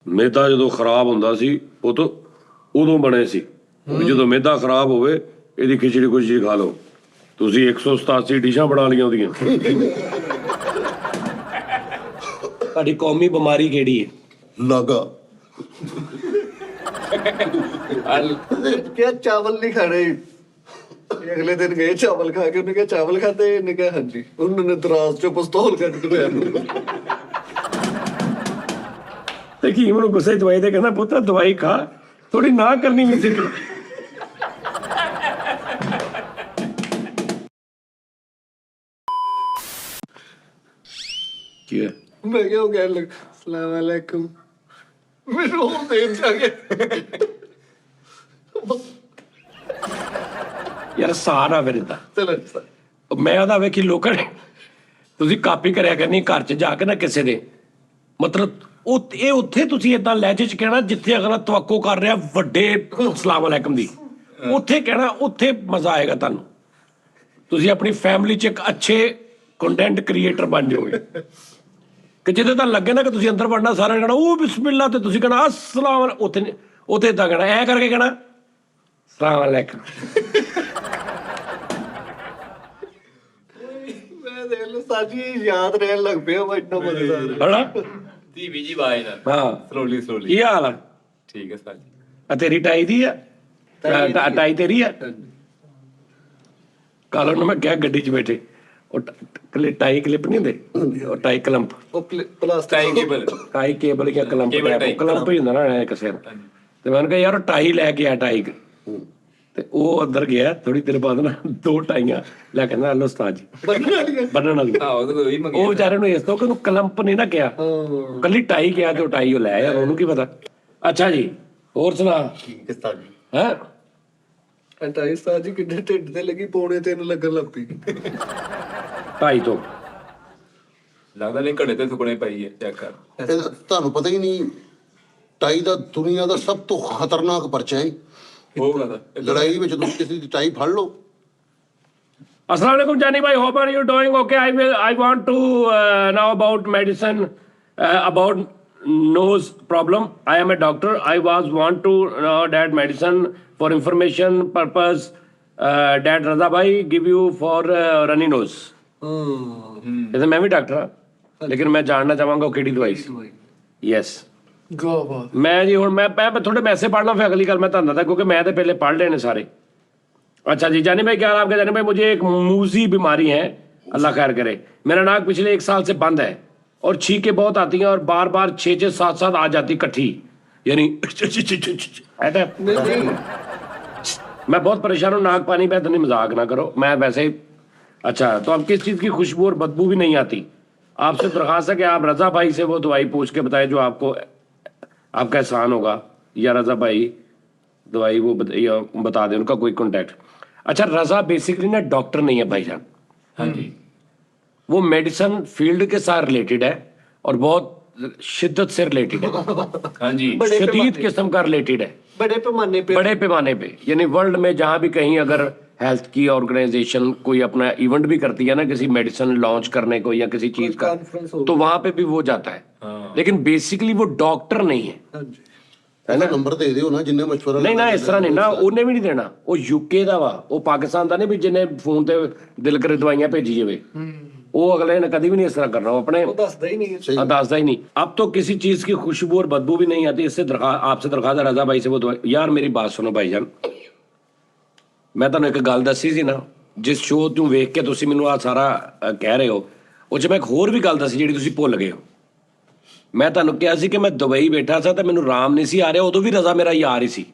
ਮੈਦਾ ਜਦੋਂ ਖਰਾਬ ਹੁੰਦਾ ਸੀ ਉਹ ਤੋਂ ਉਦੋਂ ਬਣੇ ਸੀ ਵੀ ਜਦੋਂ ਮੈਦਾ ਖਰਾਬ ਹੋਵੇ ਇਹਦੀ ਖਿਚੜੀ ਕੁਚੜੀ ਖਾ ਲਓ। ਤੁਸੀਂ 187 ਡਿਸ਼ਾਂ ਬਣਾ ਲਈਆਂ ਉਹਦੀਆਂ। ਤੁਹਾਡੀ ਕੌਮੀ ਬਿਮਾਰੀ ਕਿਹੜੀ ਹੈ? ਲਾਗਾ क्या चावल नहीं खाने। अगले दिन गए चावल खा के, उन्होंने कहा चावल खाते हैं, उन्होंने कहा हाँ जी। उन्होंने दराज चो पिस्तौल कट के ਤੇ ਕੀ ਮੈਨੂੰ ਗੁੱਸੇ ਦਵਾਈ ਦੇ ਕਹਿੰਦਾ ਪੁੱਤ ਦਵਾਈ ਖਾ, ਥੋੜੀ ਨਾ ਕਰਨੀ ਵੀ ਸਿੱਖ। ਕੀ ਹੈ? मैं क्या हो गया सलाम अलैकुम मेरे और देर जाके ਯਾਰ ਸਾਰਾ ਫਿਰ ਏਦਾਂ चलो सर ਮੈਂ ਉਹਦਾ ਵੇਖੀ ਲੋਕਾਂ ਨੇ ਤੁਸੀਂ ਕਾਪੀ ਕਰਿਆ ਕਰਨੀ ਘਰ 'ਚ ਜਾ ਕੇ ਨਾ ਕਿਸੇ ਦੇ, ਮਤਲਬ ਉਹ ਇਹ ਉੱਥੇ ਤੁਸੀਂ ਏਦਾਂ ਲਹਿਜੇ 'ਚ ਕਹਿਣਾ ਜਿੱਥੇ ਅਗਲਾ ਤਵੱਕੋ ਕਰ ਰਿਹਾ ਵੱਡੇ ਸਲਾਮ ਅਲੈਕਮ ਦੀ, ਉੱਥੇ ਕਹਿਣਾ, ਉੱਥੇ ਮਜ਼ਾ ਆਏਗਾ ਤੁਹਾਨੂੰ। ਤੁਸੀਂ ਆਪਣੀ ਫੈਮਿਲੀ 'ਚ ਇੱਕ ਅੱਛੇ ਕੰਟੈਂਟ ਕ੍ਰੀਏਟਰ ਬਣ ਜਾਓਗੇ ਕਿ ਜਿੱਥੇ ਤਾਂ ਲੱਗੇ ਨਾ ਕਿ ਤੁਸੀਂ ਅੰਦਰ ਵੜਨਾ ਸਾਰਿਆਂ ਨੇ ਕਹਿਣਾ ਉਹ ਬਿਸਮਿਲ੍ਲਾ ਤੇ ਤੁਸੀਂ ਕਹਿਣਾ ਅਸਲਾਮ, ਉੱਥੇ ਏਦਾਂ ਕਹਿਣਾ, ਐ ਕਰਕੇ ਕਹਿਣਾ ਸਲਾਮ ਅਲੈਕਮ। मैं देख लो साजी याद रहने लग पे वो इतना मजेदार ਹਣਾ ਧੀਮੀ ਜੀ ਆਵਾਜ਼ ਨਾਲ ਹਾਂ ਸਲੋਲੀ ਸਲੋਲੀ। ਕੀ ਹਾਲ ਆ? ਠੀਕ ਹੈ ਸਰ ਜੀ। ਆ ਤੇਰੀ ਟਾਈ ਦੀ ਆ? ਟਾਈ ਤੇਰੀ ਆ? ਕੱਲ ਉਹਨੂੰ ਮੈਂ ਕਿਹਾ ਗੱਡੀ 'ਚ ਬੈਠੇ ਉਹ ਟਾਈ ਕਲਿੱਪ ਨਹੀਂ ਹੁੰਦੇ, ਉਹ ਟਾਈ ਕਲੰਪ, वो प्लास्टिक ਟਾਈ ਕੇਬਲ ਟਾਈ ਕੇਬਲ ਜਾਂ ਕਲੰਪ ਕਲੰਪ ਹੀ ਹੁੰਦਾ ਨਾ ਇੱਕ ਸਿਰ ਤੇ ਮੈਂ ਕਿਹਾ ਯਾਰ ਉਹ ਟਾਈ ਲੈ ਕੇ ਆ ਟਾਈ ਤੇ ਉਹ ਅੰਦਰ ਗਿਆ ਥੋੜੀ ਦੇਰ ਬਾਅਦ ਨਾ 2 ਟਾਈਆਂ ਲੈ ਕੇ ਨਾ ਲੋ ਉਸਤਾਦ ਜੀ ਬੰਨਣ ਵਾਲੀ। ਆਹ ਉਹ ਤਾਂ ਉਹੀ ਮੰਗਿਆ ਉਹ ਵਿਚਾਰੇ ਨੂੰ ਇਸ ਤੋਂ ਕਿ ਉਹਨੂੰ ਕਲੰਪ ਨਹੀਂ ਨਾ ਕਿਹਾ, ਕੱਲੀ ਟਾਈ ਕਿਹਾ ਤੇ ਉਹ ਟਾਈ ਉਹ ਲੈ ਆਇਆ, ਉਹਨੂੰ ਕੀ ਪਤਾ। ਅੱਛਾ ਜੀ ਹੋਰ ਸੁਣਾ किस तरह ਹੈ? अंटाई साजी कितने ढिड ते लगी पौने 3 लगन लग पई 2.5 ਤੋਂ ਲੱਗਦਾ ਨਹੀਂ ਘੜੇ ਤੇ ਸੁਕਣੇ ਪਈ ਹੈ, ਚੈੱਕ ਕਰ। ਤੁਹਾਨੂੰ ਪਤਾ ਹੀ ਨਹੀਂ, ਟਾਈ ਦਾ ਦੁਨੀਆ ਦਾ ਸਭ ਤੋਂ ਖਤਰਨਾਕ ਪਰਚਾ ਹੈ। ਹੋਊਗਾ ਤਾਂ ਲੜਾਈ ਵਿੱਚ ਤੁਸੀਂ ਕਿਸੇ ਦੀ ਟਾਈ ਫੜ ਲਓ। Assalamu alaikum, Jani bhai. Hope are you doing okay? I want to know about medicine, about nose problem. I am a doctor. I want to know that medicine for information purpose. That Raza bhai give you for runny nose. जैसे मैं भी doctor हाँ, लेकिन मैं जानना चाहूँगा वो किहड़ी दवाई सी। Yes. गावा मैं जी हूँ मैं थोड़े वैसे पढ़ना फिर अगली गल मैं ਤੁਹਾਨੂੰ ਦੱਸਦਾ क्योंकि मैं तो पहले पढ़ लेने सारे। अच्छा जी जानी भाई क्या हाल आपका? जानी भाई मुझे एक मूजी बीमारी है, अल्लाह खैर करे। मेरा नाक पिछले 1 साल से बंद है और छींकें बहुत आती हैं और बार बार 6-6 7-7 आ जाती इकट्ठी, यानी ऐसा। मैं बहुत परेशान हूँ, नाक पानी पे नहीं, मजाक ना करो, मैं वैसे ही। अच्छा तो अब किस चीज़ की खुशबू और बदबू भी नहीं आती? आपसे दरख्वास्त है कि आप रज़ा भाई से वो दवाई पूछ के बताएं जो आपको आपका एहसान होगा, या रज़ा भाई दवाई वो बता दें, उनका कोई कॉन्टैक्ट। अच्छा रज़ा बेसिकली ना डॉक्टर नहीं है भाईजान, हाँ जी वो मेडिसिन फील्ड के साथ रिलेटेड है और बहुत शिद्दत से रिलेटेड है, हाँ जी शदीद किस्म का रिलेटेड है, बड़े पैमाने पे बड़े पैमाने पे। यानी वर्ल्ड में जहाँ भी कहीं अगर हेल्थ की ऑर्गेनाइजेशन कोई अपना इवेंट भी करती है ना किसी मेडिसिन लॉन्च करने को या किसी चीज का, कॉन्फ्रेंस हो तो वहां पे भी वो जाता है, लेकिन बेसिकली वो डॉक्टर नहीं है। हाँ जी ਇਹਦਾ ਨੰਬਰ ਦੇ ਦਿਓ ਨਾ ਜਿੰਨੇ ਮਸ਼ਵਰਾ ਨਹੀਂ ਨਾ ਇਸ ਤਰ੍ਹਾਂ ਨਹੀਂ ਨਾ, ਉਹਨੇ ਵੀ ਨਹੀਂ ਦੇਣਾ, ਉਹ ਯੂਕੇ ਦਾ ਵਾ, ਉਹ ਪਾਕਿਸਤਾਨ ਦਾ ਨਹੀਂ ਵੀ ਜਿਹਨੇ ਫੋਨ ਤੇ ਦਿਲ ਕਰੇ ਦਵਾਈਆਂ ਭੇਜੀ ਜਾਵੇ, ਉਹ ਅਗਲੇ ਨੇ ਕਦੀ भी नहीं इस तरह करना, वो अपने वो दसदा ही नहीं है दासदा ही नहीं। अब तो किसी चीज की खुशबू और बदबू भी नहीं आती। इससे आपसे दरखास्त है रजा भाई से वो दवाई। यार मेरी बात सुनो भाईजान, मैं ਤੁਹਾਨੂੰ ਇੱਕ ਗੱਲ ਦੱਸੀ ਸੀ ਨਾ, ਜਿਸ ਸ਼ੋਅ ਤੋਂ ਵੇਖ ਕੇ ਤੁਸੀਂ ਮੈਨੂੰ ਆ ਸਾਰਾ ਕਹਿ ਰਹੇ ਹੋ, ਉਹ 'ਚ ਮੈਂ ਇੱਕ ਹੋਰ ਵੀ ਗੱਲ ਦੱਸੀ ਜਿਹੜੀ ਤੁਸੀਂ ਭੁੱਲ ਗਏ ਹੋ। ਮੈਂ ਤੁਹਾਨੂੰ ਕਿਹਾ ਸੀ ਕਿ ਮੈਂ ਦੁਬਈ ਬੈਠਾ ਸਾਂ ਤਾਂ ਮੈਨੂੰ ਆਰਾਮ ਨਹੀਂ ਸੀ ਆ ਰਿਹਾ, ਉਦੋਂ ਵੀ ਰਜ਼ਾ ਮੇਰਾ ਯਾਰ ਹੀ ਸੀ।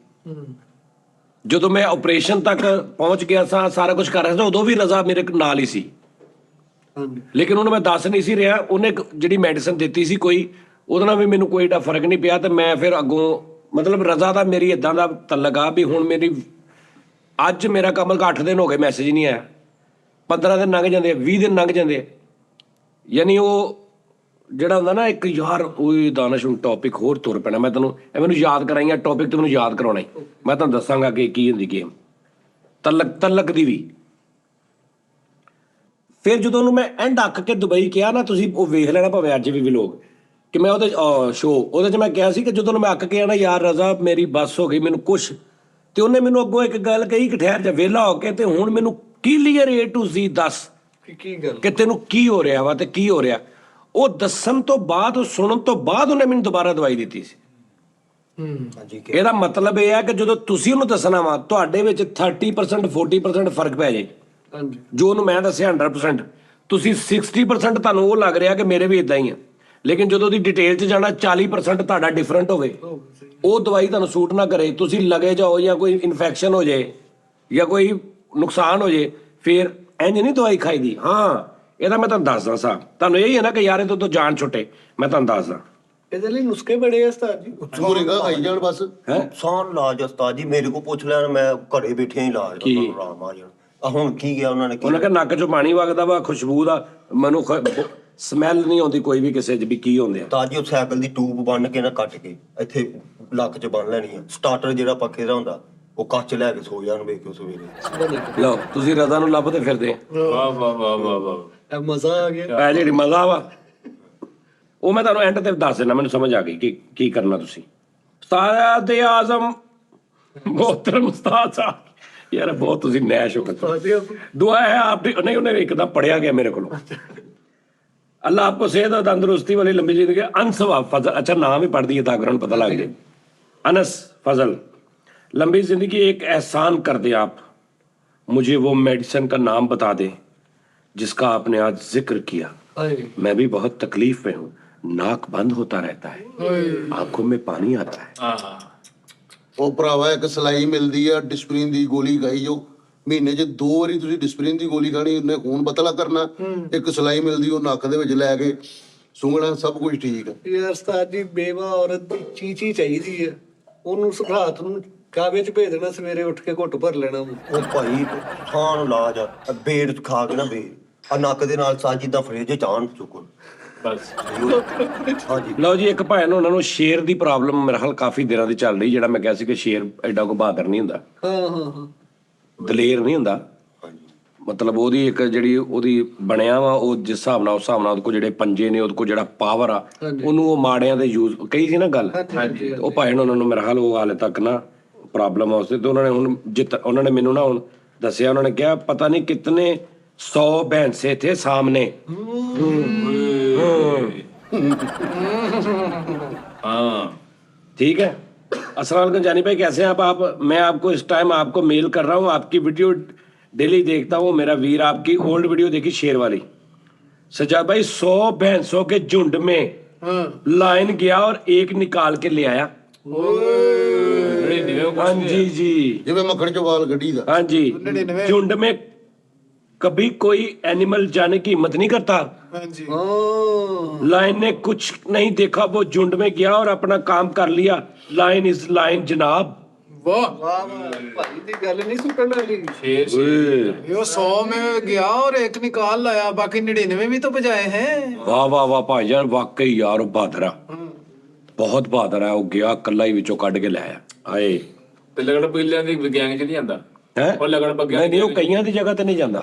ਜਦੋਂ ਮੈਂ ਆਪਰੇਸ਼ਨ ਤੱਕ ਪਹੁੰਚ ਗਿਆ ਸਾਂ, ਸਾਰਾ ਕੁਝ ਕਰ ਰਿਹਾ ਸੀ, ਉਦੋਂ ਵੀ ਰਜ਼ਾ ਮੇਰੇ ਨਾਲ ਹੀ ਸੀ। ਲੇਕਿਨ ਉਹਨੂੰ ਮੈਂ ਦੱਸ ਨਹੀਂ ਸੀ ਰਿਹਾ, ਉਹਨੇ ਜਿਹੜੀ ਮੈਡੀਸਨ ਦਿੱਤੀ ਸੀ ਕੋਈ, ਉਹਦੇ ਨਾਲ ਵੀ ਮੈਨੂੰ ਕੋਈ ਏਡਾ ਫਰਕ ਨਹੀਂ ਪਿਆ। ਤੇ ਮੈਂ ਫਿਰ ਅੱਗੋਂ ਮਤਲਬ ਰਜ਼ਾ ਦਾ ਮੇਰੀ ਇਦਾਂ ਦਾ ਤਲਕ ਆ ਵੀ ਹੁਣ ਮੇਰੀ ਅੱਜ ਮੇਰਾ ਕਮਲ 8 ਦਿਨ ਹੋ ਗਏ ਮੈਸੇਜ ਨਹੀਂ ਆਇਆ, 15 ਦਿਨ ਲੰਘ ਜਾਂਦੇ ਆ, 20 ਦਿਨ ਲੰਘ ਜਾਂਦੇ ਆ। ਯਾਨੀ ਉਹ ਜਿਹੜਾ ਹੁੰਦਾ ਨਾ ਇੱਕ ਯਾਰ ਉਹ ਦਾਨਿਸ਼ ਹੁਣ ਟੌਪਿਕ ਹੋਰ ਤੁਰ ਪੈਣਾ, ਮੈਂ ਤੈਨੂੰ ਮੈਨੂੰ ਯਾਦ ਕਰਾਈਆਂ ਟੌਪਿਕ ਤੇ ਮੈਨੂੰ ਯਾਦ ਕਰਾਉਣਾ, ਮੈਂ ਤੁਹਾਨੂੰ ਦੱਸਾਂਗਾ ਕਿ ਕੀ ਹੁੰਦੀ ਗੇਮ ਤਲਕ ਦੀ ਵੀ। ਫਿਰ ਜਦੋਂ ਉਹਨੂੰ ਮੈਂ ਐਂਡ ਅੱਕ ਕੇ ਦੁਬਈ ਕਿਹਾ ਨਾ, ਤੁਸੀਂ ਉਹ ਵੇਖ ਲੈਣਾ ਭਾਵੇਂ ਅੱਜ ਵੀ ਵਲੋਗ, ਕਿ ਮੈਂ ਉਹਦੇ ਸ਼ੋਅ ਉਹਦੇ 'ਚ ਮੈਂ ਕਿਹਾ ਸੀ ਕਿ ਜਦੋਂ ਮੈਂ ਅੱਕ ਕੇ ਆਣਾ ਯਾਰ ਰਜ਼ਾ ਮੇਰੀ ਬੱਸ ਹੋ ਗਈ ਮੈਨੂੰ ਕੁਛ, ਤੇ ਉਹਨੇ ਮੈਨੂੰ ਅੱਗੋਂ ਇੱਕ ਗੱਲ ਕਹੀ ਕਿ ਠਹਿਰ ਜਾ ਵਿਹਲਾ ਹੋ ਕੇ ਤੇ ਹੁਣ ਮੈਨੂੰ ਕਲੀਅਰ A to Z ਦੱਸ ਕੀ ਗੱਲ ਕਿ ਤੈਨੂੰ ਕੀ ਹੋ ਰਿਹਾ ਵਾ ਤੇ ਕੀ ਹੋ ਰਿਹਾ। ਉਹ ਦੱਸਣ ਤੋਂ ਬਾਅਦ, ਉਹ ਸੁਣਨ ਤੋਂ ਬਾਅਦ ਉਹਨੇ ਮੈਨੂੰ ਦੁਬਾਰਾ ਦਵਾਈ ਦਿੱਤੀ ਸੀ। ਹਾਂਜੀ ਇਹਦਾ ਮਤਲਬ ਇਹ ਹੈ ਕਿ ਜਦੋਂ ਤੁਸੀਂ ਉਹਨੂੰ ਦੱਸਣਾ ਵਾ ਤੁਹਾਡੇ ਵਿੱਚ 30% 40% ਫਰਕ ਪੈ ਜੇ, ਹਾਂਜੀ ਜੋ ਉਹਨੂੰ ਮੈਂ ਦੱਸਿਆ 100%, ਤੁਸੀਂ 60% ਤੁਹਾਨੂੰ ਉਹ ਲੱਗ ਰਿਹਾ ਕਿ ਮੇਰੇ ਵੀ ਇਦਾਂ ਹੀ ਆ, ਲੇਕਿਨ ਜਦੋਂ ਉਹਦੀ ਡਿਟੇਲ 'ਚ ਜਾਣਾ 40% ਤੁਹਾਡਾ ਡਿਫਰੈਂਟ ਹੋਵੇ, ਉਹ ਦਵਾਈ ਤੁਹਾਨੂੰ ਸੂਟ ਨਾ ਕਰੇ, ਤੁਸੀਂ ਲਗੇ ਜਾਓ ਜਾਂ ਕੋਈ ਇਨਫੈਕਸ਼ਨ ਹੋ ਜਾਏ ਜਾਂ ਕੋਈ ਨੁਕਸਾਨ ਹੋ ਜਾਏ, ਫਿਰ ਇੰਜ ਨਹੀਂ ਦਵਾਈ ਖਾਈਦੀ। ਹਾਂ ਇਹਦਾ ਮੈਂ ਤੁਹਾਨੂੰ ਦੱਸਦਾ ਸਾਹਿਬ, ਤੁਹਾਨੂੰ ਇਹੀ ਹੈ ਨਾ ਕਿ ਯਾਰ ਇਹ ਤੋਂ ਜਾਨ ਛੁੱਟੇ, ਮੈਂ ਤੁਹਾਨੂੰ ਦੱਸਦਾ ਇਹਦੇ ਲਈ ਨੁਸਖੇ ਬੜੇ ਆ ਉਸਤਾਦ ਜੀ। ਮੁਰਗਾ ਖਾਈ ਜਾਣ ਬਸ। ਨੁਕਸਾਨ ਇਲਾਜ ਉਸਤਾਦ ਜੀ ਮੇਰੇ ਕੋ ਪੁੱਛ ਲੈਣ, ਮੈਂ ਘਰੇ ਬੈਠੇ ਹੀ ਇਲਾਜ ਤੁਹਾਨੂੰ ਆਰਾਮ ਆ ਜਾਣ। ਆ ਹੁਣ ਕੀ ਗਿਆ ਉਹਨਾਂ ਨੇ ਕੀ ਉਹਨਾਂ ਕਹਿੰਦਾ ਨੱਕ 'ਚੋਂ ਪਾਣੀ ਵਗਦਾ ਵਾ, ਖੁਸ਼ਬੂ ਦਾ ਮੈਨੂੰ ਸਮੈਲ ਨਹੀਂ ਆਉਂਦੀ ਕੋਈ ਵੀ ਕਿਸੇ 'ਚ ਵੀ ਕੀ ਹੁੰਦੇ ਆ। ਉਸਤਾਦ ਜੀ ਉਹ ਸਾਈਕਲ ਦੀ ਟੂਬ ਬੰਨ ਕੇ ਨਾ ਕੱਟ ਕੇ ਇੱਥੇ ਲੱਕ 'ਚ ਬੰਨ ਲੈਣੀ ਆ। ਸਟਾਰਟਰ ਜਿਹੜਾ ਪੱਖੇ ਦਾ ਹੁੰਦਾ ਉਹ ਕੱਚ ਲੈ ਕੇ ਸੋ ਜਾਣ ਵੇਖਿਓ ਸਵੇਰੇ। ਲਓ ਤੁਸੀਂ ਰਜ਼ਾ ਨੂੰ ਲੱਭਦੇ ਫਿਰਦੇ ਆ, ਵਾਹ ਵਾਹ ਵਾਹ ਵਾਹ ਵਾਹ, ਇਹ ਮਜ਼ਾ ਆ ਗਿਆ। ਇਹ ਜਿਹੜੀ ਮਜ਼ਾ ਵਾ ਉਹ ਮੈਂ ਤੁਹਾਨੂੰ ਐਂਡ ਤੇ ਦੱਸ ਦੇਣਾ, ਮੈਨੂੰ ਸਮਝ ਆ ਗਈ ਕਿ ਕੀ ਕਰਨਾ ਤੁਸੀਂ। ਉਸਤਾਦ ਆਜ਼ਮ मोहतरम उस्ताद साहब यार बहुत तुसी नैश हो गए। दुआ है आपकी नहीं उन्हें एकदम पढ़िया गया मेरे को। अल्लाह आपको सेहत और तंदुरुस्ती वाली लंबी जिंदगी। अनसवा फजल, अच्छा नाम ही पढ़ दिए ताकि उन्हें पता लग जाए। अनस फजल, लंबी जिंदगी एक एहसान कर दे आप, मुझे वो मेडिसिन का नाम बता दे जिसका आपने आज जिक्र किया। मैं भी बहुत तकलीफ में हूँ, नाक बंद होता रहता है, आंखों में पानी आता है। ਉਹ ਭਰਾਵਾ ਇੱਕ ਸਲਾਈ ਮਿਲਦੀ ਆ ਡਿਸਪਰਿਨ ਦੀ ਗੋਲੀ ਖਾਈ ਜੋ ਮਹੀਨੇ 'ਚ 2 ਵਾਰੀ ਤੁਸੀਂ ਡਿਸਪਰਿਨ ਦੀ ਗੋਲੀ ਖਾਣੀ, ਉਹਨੇ ਖੂਨ ਪਤਲਾ ਕਰਨਾ। ਇੱਕ ਸਲਾਈ ਮਿਲਦੀ ਉਹ ਨੱਕ ਦੇ ਵਿੱਚ ਲੈ ਕੇ ਸੁੰਘਣਾ, ਸਭ ਕੁਝ ਠੀਕ ਆ। ਯਾਰ ਉਸਤਾਦ ਜੀ ਬੇਵਾ ਔਰਤ ਦੀ ਚੀਚੀ ਚਾਹੀਦੀ ਹੈ, ਉਹਨੂੰ ਰਾਤ ਨੂੰ ਕਾਵੇ 'ਚ ਭੇਜ ਦੇਣਾ, ਸਵੇਰੇ ਉੱਠ ਕੇ ਘੁੱਟ ਭਰ ਲੈਣਾ। ਉਹ ਭਾਈ ਖਾਣ ਨੂੰ ਇਲਾਜ ਆ, ਬੇੜ ਖਾ ਕੇ ਨਾ ਬੇੜ ਆ ਨੱਕ ਦੇ ਨਾਲ ਸਾਜ ਜਿੱਦਾਂ ਫਰੇਜ ਚਾਣ ਚੁੱਕਣ ਬਸ। ਹਾਂਜੀ ਲਓ ਜੀ, ਇੱਕ ਭਾਈ ਨੂੰ ਉਹਨਾਂ ਨੂੰ ਸ਼ੇਰ ਦੀ ਪ੍ਰੋਬਲਮ ਮੇਰੇ ਹਾਲ ਕਾਫੀ ਦਿਨਾਂ ਦੀ ਚੱਲ ਰਹੀ। ਜਿਹੜਾ ਮੈਂ ਕਿਹਾ ਸੀ ਕਿ ਸ਼ੇਰ ਐਡਾ ਕੋ ਬਹਾਦਰ ਨਹੀਂ ਹੁੰਦਾ, ਹਾਂ ਦਲੇਰ ਨਹੀਂ ਹੁੰਦਾ, ਮਤਲਬ ਉਹਦੀ ਇੱਕ ਜਿਹੜੀ ਉਹਦੀ ਬਣਿਆ ਵਾ ਉਹ ਜਿਸ ਹਿਸਾਬ ਨਾਲ ਉਸ ਹਿਸਾਬ ਨਾਲ ਉਹਦੇ ਕੋਲ ਜਿਹੜੇ ਪੰਜੇ ਨੇ, ਉਹਦੇ ਕੋਲ ਜਿਹੜਾ ਪਾਵਰ ਆ, ਉਹਨੂੰ ਉਹ ਮਾੜਿਆਂ ਦੇ ਯੂਜ਼ ਕਹੀ ਸੀ ਨਾ ਗੱਲ। ਉਹ ਭਾਈ ਨੂੰ ਉਹਨਾਂ ਨੂੰ ਮੇਰੇ ਹਾਲ ਉਹ ਹਾਲੇ ਤੱਕ ਨਾ ਪ੍ਰੋਬਲਮ ਆ ਉਸਦੇ। ਤੇ ਉਹਨਾਂ ਨੇ ਹੁਣ ਉਹਨਾਂ ਨੇ ਮੈਨੂੰ ਨਾ ਹੁਣ ਦੱਸਿਆ, ਉਹਨਾਂ ਨੇ ਕਿਹਾ ਪਤਾ ਨਹੀਂ ਕਿਤਨੇ 100 भैंसे थे सामने। हाँ ठीक है। अस्सलाम वालेकुम जानी भाई, कैसे हैं आप? मैं आपको इस टाइम आपको मेल कर रहा हूँ, आपकी वीडियो डेली देखता हूँ मेरा वीर। आपकी ओल्ड वीडियो देखी शेर वाली। सजाद भाई 100 भैंसों के झुंड में लाइन गया और एक निकाल के ले आया। हाँ जी जी, ਜਿਵੇਂ ਮੱਖਣ ਚੋਂ ਵਾਲ ਗੱਡੀ ਦਾ। हाँ जी। झुंड में कभी कोई एनिमल जाने की हिम्मत नहीं करता। लाइन ने कुछ नहीं देखा, वो झुंड में गया और अपना काम कर लिया। लाइन इज लाइन जनाब। ਵਾਹ ਭਾਈ ਦੀ ਗੱਲ ਨਹੀਂ ਸੁਣਨ ਵਾਲੀ। शेर ये 100 में गया और एक निकाल लाया, बाकी 99 भी तो बजाए हैं। वाह वाह वाह भाईजान, वाकई यार वो बहादुर आ, बहुत बहादुर है। वो गया कला ही विचों कढ़ के लाया। आए ਤੇ ਲਗੜ ਪਿੱਲਿਆਂ ਦੀ ਗੈਂਗ ਚ ਨਹੀਂ ਜਾਂਦਾ है ਉਹ ਲਗੜ ਪੱਗਿਆਂ नहीं नहीं, वो कईयां दी जगह ते नहीं ਜਾਂਦਾ,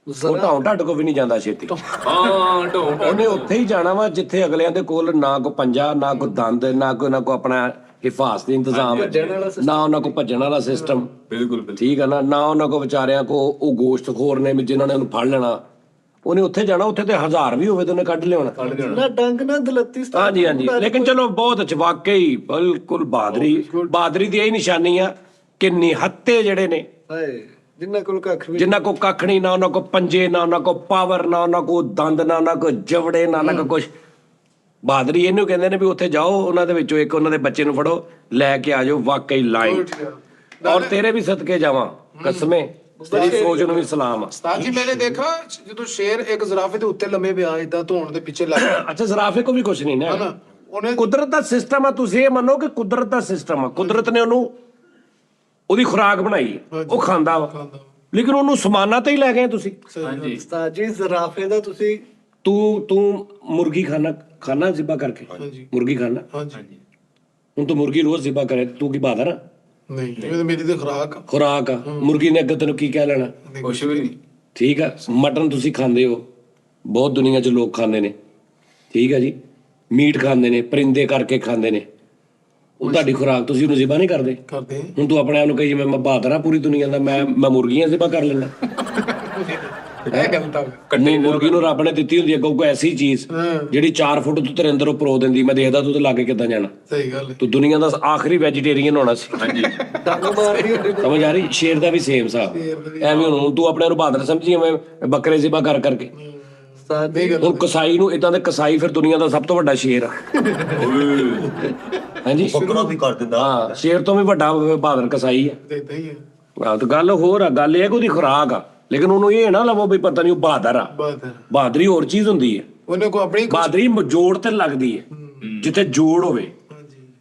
ਉਹ ਢਾਉਂ ਢੱਡ ਕੋ ਵੀ ਨਹੀਂ ਜਾਂਦਾ ਛੇਤੀ। ਹਾਂ ਢੋਂ ਉਹਨੇ ਉੱਥੇ ਹੀ ਜਾਣਾ ਵਾ ਜਿੱਥੇ ਅਗਲਿਆਂ ਦੇ ਕੋਲ ਨਾ ਕੋ ਪੰਜਾ, ਨਾ ਕੋ ਦੰਦ, ਨਾ ਕੋ ਆਪਣਾ ਹਿਫਾਜ਼ਤੀ ਇੰਤਜ਼ਾਮ, ਨਾ ਉਹਨਾਂ ਕੋ ਭੱਜਣ ਵਾਲਾ ਸਿਸਟਮ। ਬਿਲਕੁਲ ਬਿਲਕੁਲ ਠੀਕ ਹੈ ਨਾ, ਨਾ ਉਹਨਾਂ ਕੋ ਵਿਚਾਰਿਆਂ ਕੋ ਉਹ ਗੋਸ਼ਤਖੋਰ ਨੇ ਜਿਨ੍ਹਾਂ ਨੇ ਉਹਨੂੰ ਫੜ ਲੈਣਾ। ਉਹਨੇ ਉੱਥੇ ਜਾਣਾ, ਉੱਥੇ ਤੇ 1000 ਵੀ ਹੋਵੇ ਤੇ ਉਹਨੇ ਕੱਢ ਲਿਆਉਣਾ। ਨਾ ਡੰਗ ਨਾ ਦਲੱਤੀ ਉਸਤਾਦ। ਹਾਂਜੀ ਹਾਂਜੀ, ਲੇਕਿਨ ਚਲੋ ਬਹੁਤ ਅੱਛਾ, ਵਾਕਈ ਬਿਲਕੁਲ ਬਹਾਦਰੀ ਦੀ ਇਹ ਨਿਸ਼ਾਨੀ ਆ ਕਿ ਨਿਹੱਤੇ ਜਿਹੜੇ ਨੇ, ਹਾਏ ਜਿੰਨਾ ਕੋਲ ਕੱਖ ਵੀ ਜਿਨ੍ਹਾਂ ਕੋ ਕੱਖ ਨਹੀਂ, ਨਾ ਉਹਨਾਂ ਕੋ ਪੰਜੇ, ਨਾ ਉਹਨਾਂ ਕੋ ਪਾਵਰ, ਨਾ ਉਹਨਾਂ ਕੋ ਦੰਦ, ਨਾ ਉਹਨਾਂ ਕੋ ਜਵੜੇ, ਨਾ ਉਹਨਾਂ ਕੋ ਕੁਛ। ਬਹਾਦਰੀ ਇਹਨੂੰ ਕਹਿੰਦੇ ਨੇ ਵੀ ਉੱਥੇ ਜਾਓ, ਉਹਨਾਂ ਦੇ ਵਿੱਚੋਂ ਇੱਕ ਉਹਨਾਂ ਦੇ ਬੱਚੇ ਨੂੰ ਫੜੋ, ਲੈ ਕੇ ਆ ਜਾਓ। ਵਾਕਈ ਲਾਈਨ, ਔਰ ਤੇਰੇ ਵੀ ਸਦਕੇ ਜਾਵਾਂ ਕਸਮੇ, ਤੇਰੀ ਸੋਚ ਨੂੰ ਵੀ ਸਲਾਮ ਆ। उस्ताद जी मैंने देखा ਜਦੋਂ ਸ਼ੇਰ ਇੱਕ ਜ਼ਰਾਫੇ ਦੇ ਉੱਤੇ ਲੰਮੇ ਪਿਆ ਇਦਾਂ ਧੋਣ ਦੇ ਪਿੱਛੇ ਲੱਗ ਗਿਆ ਅੱਛਾ, ਜ਼ਰਾਫੇ ਕੋ ਵੀ ਕੁਛ ਨਹੀਂ ਨਾ, ਨਾ ਉਹਨੇ ਕੁਦਰਤ ਦਾ ਸਿਸਟਮ ਆ। ਤੁਸੀਂ ਇਹ ਮੰਨੋ ਕਿ ਕੁਦਰਤ ਦਾ ਸਿਸਟਮ ਆ, ਕੁਦਰਤ ਨੇ ਉਹਨੂੰ ਉਹਦੀ ਖੁਰਾਕ ਬਣਾਈ ਹੈ, ਉਹ ਖਾਂਦਾ ਵਾ, ਲੇਕਿਨ ਉਹਨੂੰ ਸਮਾਨਾ ਤੇ ਹੀ ਲੈ ਗਏ ਤੁਸੀਂ। ਹਾਂਜੀ ਉਸਤਾਦ ਜੀ ਜ਼ਰਾਫੇ ਦਾ ਤੁਸੀਂ ਤੂੰ ਮੁਰਗੀ ਖਾਣਾ ਜ਼ਿਬਾ ਕਰਕੇ, ਮੁਰਗੀ ਖਾਣਾ। ਹਾਂਜੀ ਹੁਣ ਤੂੰ ਮੁਰਗੀ ਰੋਜ਼ ਜ਼ਿਬਾ ਕਰੇ, ਤੂੰ ਕੀ ਬਹਾਦਰ ਆ? ਨਹੀਂ ਇਹ ਤਾਂ ਮੇਰੀ ਤੇ ਖੁਰਾਕ ਆ ਮੁਰਗੀ ਨੇ, ਅੱਗੇ ਤੈਨੂੰ ਕੀ ਕਹਿ ਲੈਣਾ? ਕੁਛ ਵੀ ਨਹੀਂ। ਠੀਕ ਆ, ਮਟਨ ਤੁਸੀਂ ਖਾਂਦੇ ਹੋ, ਬਹੁਤ ਦੁਨੀਆ 'ਚ ਲੋਕ ਖਾਂਦੇ ਨੇ, ਠੀਕ ਆ ਜੀ। ਮੀਟ ਖਾਂਦੇ ਨੇ, ਪਰਿੰਦੇ ਕਰਕੇ ਖਾਂਦੇ ਨੇ, ਉਹ ਤੁਹਾਡੀ ਖੁਰਾਕ, ਤੁਸੀਂ ਉਹਨੂੰ ਜ਼ਿਬਾ ਨਹੀਂ ਕਰਦੇ। ਕਰਦੇ ਹੁਣ ਤੂੰ ਆਪਣੇ ਆਪ ਨੂੰ ਕਹੀ ਜਿਵੇਂ ਮੈਂ ਬਹਾਦਰ ਆ ਪੂਰੀ ਦੁਨੀਆ ਦਾ, ਮੈਂ ਮੁਰਗੀਆਂ ਜ਼ਿਬਾ ਕਰ ਲੈਣਾ। ਇਹ ਗੱਲ ਤਾਂ ਨਹੀਂ, ਮੁਰਗੀ ਨੂੰ ਰੱਬ ਨੇ ਦਿੱਤੀ ਹੁੰਦੀ ਹੈ ਕੋਈ ਐਸੀ ਚੀਜ਼ ਜਿਹੜੀ 4 ਫੁੱਟ ਤੋਂ ਤੇਰੇ ਅੰਦਰ ਉਹ ਪਰੋ ਦਿੰਦੀ। ਮੈਂ ਦੇਖਦਾ ਤੂੰ ਤੇ ਲਾਗੇ ਕਿੱਦਾਂ ਜਾਣਾ। ਸਹੀ ਗੱਲ ਹੈ। ਤੂੰ ਦੁਨੀਆ ਦਾ ਆਖਰੀ ਵੈਜੀਟੇਰੀਅਨ ਹੋਣਾ ਸੀ। ਹਾਂਜੀ ਡੰਗ ਮਾਰਦੀ ਹੁੰਦੀ ਸਮਝ ਆ ਰਹੀ? ਸ਼ੇਰ ਦਾ ਵੀ ਸੇਮ ਹਿਸਾਬ ਐਵੇਂ। ਹੁਣ ਤੂੰ ਆਪਣੇ ਨੂੰ ਬਹਾਦਰ ਸਮਝੀ ਐਵੇਂ ਬੱਕਰੇ ਜ਼ਿਬਾ ਕਰ ਕਰਕੇ। ਉਸਤਾਦ ਜੀ। ਹੁਣ ਕਸਾਈ ਨੂੰ ਇਦਾਂ ਦੇ ਕਸਾਈ ਫਿਰ ਦੁਨੀਆ ਦਾ ਸਭ ਤੋਂ ਵੱਡਾ ਸ਼ੇਰ ਆ। ਹਾਂਜੀ, ਬੱਕਰਾ ਵੀ ਕਰ ਦਿੰਦਾ। ਹਾਂ, ਸ਼ੇਰ ਤੋਂ ਵੀ ਵੱਡਾ ਬਹਾਦਰ ਕਸਾਈ ਆ। ਇਦਾਂ ਹੀ ਹੈ। ਹਾਂ, ਤਾਂ ਗੱਲ ਹੋਰ ਆ। ਗੱਲ ਇਹ ਹੈ ਕਿ ਉਹਦੀ ਖੁਰਾਕ ਆ, ਲੇਕਿਨ ਉਹਨੂੰ ਇਹ ਨਾ ਲਵੋ ਵੀ ਪਤਾ ਨਹੀਂ ਉਹ ਬਹਾਦਰ ਆ। ਬਾਤ ਹੈ। ਬਹਾਦਰੀ ਹੋਰ ਚੀਜ਼ ਹੁੰਦੀ ਹੈ। ਉਹਨੇ ਕੋ ਆਪਣੀ ਬਹਾਦਰੀ ਜੋੜ ਤੇ ਲੱਗਦੀ ਹੈ। ਜਿੱਥੇ ਜੋੜ ਹੋਵੇ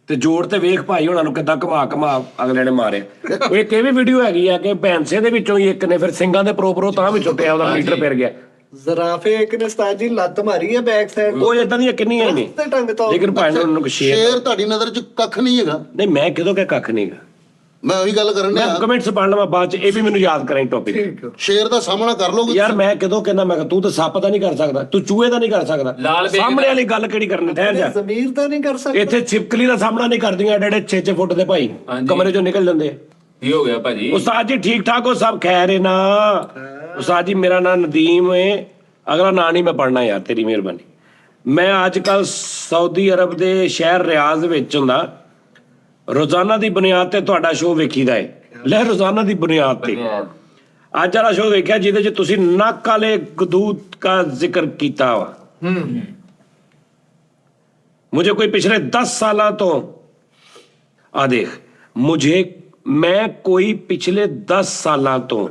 ਤੇ ਜੋੜ ਤੇ ਵੇਖ ਭਾਈ ਉਹਨਾਂ ਨੂੰ ਕਿੱਦਾਂ ਘਮਾ ਅਗਲੇ ਨੇ ਮਾਰਿਆ। ਉਹ ਇੱਕ ਇਹ ਵੀ ਵੀਡੀਓ ਹੈਗੀ ਆ ਕਿ ਭੈਂਸੇ ਦੇ ਵਿੱਚੋਂ ਹੀ ਇੱਕ ਨੇ ਫਿਰ ਸਿੰਘਾਂ ਦੇ ਪ੍ਰੋਪਰੋ ਤਾਂ ਵਿੱਚੋਂ ਪਿਆ, ਉਹਦਾ ਮੀਟਰ ਫਿਰ ਗਿਆ। ਜ਼ਰਾਫੇ ਇੱਕ ਨੇ ਉਸਤਾਦ ਜੀ ਲੱਤ ਮਾਰੀ ਹੈ ਬੈਕ ਸਾਈਡ ਉਹ ਇਦਾਂ ਦੀਆਂ ਕਿੰਨੀਆਂ ਹੀ ਨੇ, ਤੇ ਟੰਗ ਤੋਂ। ਲੇਕਿਨ ਭਾਈ ਨੇ ਉਹਨਾਂ ਨੂੰ ਸ਼ੇਰ ਸ਼ੇਰ ਤੁਹਾਡੀ ਨਜ਼ਰ 'ਚ ਕੱਖ ਨਹੀਂ ਹੈਗਾ। ਨਹੀਂ, ਮੈਂ ਕਿਦੋਂ ਕਿ ਕੱਖ ਨਹੀਂਗਾ। ਮੈਂ ਉਹੀ ਗੱਲ ਕਰਨ ਮੈਂ ਡਿਆ, ਕਮੈਂਟਸ ਪੜ੍ਹ ਲਵਾਂ ਬਾਅਦ ਚ, ਇਹ ਵੀ ਮੈਨੂੰ ਯਾਦ ਕਰਾਈ ਟੌਪਿਕ। ਸ਼ੇਰ ਦਾ ਸਾਹਮਣਾ ਕਰ ਲੋਗੇ। ਯਾਰ ਮੈਂ ਕਿਦੋਂ ਕਹਿੰਦਾ, ਮੈਂ ਕਿਹਾ ਤੂੰ ਤਾਂ ਸੱਪ ਦਾ ਨਹੀਂ ਕਰ ਸਕਦਾ, ਤੂੰ ਚੂਹੇ ਦਾ ਨਹੀਂ ਕਰ ਸਕਦਾ, ਲਾਲ ਬੇਗ ਸਾਹਮਣੇ ਵਾਲੀ ਗੱਲ ਕਿਹੜੀ ਕਰਨੀ? ਠਹਿਰ ਜਾ। ਜ਼ਮੀਰ ਤਾਂ ਨਹੀਂ ਕਰ ਸਕਦਾ। ਇੱਥੇ ਛਿਪਕਲੀ ਦਾ ਸਾਹਮਣਾ ਨਹੀਂ ਕਰਦੀਆਂ ਐਡੇ 6-6 ਫੁੱਟ ਦੇ ਭਾਈ, ਹਾਂਜੀ। ਕਮਰੇ ਚੋਂ ਨਿਕਲ ਜਾਂਦੇ ਆ। ਕੀ ਹੋ ਗਿਆ ਭਾਜੀ? ਉਸਤਾਦ ਜੀ ਠੀਕ ਠਾਕ ਹੋ? ਸਭ ਖੈਰ ਹੈ ਨਾ? ਉਸਤਾਦ ਜੀ ਮੇਰਾ ਨਾਮ ਨਦੀਮ ਹੈ। ਅਗਲਾ ਨਾਂ ਨਹੀਂ ਮੈਂ ਪੜਨਾ ਯਾਰ, ਤੇਰੀ ਮਿਹਰਬਾਨੀ। ਮੈਂ ਅੱਜ ਕੱਲ ਸਾਊਦੀ ਅਰਬ ਦੇ ਸ਼ਹਿਰ ਰਿਆਜ਼ ਵਿੱਚ ਹੁੰਦਾ। ਰੋਜ਼ਾਨਾ ਦੀ ਬੁਨਿਆਦ ਤੇ ਤੁਹਾਡਾ ਸ਼ੋਅ ਵੇਖੀਦਾ ਹੈ। ਲੈ, ਰੋਜ਼ਾਨਾ ਦੀ ਬੁਨਿਆਦ ਤੇ ਅੱਜ ਵਾਲਾ ਸ਼ੋਅ ਵੇਖਿਆ ਜਿਹਦੇ ਚ ਤੁਸੀਂ ਨੱਕ ਵਾਲੇ ਗਦੂਤ ਦਾ ਜ਼ਿਕਰ ਕੀਤਾ ਵਾ। ਮੁਝੇ ਕੋਈ ਪਿਛਲੇ 10 ਸਾਲਾਂ ਤੋਂ ਆ ਦੇਖ, ਮੈਂ ਕੋਈ ਪਿਛਲੇ 10 ਸਾਲਾਂ ਤੋਂ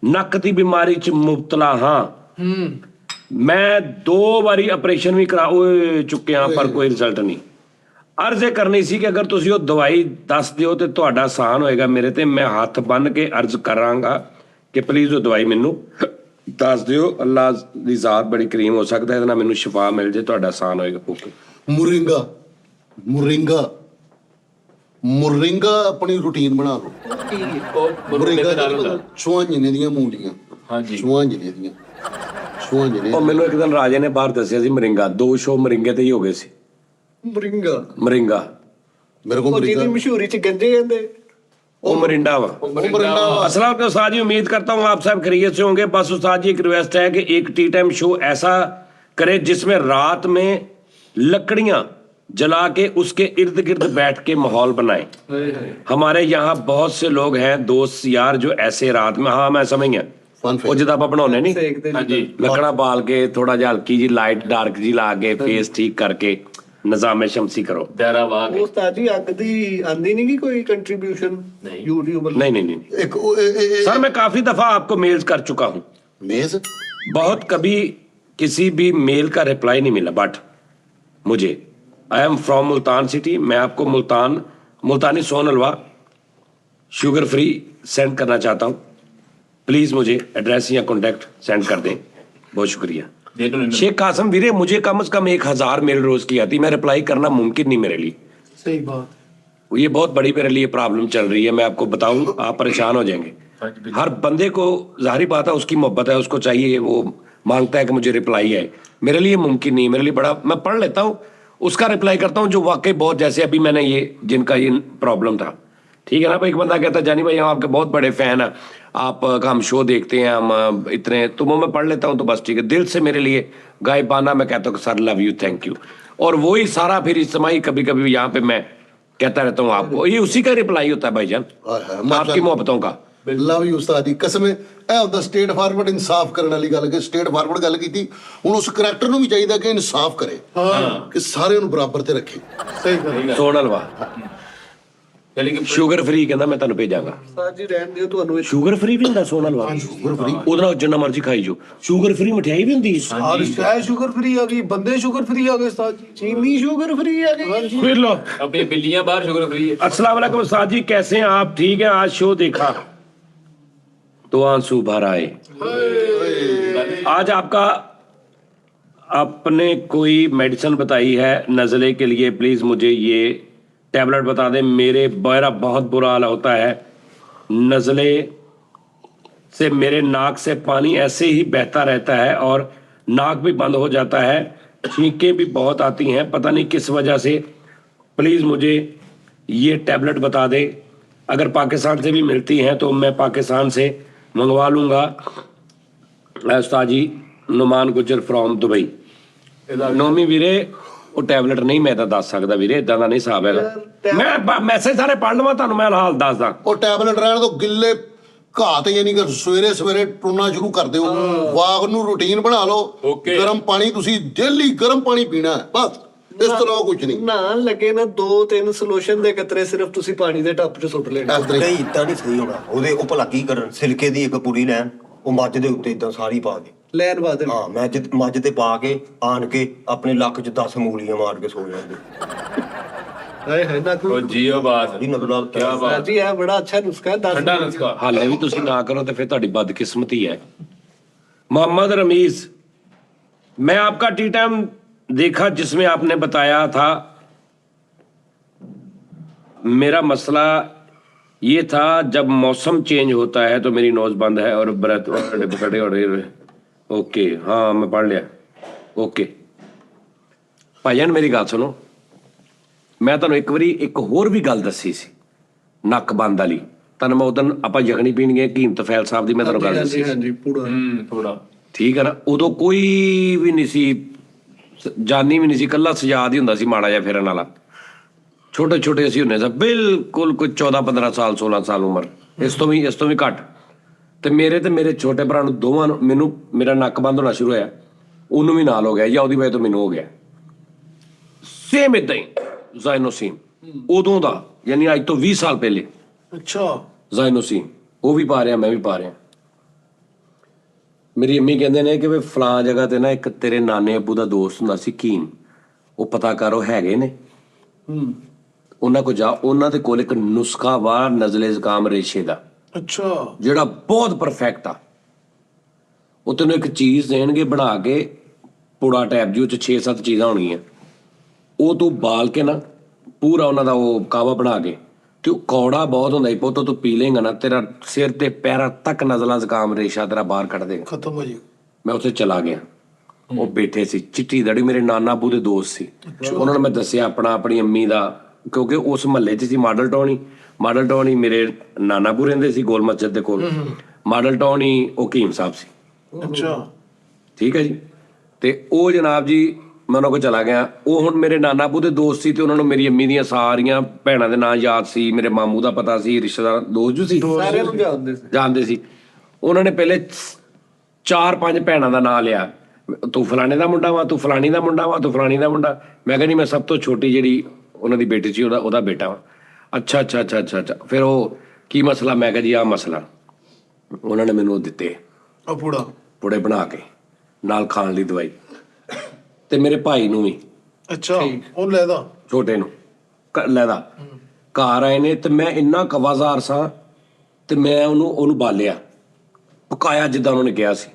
ਨੱਕ ਦੀ ਬਿਮਾਰੀ ਚ ਮੁਬਤਲਾ ਹਾਂ। ਮੈਂ 2 ਵਾਰੀ ਆਪਰੇਸ਼ਨ ਵੀ ਕਰਾ ਚੁੱਕਿਆ ਪਰ ਕੋਈ ਰਿਜ਼ਲਟ ਨਹੀਂ। ਅਰਜ਼ ਇਹ ਕਰਨੀ ਸੀ ਕਿ ਅਗਰ ਤੁਸੀਂ ਉਹ ਦਵਾਈ ਦੱਸ ਦਿਓ ਤੇ ਤੁਹਾਡਾ ਆਸਾਨ ਹੋਏਗਾ ਮੇਰੇ ਤੇ। ਮੈਂ ਹੱਥ ਬੰਨ੍ਹ ਕੇ ਅਰਜ਼ ਕਰਾਂਗਾ ਕਿ ਪਲੀਜ਼ ਉਹ ਦਵਾਈ ਮੈਨੂੰ ਦੱਸ ਦਿਓ। ਅੱਲਾਹ ਦੀ ਜ਼ਾਤ ਬੜੀ ਕਰੀਮ ਹੋ ਸਕਦਾ ਇਹਦੇ ਨਾਲ ਮੈਨੂੰ ਸ਼ਿਫਾ ਮਿਲ ਜੇ, ਤੁਹਾਡਾ ਆਸਾਨ ਹੋਏਗਾ। ਓਕੇ। ਮੁਰਿੰਗਾ ਆਪਣੀ ਰੁਟੀਨ ਬਣਾ ਲਓ। ਉਹ ਮੁਰਿੰਗਾ ਨਾਲ ਹੁੰਦਾ। ਛੁਆਂਜਣੇ ਦੀਆਂ ਮੂਲੀਆਂ, ਹਾਂਜੀ ਛੁਆਂਜਣੇ ਦੀਆਂ ਉਹ ਮੈਨੂੰ ਇੱਕ ਦਿਨ ਰਾਜੇ ਨੇ ਬਾਹਰ ਦੱਸਿਆ ਸੀ ਮਰਿੰਗਾ, 2 ਸ਼ੋਅ ਮਰਿੰਗੇ ਤੇ ਹੀ ਹੋ ਗਏ ਸੀ। ਮੁਰਿੰਗਾ ਮੇਰੇ ਕੋਲ ਉਹ ਜਿਹਦੀ ਮੁਰਿੰਗਾ ਮਸ਼ਹੂਰੀ ਚ ਗੰਜੇ ਜਾਂਦੇ। वो मरिंडा हुआ। अस्सलाम वालेकुम उस्ताद जी, उम्मीद करता हूँ आप सब खैरियत से होंगे। बस उस्ताद जी एक रिक्वेस्ट है कि एक टी टाइम शो ऐसा करे जिसमें रात में लकड़ियां जला के उसके इर्द गिर्द बैठ के माहौल बनाए। हमारे यहाँ बहुत से लोग हैं दोस्त यार जो ऐसे रात में, हाँ मैं समझ गया, ਉਹ ਜਿੱਦਾਂ ਆਪਾਂ ਬਣਾਉਨੇ ਨਹੀਂ, ਹਾਂਜੀ, ਲੱਕੜਾਂ ਬਾਲ ਕੇ ਥੋੜਾ ਜਿਹਾ ਹਲਕੀ ਜੀ ਲਾਈਟ ਡਾਰਕ ਜੀ ਲਾ ਕੇ ਫੇਸ ਠੀਕ ਕਰਕੇ ਨਿਜ਼ਾਮੇ ਸ਼ਮਸੀ ਕਰੋ। ਦਾਰਾ ਵਾਗ ਉਹ ਉਸਤਾਦ ਜੀ ਅੱਗ ਦੀ ਆਂਦੀ ਨਹੀਂ ਕੋਈ ਕੰਟਰੀਬਿਊਸ਼ਨ YouTube नहीं नहीं नहीं ਇੱਕ सर, मैं काफी दफा आपको मेल्स कर चुका हूँ, ਮੇਜ਼ बहुत कभी किसी भी मेल का रिप्लाई नहीं मिला। बट मुझे, I am from Multan city, मैं आपको मुल्तानी सोन हलवा शुगर फ्री सेंड करना चाहता हूँ। प्लीज मुझे एड्रेस या कॉन्टैक्ट सेंड कर दें, बहुत शुक्रिया। ਦੇ ਦੋ शेख कासम वीरे, मुझे कम से कम 1000 मेल रोज की आती, मैं रिप्लाई करना मुमकिन नहीं मेरे लिए। सही बात। ये बहुत बड़ी मेरे लिए प्रॉब्लम चल रही है, मैं आपको बताऊं आप परेशान हो जाएंगे। हर बंदे को जाहिर बात है उसकी मोहब्बत है, उसको चाहिए, वो मांगता है कि मुझे रिप्लाई आए। मेरे लिए मुमकिन नहीं, मेरे लिए बड़ा, मैं पढ़ लेता हूँ उसका रिप्लाई करता हूँ जो वाकई बहुत, जैसे अभी मैंने ये जिनका ये प्रॉब्लम था, ठीक है ना भाई। एक बंदा कहता है जानी भाई हम आपके बहुत बड़े फैन हैं, आपका हम शो देखते हैं, हम इतने, तो वो मैं पढ़ लेता हूँ तो बस ठीक है, दिल से मेरे लिए गायबाना मैं कहता हूँ कि sir love you, thank you. और वही सारा फिर इज्तिमाई कभी कभी यहाँ पे मैं कहता रहता हूँ आपको, ये उसी का रिप्लाई होता है भाईजान, आपकी मोहब्बतों का। ਲਵ ਯੂ ਉਸਤਾਦ ਜੀ, ਕਸਮ ਹੈ। ਇਹ ਹੁੰਦਾ ਸਟੇਟ ਫਾਰਵਰਡ ਇਨਸਾਫ ਕਰਨ ਵਾਲੀ ਗੱਲ, ਕਿ ਸਟੇਟ ਫਾਰਵਰਡ ਗੱਲ ਕੀਤੀ। ਹੁਣ ਉਸ ਕਰੈਕਟਰ ਨੂੰ ਵੀ ਚਾਹੀਦਾ ਕਿ ਇਨਸਾਫ ਕਰੇ, ਕਿ ਸਾਰਿਆਂ ਨੂੰ ਬਰਾਬਰ ਤੇ ਰੱਖੇ। सही गल। ਸੋਨ ਹਲਵਾ ਯਾਨੀ ਕਿ ਸ਼ੂਗਰ ਫ੍ਰੀ ਕਹਿੰਦਾ ਮੈਂ ਤੁਹਾਨੂੰ ਭੇਜਾਂਗਾ। ਉਸਤਾਦ ਜੀ ਰਹਿਣ ਦਿਓ, ਤੁਹਾਨੂੰ ਸ਼ੂਗਰ ਫ੍ਰੀ ਵੀ ਹੁੰਦਾ ਸੋਨ ਹਲਵਾ? ਸ਼ੂਗਰ ਫ੍ਰੀ ਉਹਦੇ ਨਾਲ ਜਿੰਨਾ ਮਰਜ਼ੀ ਖਾਈ ਜੋ। ਸ਼ੂਗਰ ਫ੍ਰੀ ਮਠਿਆਈ ਵੀ ਹੁੰਦੀ ਹੈ? और चाय शुगर फ्री आ गई, बंदे शुगर फ्री आ गए उस्ताद जी। ਚੀਨੀ ਸ਼ੂਗਰ ਫ੍ਰੀ ਆ ਗਈ। फिर लो। ਆਪਣੀ ਬਿੱਲੀਆਂ ਬਾਹਰ ਸ਼ੁਗਰ ਫ੍ਰੀ ਹੈ। अस्सलाम वालेकुम उस्ताद जी, कैसे हैं आप? ठीक है, आज शो देखा तो आंसू भर आए। आज आपका आपने कोई मेडिसिन बताई है नज़ले के लिए, प्लीज़ मुझे ये टैबलेट बता दें। मेरा बहुत बुरा हाल होता है, नज़ले से मेरे नाक से पानी ऐसे ही बहता रहता है और नाक भी बंद हो जाता है। छींकें भी बहुत आती हैं, पता नहीं किस वजह से, प्लीज़ मुझे ये टैबलेट बता दे। अगर पाकिस्तान से भी मिलती हैं तो मैं पाकिस्तान से मंगवा लूँगा। उस्ताद जी, नुमान गुजर फ्रॉम दुबई। नौमी ਵੀਰੇ ਉਹ ਟੈਬਲੇਟ ਨਹੀਂ ਮੈਂ ਤਾਂ ਦੱਸ ਸਕਦਾ ਵੀਰੇ, ਇਦਾਂ ਦਾ ਨਹੀਂ ਹਿਸਾਬ ਹੈਗਾ। ਮੈਂ ਮੈਸੇਜ ਸਾਰੇ ਪੜ੍ਹ ਲਵਾਂ, ਤੁਹਾਨੂੰ ਮੈਂ ਹਾਲ ਦੱਸਦਾ। ਉਹ ਟੈਬਲੇਟ ਰਹਿਣ ਤੋਂ ਗਿੱਲੇ ਘਾਹ ਤੇ ਯਾਨੀ ਕਿ ਸਵੇਰੇ ਸਵੇਰੇ ਟੁਰਨਾ ਸ਼ੁਰੂ ਕਰ ਦਿਓ, ਵਾਕ ਨੂੰ ਰੂਟੀਨ ਬਣਾ ਲਓ। ਗਰਮ ਪਾਣੀ ਤੁਸੀਂ ਡੇਲੀ ਗਰਮ ਪਾਣੀ ਪੀਣਾ ਹੈ, ਬਸ ਇਸ ਤੋਂ ਇਲਾਵਾ ਕੁਝ ਨਹੀਂ। ਨਹਾਉਣ ਲੱਗੇ ਨਾ 2-3 ਸੋਲੂਸ਼ਨ ਦੇ ਕਤਰੇ ਸਿਰਫ ਤੁਸੀਂ ਪਾਣੀ ਦੇ ਟੱਪ 'ਚ ਸੁੱਟ ਲੈਣੇ। ਨਹੀਂ ਇਦਾਂ ਨਹੀਂ ਸਹੀ ਹੋਣਾ। ਉਹਦੇ ਉਹ ਭਲਾ ਕੀ ਕਰਨ, ਸਿਲਕੇ ਦੀ ਇੱਕ ਪੁੜੀ ਲੈਣ, ਉਹ ਮੱਝ ਦੇ ਉੱਤੇ ਇਦਾਂ ਸਾਰੀ ਪਾ ਦੇ। ਲੈਣ ਬਾਅਦ ਹਾਂ ਮੱਝ ਤੇ ਪਾ ਕੇ ਆਣ ਕੇ ਆਪਣੇ ਲੱਕ 'ਚ 10 ਮੂਲੀਆਂ ਮਾਰ ਕੇ ਸੋ ਜਾਂਦੇ। ਹਾਏ ਹਾਏ ਨਾ ਉਹ ਜੀਓ ਬਾਤ ਇਹ ਮਤਲਬ ਕੀ ਬਾਤ ਜੀ ਇਹ ਬੜਾ ਅੱਛਾ ਨੁਸਖਾ ਹੈ। 10 ਠੰਡਾ ਨੁਸਖਾ। ਹਾਲੇ ਵੀ ਤੁਸੀਂ ਨਾ ਕਰੋ तो फिर ਤੁਹਾਡੀ बदकिस्मती है। मोहम्मद रमीज, मैं आपका टी टाइम देखा जिसमें आपने बताया था, मेरा मसला ये था जब मौसम चेंज होता है तो मेरी नोज बंद है और ब्रेथ ओके। हाँ मैं पढ़ लिया। ओके भाईजान मेरी गल सुनो, मैं ਤੁਹਾਨੂੰ ਇੱਕ ਵਾਰੀ ਇੱਕ ਹੋਰ ਵੀ ਗੱਲ ਦੱਸੀ ਸੀ ਨੱਕ ਬੰਦ ਵਾਲੀ। ਤੁਹਾਨੂੰ ਮੈਂ ਉਦੋਂ ਆਪਾਂ ਜਗਣੀ ਪੀਣ ਗਏ ਕੀਮਤ ਫੈਲ ਸਾਹਿਬ ਦੀ, ਮੈਂ ਤੁਹਾਨੂੰ ਗੱਲ ਦੱਸੀ ਸੀ। ਹਾਂਜੀ ਪੂਰਾ ਥੋੜਾ ਠੀਕ ਹੈ ਨਾ। ਉਦੋਂ ਕੋਈ ਵੀ ਨਹੀਂ ਸੀ, ਜਾਨੀ ਵੀ ਨਹੀਂ ਸੀ, ਕੱਲਾ ਸਜਾਦ ਹੀ ਹੁੰਦਾ ਸੀ ਮਾੜਾ ਜਿਹਾ ਫਿਰਨ ਵਾਲਾ। ਛੋਟੇ ਛੋਟੇ ਅਸੀਂ ਹੁੰਦੇ ਸਾਂ ਬਿਲਕੁਲ, ਕੋਈ 14-15 ਸਾਲ 16 ਸਾਲ ਉਮਰ, ਇਸ ਤੋਂ ਵੀ ਘੱਟ। ਤੇ ਮੇਰੇ ਛੋਟੇ ਭਰਾ ਨੂੰ ਦੋਵਾਂ ਨੂੰ, ਮੈਨੂੰ ਮੇਰਾ ਨੱਕ ਬੰਦ ਹੋਣਾ ਸ਼ੁਰੂ ਹੋਇਆ, ਉਹਨੂੰ ਵੀ ਨਾਲ ਹੋ ਗਿਆ ਜਾਂ ਉਹਦੀ ਵਜ੍ਹਾ ਤੋਂ ਮੈਨੂੰ ਹੋ ਗਿਆ। ਸੇਮ ਇਦਾਂ ਹੀ ਜ਼ਾਇਨੋਸੀਨ ਉਦੋਂ ਦਾ, ਯਾਨੀ ਅੱਜ ਤੋਂ 20 ਸਾਲ ਪਹਿਲੇ। ਅੱਛਾ ਜ਼ਾਇਨੋਸੀਨ ਉਹ ਵੀ ਪਾ ਰਿਹਾ, ਮੈਂ ਵੀ ਪਾ ਰਿਹਾ। ਮੇਰੀ ਅੰਮੀ ਕਹਿੰਦੇ ਨੇ ਕਿ ਵੀ ਫਲਾਂ ਜਗ੍ਹਾ ਤੇ ਨਾ ਇੱਕ ਤੇਰੇ ਨਾਨੇ ਅੱਬੂ ਦਾ ਦੋਸਤ ਹੁੰਦਾ ਸੀ ਕੀਮ, ਉਹ ਪਤਾ ਕਰ ਉਹ ਹੈਗੇ ਨੇ, ਉਹਨਾਂ ਕੋਲ ਜਾ, ਉਹਨਾਂ ਦੇ ਕੋਲ ਇੱਕ ਨੁਸਖਾ ਵਾ ਨਜ਼ਲੇ ਜ਼ੁਕਾਮ ਰੇਸ਼ੇ ਦਾ, ਅੱਛਾ ਜਿਹੜਾ ਬਹੁਤ ਪਰਫੈਕਟ ਆ। ਉਹ ਤੈਨੂੰ ਇੱਕ ਚੀਜ਼ ਦੇਣਗੇ ਬਣਾ ਕੇ, ਪੁੜਾ ਟੈਪ ਜੀ, ਉਹ 'ਚ 6-7 ਚੀਜ਼ਾਂ ਹੋਣਗੀਆਂ, ਉਹ ਤੂੰ ਬਾਲ ਕੇ ਨਾ ਪੂਰਾ ਉਹਨਾਂ ਦਾ ਉਹ ਕਾਵਾ ਬਣਾ ਕੇ, ਤੇ ਉਹ ਕੌੜਾ ਬਹੁਤ ਹੁੰਦਾ, ਪੁੱਤ ਤੂੰ ਪੀ ਲੇਗਾ ਨਾ, ਤੇਰਾ ਸਿਰ ਤੇ ਪੈਰਾਂ ਤੱਕ ਨਜ਼ਲਾ ਜ਼ੁਕਾਮ ਰੇਸ਼ਾ ਤੇਰਾ ਬਾਹਰ ਕੱਢ ਦੇਗਾ। ਖਤਮ ਹੋ ਜੀ। ਮੈਂ ਉੱਥੇ ਚਲਾ ਗਿਆ, ਉਹ ਬੈਠੇ ਸੀ ਚਿੱਟੀ ਦੜੀ, ਮੇਰੇ ਨਾਨਾ ਅੱਬੂ ਦੇ ਦੋਸਤ ਸੀ। ਉਹਨਾਂ ਨੂੰ ਮੈਂ ਦੱਸਿਆ ਆਪਣੀ ਅੰਮੀ ਦਾ, ਕਿਉਂਕਿ ਉਸ ਮਹੱਲੇ 'ਚ ਸੀ ਮਾਡਲ ਟਾਊਨ ਹੀ ਮੇਰੇ ਨਾਨਾ ਅੱਬੂ ਰਹਿੰਦੇ ਸੀ ਗੋਲ ਮਸਜਿਦ ਦੇ ਕੋਲ, ਮਾਡਲ ਟਾਊਨ ਹੀ ਉਹ ਕੀਮ ਸਾਹਿਬ ਸੀ। ਅੱਛਾ ਠੀਕ ਹੈ ਜੀ। ਤੇ ਉਹ ਜਨਾਬ ਜੀ ਮੈਂ ਉਹਨਾਂ ਕੋਲ ਚਲਾ ਗਿਆ। ਉਹ ਹੁਣ ਮੇਰੇ ਨਾਨਾ ਅੱਬੂ ਦੇ ਦੋਸਤ ਸੀ, ਤੇ ਉਹਨਾਂ ਨੂੰ ਮੇਰੀ ਅੰਮੀ ਦੀਆਂ ਸਾਰੀਆਂ ਭੈਣਾਂ ਦੇ ਨਾਂ ਯਾਦ ਸੀ, ਮੇਰੇ ਮਾਮੂ ਦਾ ਪਤਾ ਸੀ, ਰਿਸ਼ਤੇਦਾਰ ਦੋਸਤ ਜੋ ਸੀ ਸਾਰਿਆਂ ਨੂੰ ਜਾਣਦੇ ਸੀ। ਉਹਨਾਂ ਨੇ ਪਹਿਲੇ 4-5 ਭੈਣਾਂ ਦਾ ਨਾਂ ਲਿਆ, ਤੂੰ ਫਲਾਣੇ ਦਾ ਮੁੰਡਾ ਵਾ, ਤੂੰ ਫਲਾਣੀ ਦਾ ਮੁੰਡਾ ਵਾ, ਤੂੰ ਫਲਾਣੀ ਦਾ ਮੁੰਡਾ। ਮੈਂ ਕਹਿੰਦੀ ਮੈਂ ਸਭ ਤੋਂ ਛੋਟੀ ਜਿਹੜੀ ਉਹਨਾਂ ਦੀ ਬੇਟੀ ਸੀ ਉਹਦਾ ਬੇਟਾ ਵਾ। ਅੱਛਾ। ਫਿਰ ਉਹ ਕੀ ਮਸਲਾ? ਮੈਂ ਕਿਹਾ ਜੀ ਆਹ ਮਸਲਾ। ਉਹਨਾਂ ਨੇ ਮੈਨੂੰ ਦਿੱਤੇ ਆ ਪੁੜੇ ਬਣਾ ਕੇ, ਨਾਲ ਖਾਣ ਲਈ ਦਵਾਈ, ਤੇ ਮੇਰੇ ਭਾਈ ਨੂੰ ਵੀ। ਅੱਛਾ ਉਹ ਲੈਦਾ ਛੋਟੇ ਨੂੰ ਲੈਦਾ। ਘਰ ਆਏ ਨੇ ਤੇ ਮੈਂ ਇੰਨਾ ਕਵਾਜ਼ਾਰ ਸਾਂ, ਤੇ ਮੈਂ ਉਹਨੂੰ ਬਾਲਿਆ, ਪਕਾਇਆ ਜਿੱਦਾਂ ਉਹਨਾਂ ਨੇ ਕਿਹਾ ਸੀ।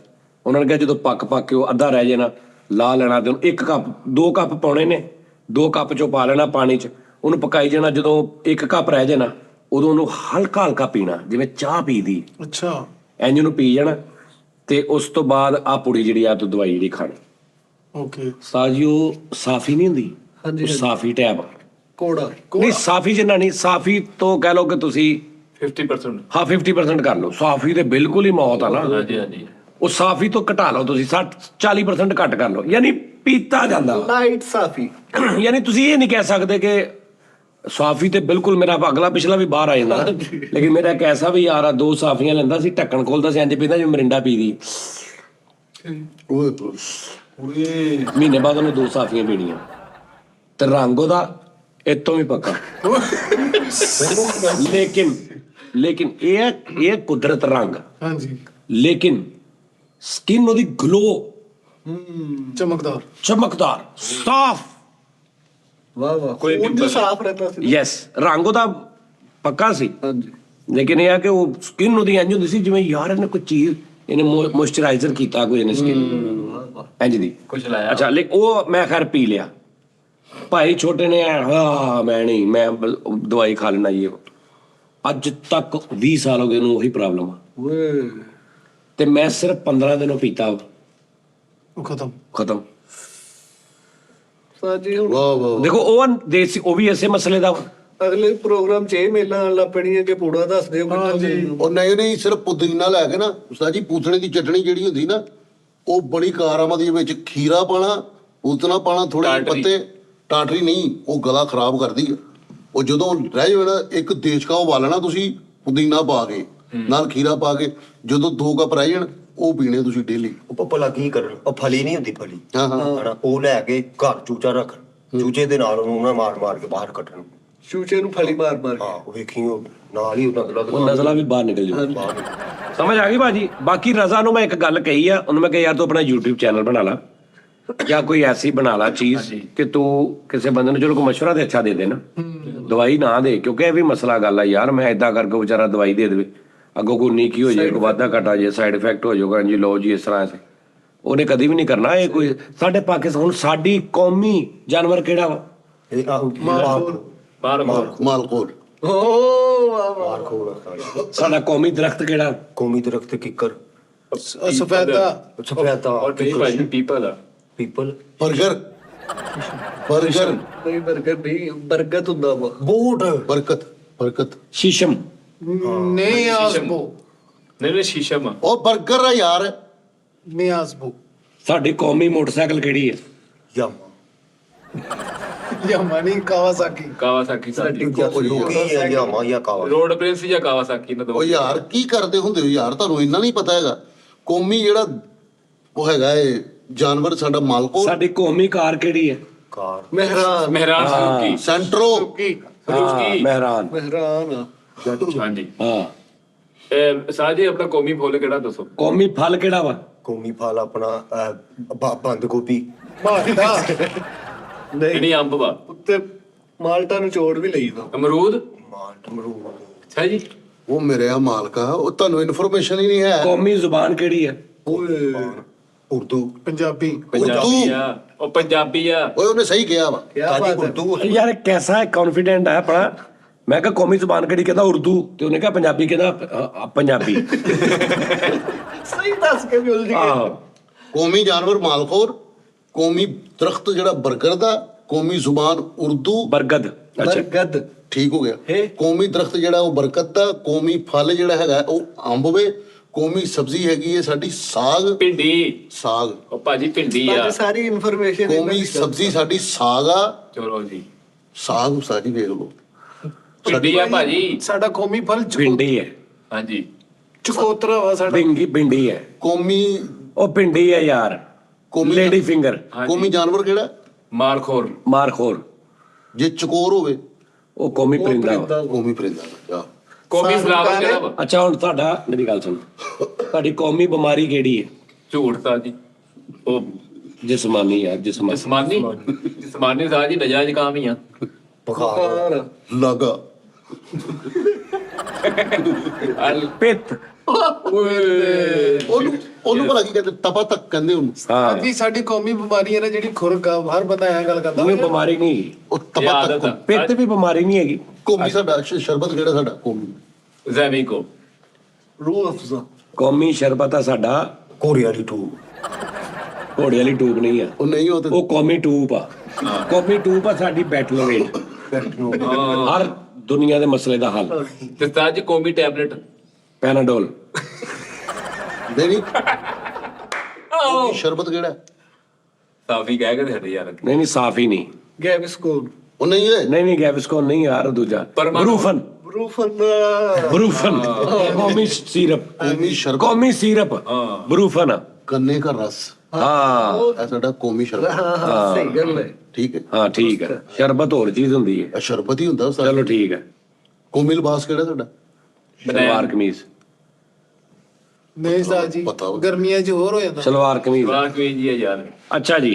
ਉਹਨਾਂ ਨੇ ਕਿਹਾ ਜਦੋਂ ਪੱਕ ਕੇ ਉਹ ਅੱਧਾ ਰਹਿ ਜੇ ਨਾ, ਲਾ ਲੈਣਾ ਤੇ ਉਹਨੂੰ 1 ਕੱਪ 2 ਕੱਪ ਪਾਉਣੇ ਨੇ, 2 ਕੱਪ ਚੋਂ ਪਾ ਲੈਣਾ ਪਾਣੀ 'ਚ, ਉਹਨੂੰ ਪਕਾਈ ਜਾਣਾ। ਜਦੋਂ 1 ਕੱਪ ਰਹਿ ਜੇ ਨਾ, ਉਦੋਂ ਉਹਨੂੰ ਹਲਕਾ ਪੀਣਾ, ਜਿਵੇਂ ਚਾਹ ਪੀਦੀ। ਅੱਛਾ ਇੰਝ ਉਹਨੂੰ ਪੀ ਜਾਣਾ, ਤੇ ਉਸ ਤੋਂ ਬਾਅਦ ਆਹ ਪੁੜੀ ਜਿਹੜੀ ਆ ਤੂੰ ਦਵਾਈ ਜਿਹੜੀ ਖਾਣੀ। ਓਕੇ ਸਾਜੀ ਉਹ ਸਾਫੀ ਨਹੀਂ ਹੁੰਦੀ, ਹਾਂਜੀ, ਉਹ ਸਾਫੀ ਟੈਬ ਕੋੜਾ ਨਹੀਂ, ਸਾਫੀ ਜਿੰਨਾ ਨਹੀਂ, ਸਾਫੀ ਤੋਂ ਕਹਿ ਲਓ ਕਿ ਤੁਸੀਂ 50%। ਹਾਂ 50% ਕਰ ਲਓ। ਸਾਫੀ ਤੇ ਬਿਲਕੁਲ ਹੀ ਮੌਤ ਆ ਨਾ। ਹਾਂਜੀ ਉਹ ਸਾਫੀ ਤੋਂ ਘਟਾ ਲਓ ਤੁਸੀਂ, 40% ਘੱਟ ਕਰ ਲਓ, ਯਾਨੀ ਪੀਤਾ ਜਾਂਦਾ। ਲਾਈਟ ਸਾਫੀ, ਯਾਨੀ ਤੁਸੀਂ ਇਹ ਨਹੀਂ ਕਹਿ ਸਕਦੇ ਕਿ ਸਾਫੀ ਤੇ ਬਿਲਕੁਲ ਮੇਰਾ ਅਗਲਾ ਪਿਛਲਾ ਵੀ ਬਾਹਰ ਆ ਜਾਂਦਾ, ਲੇਕਿਨ ਮੇਰਾ ਇੱਕ ਐਸਾ ਵੀ ਯਾਰ ਆ, 2 ਸਾਫੀਆਂ ਲੈਂਦਾ ਸੀ, ਢੱਕਣ ਖੋਲਦਾ ਸੀ, ਇੰਜ ਪੀਂਦਾ ਜਿਵੇਂ ਮਰਿੰਡਾ ਪੀਦੀ। ਮਹੀਨੇ ਬਾਅਦ ਉਹਨੇ 2 ਸਾਫੀਆਂ ਪੀਣੀਆਂ, ਤੇ ਰੰਗ ਉਹਦਾ ਇਤੋਂ ਵੀ ਪੱਕਾ। ਲੇਕਿਨ ਇਹ ਕੁਦਰਤ ਰੰਗ, ਹਾਂਜੀ ਲੇਕਿਨ ਸਕਿਨ ਉਹਦੀ ਗਲੋ, ਚਮਕਦਾਰ ਸਾਫ। ਵਾਹ ਕੋਈ ਉਹ ਸਾਫ ਰਹਿੰਦਾ ਸੀ। ਯੈਸ, ਰੰਗ ਉਹਦਾ ਪੱਕਾ ਸੀ, ਹਾਂਜੀ ਲੇਕਿਨ ਇਹ ਆ ਕਿ ਉਹ ਸਕਿਨ ਉਹਦੀ ਇੰਝ ਹੁੰਦੀ ਸੀ ਜਿਵੇਂ ਯਾਰ ਇਹਨੇ ਕੋਈ ਚੀਜ਼, ਇਹਨੇ ਮੋਇਸਚਰਾਈਜ਼ਰ ਕੀਤਾ ਕੋਈ ਇਹਨੇ ਸਕਿਨ ਇੰਝ ਦੀ ਕੁਛ ਲਾਇਆ। ਅੱਛਾ, ਲੇਕਿਨ ਉਹ ਮੈਂ ਖੈਰ ਪੀ ਲਿਆ। ਭਾਈ ਛੋਟੇ ਨੇ ਮੈਂ ਨਹੀਂ, ਮੈਂ ਦਵਾਈ ਖਾ ਲੈਣਾ ਜੀ। ਅੱਜ ਤੱਕ 20 ਸਾਲ ਹੋ ਗਏ ਉਹਨੂੰ ਉਹੀ ਪ੍ਰੋਬਲਮ ਆ, ਓਏ ਤੇ ਮੈਂ ਸਿਰਫ 15 ਦਿਨੋਂ ਪੀਤਾ, ਉਹ ਖਤਮ। ਖਤਮ। ਸਾਜੀ ਹੁਣ ਵਾਹ ਵਾਹ ਦੇਖੋ ਉਹ ਦੇਸੀ ਉਹ ਵੀ ਇਸੇ ਮਸਲੇ ਦਾ ਵਾ। ਅਗਲੇ ਪ੍ਰੋਗਰਾਮ 'ਚ ਇਹ ਮੇਲਾ ਆਉਣ ਲੱਗ ਪੈਣੀ ਹੈ ਕਿ ਪੂੜਾ ਦੱਸ ਦਿਓ ਕਿੱਥੋਂ ਉਹ ਨਹੀਂ ਨਹੀਂ ਸਿਰਫ ਪੁਦੀਨਾ ਲੈ ਕੇ ਨਾ ਉਸਤਾਦ ਜੀ ਪੂਤਣੇ ਦੀ ਚਟਣੀ ਜਿਹੜੀ ਹੁੰਦੀ ਨਾ ਉਹ ਬੜੀ ਕਾਰਾਮਦ ਦੇ ਵਿੱਚ ਖੀਰਾ ਪਾਣਾ ਪੂਤਨਾ ਪਾਣਾ ਥੋੜੇ ਜਿਹੇ ਟਾਟਰੀ। ਪੱਤੇ ਟਾਟਰੀ ਨਹੀਂ ਉਹ ਗਲਾ ਖਰਾਬ ਕਰਦੀ ਹੈ ਉਹ ਜਦੋਂ ਰਹਿ ਜਾਵੇ ਨਾ ਇੱਕ ਦੇਸ਼ਕਾ ਉਬਾਲਣਾ ਤੁਸੀਂ ਪੁਦੀਨਾ ਪਾ ਕੇ ਨਾਲ ਖੀਰਾ ਪਾ ਕੇ ਜਦੋਂ 2 ਕੱਪ ਰਹਿ ਜਾਣ ਉਹ ਪੀਣੇ ਤੁਸੀਂ ਡੇਲੀ ਉਹ ਭਲਾ ਕੀ ਕਰਨ ਉਹ ਫਲੀ ਨਹੀਂ ਹੁੰਦੀ ਫਲੀ ਹਾਂ ਹਾਂ ਹਨਾ ਉਹ ਲੈ ਕੇ ਘਰ ਚੂਚਾ ਰੱਖ ਚੂਚੇ ਦੇ ਨਾਲ ਉਹਨੂੰ ਨਾ ਮਾਰ ਮਾਰ ਕੇ ਬਾਹਰ ਕੱਢਣ ਸ਼ੂਚੇ ਨੂੰ ਫਲੀ ਮਾਰ ਮਾਰ ਹਾਂ ਉਹ ਵੇਖੀ ਉਹ ਨਾਲ ਹੀ ਉਹਦਾ ਗਲਾ ਉਹ ਨਜ਼ਲਾਂ ਵੀ ਬਾਹਰ ਨਿਕਲ ਜੂ ਬਾਹਰ ਸਮਝ ਆ ਗਈ ਭਾਜੀ। ਬਾਕੀ ਰਜ਼ਾ ਨੂੰ ਮੈਂ ਇੱਕ ਗੱਲ ਕਹੀ ਆ ਉਹਨੂੰ ਮੈਂ ਕਿਹਾ ਯਾਰ ਤੂੰ ਆਪਣਾ YouTube ਚੈਨਲ ਬਣਾ ਲਾ ਜਾਂ ਕੋਈ ਐਸੀ ਬਣਾ ਲਾ ਚੀਜ਼ ਕਿ ਤੂੰ ਕਿਸੇ ਬੰਦੇ ਨੂੰ ਚਲੋ ਕੋਈ ਮਸ਼ਵਰਾ ਤੇ ਅੱਛਾ ਦੇ ਦੇ ਨਾ ਦਵਾਈ ਨਾ ਦੇ ਕਿਉਂਕਿ ਇਹ ਵੀ ਮਸਲਾ ਗੱਲ ਆ ਯਾਰ ਮੈਂ ਇਦਾਂ ਕਰਕੇ ਵਿਚਾਰਾ ਦਵਾਈ ਦੇ ਦੇਵੇ ਅੱਗੋਂ ਕੋਈ ਨੀਕੀ ਹੋ ਜਾਏ ਕੋਈ ਵਾਧਾ ਘਟਾ ਜਾਏ ਸਾਈਡ ਇਫੈਕਟ ਹੋ ਜਾਊਗਾ ਜੀ ਲਓ ਜੀ ਇਸ ਤਰ੍ਹਾਂ ਐਸੇ ਉਹਨੇ ਕਦੀ ਵੀ ਨਹੀਂ ਕਰਨਾ। ਇਹ ਕੋਈ ਸਾਡੇ ਪਾਕਿਸਤਾਨ ਹੁਣ ਸਾਡੀ ਕੌਮੀ ਜਾਨਵਰ ਕਿਹੜਾ ਵਾ? ਇਹ ਆਹ ਬਾਹਰ ਮਾਲਕੋਲ ਓ ਵਾਹ ਵਾਹ ਮਾਰ ਖੋਲ ਸਾਡਾ ਕੌਮੀ ਦਰਖਤ ਕਿਹੜਾ? ਕੌਮੀ ਦਰਖਤ ਕਿੱਕਰ ਸਫੈਦਾ ਸਫੈਦਾ ਔਰ ਨਹੀਂ ਭਾਜੀ ਪੀਪਲ ਆ ਪੀਪਲ ਬਰਗਰ ਬਰਗਰ ਨਹੀਂ ਬਰਗਰ ਨਹੀਂ ਬਰਗਤ ਹੁੰਦਾ ਵਾ ਬੂਟ ਬਰਕਤ ਬਰਕਤ ਸ਼ੀਸ਼ਮ ਨਿਆਜ਼ਬੋ ਨਹੀਂ ਸ਼ੀਸ਼ਮ ਆ ਉਹ ਬਰਗਰ ਆ ਯਾਰ ਨਿਆਜ਼ਬੋ ਸਾਡੀ ਕੌਮੀ ਮੋਟਰਸਾਈਕਲ ਕਿਹੜੀ ਹੈ? ਯਮ ਯਾਮਾਨੀ ਕਾਵਾਸਾਕੀ ਕਾਵਾਸਾਕੀ ਸਾਡੀ ਉਹ ਲੋਕੀ ਜਾਂ ਯਾਮਾ ਜਾਂ ਕਾਵਾ ਰੋਡ ਪ੍ਰਿੰਸ ਜਾਂ ਕਾਵਾਸਾਕੀ ਨਾ ਉਹ ਦੋ ਯਾਰ ਕੀ ਕਰਦੇ ਹੁੰਦੇ ਹੋ ਯਾਰ ਤੁਹਾਨੂੰ ਇੰਨਾ ਨਹੀਂ ਪਤਾ ਹੈਗਾ ਕੌਮੀ ਜਿਹੜਾ ਉਹ ਹੈਗਾ ਏ ਜਾਨਵਰ ਸਾਡਾ ਮਾਲਕੋ ਸਾਡੀ ਕੌਮੀ ਕਾਰ ਕਿਹੜੀ ਹੈ? ਕਾਰ ਮਹਿਰਾਨ ਮਹਿਰਾਨ ਸੁਜ਼ੂਕੀ ਸੈਂਟਰੋ ਹਾਂ, ਮਹਿਰਾਨ ਮਹਿਰਾਨ ਹਾਂਜੀ ਹਾਂ। ਸਾਜੀ ਆਪਣਾ ਕੌਮੀ ਫੁੱਲ ਕਿਹੜਾ ਦੱਸੋ? ਕੌਮੀ ਫਲ ਕਿਹੜਾ ਵਾ? ਕੌਮੀ ਫਲ ਆਪਣਾ ਬੰਦ ਗੋਭੀ ਮਾਲਟਾ ਨਹੀਂ ਜਿਹੜੀ ਅੰਬ ਵਾ ਉੱਤੇ ਮਾਲਟਾ ਨੂੰ ਚੋੜ ਵੀ ਲਈਦਾ ਅਮਰੂਦ ਮਾਲਟ ਮਰੂਦ ਅੱਛਾ ਜੀ ਉਹ ਮੇਰੇ ਆ ਮਾਲਕਾ ਉਹ ਤੁਹਾਨੂੰ ਇਨਫੋਰਮੇਸ਼ਨ ਹੀ ਨਹੀਂ ਹੈ ਕੌਮੀ ਜ਼ੁਬਾਨ ਕਿਹੜੀ ਹੈ? ਓਏ ਉਰਦੂ ਪੰਜਾਬੀ ਪੰਜਾਬੀ ਆ ਉਹ ਪੰਜਾਬੀ ਆ ਓਏ ਉਹਨੇ ਸਹੀ ਕਿਹਾ ਵਾ ਕੀ ਤਾਜੀ ਬਾਤ ਹੈ ਉਰਦੂ ਯਾਰ ਇਹ ਕੈਸਾ ਹੈ ਕੌਨਫੀਡੈਂਟ ਹੈ ਆਪਣਾ। ਮੈਂ ਕਿਹਾ ਕੌਮੀ ਜ਼ੁਬਾਨ ਕਿਹੜੀ? ਕਹਿੰਦਾ ਉਰਦੂ ਤੇ ਉਹਨੇ ਕਿਹਾ ਪੰਜਾਬੀ ਕਹਿੰਦਾ ਪੰਜਾਬੀ। ਸਹੀ ਦੱਸ ਕੇ ਵੀ ਉਲਝ ਗਏ ਆਹੋ ਕੌਮੀ ਜਾਨਵਰ ਮਾਲਖੋਰ ਕੌਮੀ ਦਰਖਤ ਜਿਹੜਾ ਬਰਗਰ ਦਾ ਕੌਮੀ ਜ਼ੁਬਾਨ ਉਰਦੂ ਬਰਗਦ ਅੱਛਾ ਬਰਗਦ ਠੀਕ ਹੋ ਗਿਆ ਕੌਮੀ ਦਰਖਤ ਜਿਹੜਾ ਉਹ ਬਰਕਤ ਦਾ ਕੌਮੀ ਫਲ ਜਿਹੜਾ ਹੈਗਾ ਉਹ ਅੰਬ ਵੇ ਕੌਮੀ ਸਬਜ਼ੀ ਹੈਗੀ ਹੈ ਸਾਡੀ ਸਾਗ ਭਿੰਡੀ ਸਾਗ ਉਹ ਭਾਜੀ ਭਿੰਡੀ ਆ ਬਾਕੀ ਸਾਰੀ ਇਨਫੋਰਮੇਸ਼ਨ ਕੌਮੀ ਸਬਜ਼ੀ ਸਾਡੀ ਸਾਗ ਆ ਚਲੋ ਜੀ ਸਾਗ ਸਾਡੀ ਵੇਖ ਲਓ ਭਿੰਡੀ ਆ ਭਾਜੀ ਸਾਡਾ ਕੌਮੀ ਫਲ ਭਿੰਡੀ ਹੈ। ਹਾਂਜੀ ਚਕੋਤਰਾ ਵਾ ਸਾਡਾ ਭਿੰਡੀ ਹੈ। ਕੌਮੀ ਉਹ ਭਿੰਡੀ ਹੈ ਯਾਰ ਕੌਮੀ ਲੇਡੀ ਫਿੰਗਰ ਕੌਮੀ ਜਾਨਵਰ ਕਿਹੜਾ ਮਾਰਖੋਰ ਮਾਰਖੋਰ ਜੇ ਚਕੋਰ ਹੋਵੇ ਉਹ ਕੌਮੀ ਪਰਿੰਦਾ ਵਾ। ਕੌਮੀ ਪਰਿੰਦਾ ਜਾ ਕੌਮੀ ਫਲਾਵਰ ਕਿਹੜਾ ਵਾ? ਅੱਛਾ ਹੁਣ ਤੁਹਾਡਾ ਮੇਰੀ ਗੱਲ ਸੁਣ ਤੁਹਾਡੀ ਕੌਮੀ ਬਿਮਾਰੀ ਕਿਹੜੀ ਹੈ? ਝੂਠ ਤਾਂ ਜੀ ਉਹ ਜਿਸਮਾਨੀ ਯਾਰ ਜਿਸਮਾਨੀ ਜਸਮਾਨੀ ਸਾਜੀ ਨਜਾਇਜ਼ ਕੰਮ ਹੀ ਆ ਬੁਖਾਰ ਲਾਗਾ ਪਿੱਤ ਉਹਨੂੰ ਭਲਾ ਕੀ ਕਹਿੰਦੇ ਤਪਾ ਤੱਕ ਕਹਿੰਦੇ ਉਹਨੂੰ ਹਾਂ ਅੱਧੀ ਸਾਡੀ ਕੌਮੀ ਬਿਮਾਰੀ ਹੈ ਨਾ ਜਿਹੜੀ ਖੁਰਕ ਆ ਹਰ ਬੰਦਾ ਐ ਗੱਲ ਕਰਦਾ ਉਹ ਬਿਮਾਰੀ ਨਹੀਂ ਹੈਗੀ। ਉਹ ਇਹ ਤਪਾ ਆਦਤ ਤੱਕ ਆ ਪਿੱਤ ਵੀ ਬਿਮਾਰੀ ਨਹੀਂ ਹੈਗੀ। ਕੌਮੀ ਸਾਡਾ ਸ਼ਰਬਤ ਕਿਹੜਾ ਸਾਡਾ ਕੌਮੀ ਜ਼ੈਮੀਕੋ ਰੂਹ ਅਫਜ਼ਾ ਕੌਮੀ ਸ਼ਰਬਤ ਆ ਸਾਡਾ ਕੋਰੀਆ ਦੀ ਟੂ ਘੋੜੇ ਵਾਲੀ ਟੂਬ ਨਹੀਂ ਆ ਉਹ ਨਹੀਂ ਉਹ ਤੇ ਉਹ ਕੌਮੀ ਟੂਬ ਆ। ਕੌਮੀ ਟੂਬ ਆ ਸਾਡੀ ਬੈਟਲੋਵੇਟ ਹਰ ਦੁਨੀਆ ਦੇ ਮਸਲੇ ਦਾ ਹੱਲ। ਤੇ ਸਾਜੀ ਕੌਮੀ ਟੈਬਲੇਟ ਪੈਨਾਡੋਲ ਨਹੀਂ ਕੌਮੀ ਸ਼ਰਬਤ ਕਿਹੜਾ ਸਾਫੀ ਕਹਿ ਕੇ ਹਟੇ ਯਾਰ ਨਹੀਂ ਨਹੀਂ ਸਾਫ ਹੀ ਨਹੀਂ। ਗੈਵਿਸਕੋਨ ਉਹ ਨਹੀਂ ਹੈ ਨਹੀਂ ਗੈਵਿਸਕੋਨ ਨਹੀਂ ਯਾਰ ਦੂਜਾ ਪਰਮਾਣੂ। ਬਰੂਫਨ ਰੂਫਨ ਬਰੂਫਨ ਕੌਮੀ ਸੀਰਪ ਕੌਮੀ ਸ਼ਰਬਤ ਕੌਮੀ ਸੀਰਪ ਬਰੂਫਨ ਗੰਨੇ ਦਾ ਰਸ ਹਾਂ ਇਹ ਸਾਡਾ ਕੌਮੀ ਸ਼ਰਬਤ ਹਾਂ ਸਹੀ ਗੱਲ ਹੈ ਠੀਕ ਹੈ ਹਾਂ ਠੀਕ ਹੈ। ਸ਼ਰਬਤ ਹੋਰ ਚੀਜ਼ ਹੁੰਦੀ ਹੈ। ਇਹ ਸ਼ਰਬਤ ਹੀ ਹੁੰਦਾ ਸਾਡਾ ਚਲੋ ਠੀਕ ਹੈ। ਕੌਮੀ ਲਿਬਾਸ ਕਿਹੜਾ ਸਾਡਾ ਸਲਵਾਰ ਕਮੀਜ਼ ਨਹੀਂ ਸਾਹ ਜੀ ਪਤਾ ਵਾ। ਗਰਮੀਆਂ 'ਚ ਹੋਰ ਹੋ ਜਾਂਦਾ ਸਲਵਾਰ ਕਮੀਜ਼ ਵਾਹ ਕੋਈ ਜੀ ਆ ਯਾਰ ਅੱਛਾ ਜੀ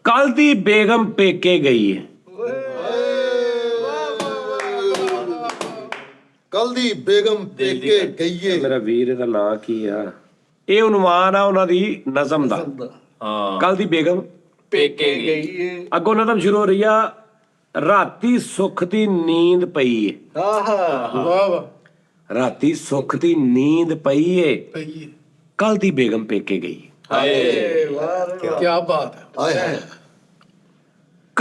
ਕੱਲ ਦੀ ਬੇਗਮ ਪੇਕੇ ਗਈ ਹੈ। ਕੱਲ ਦੀ ਬੇਗਮ ਪੇਕੇ ਗਈਏ ਮੇਰਾ ਵੀਰ ਇਹਦਾ ਨਾਂ ਕੀ ਆ? ਇਹ ਉਨਵਾਨ ਆ ਉਹਨਾਂ ਦੀ ਨਜ਼ਮ ਦਾ। ਹਾਂ ਕੱਲ ਦੀ ਬੇਗਮ ਪੇਕੇ ਗਈ ਗਈ ਹੈ ਅੱਗੋਂ ਨਜ਼ਮ ਸ਼ੁਰੂ ਹੋ ਰਹੀ ਆ ਰਾਤੀ ਸੁੱਖ ਦੀ ਨੀਂਦ ਪਈ ਏ। ਆਹਾ ਵਾਹ ਵਾਹ ਰਾਤੀ ਸੁੱਖ ਦੀ ਨੀਂਦ ਪਈ ਏ ਪਈ ਕੱਲ ਦੀ ਬੇਗਮ ਪੇਕੇ ਗਈ। ਹਾਏ ਵਾਹ ਕੀ ਬਾਤ ਹੈ ਆਏ ਹਾਏ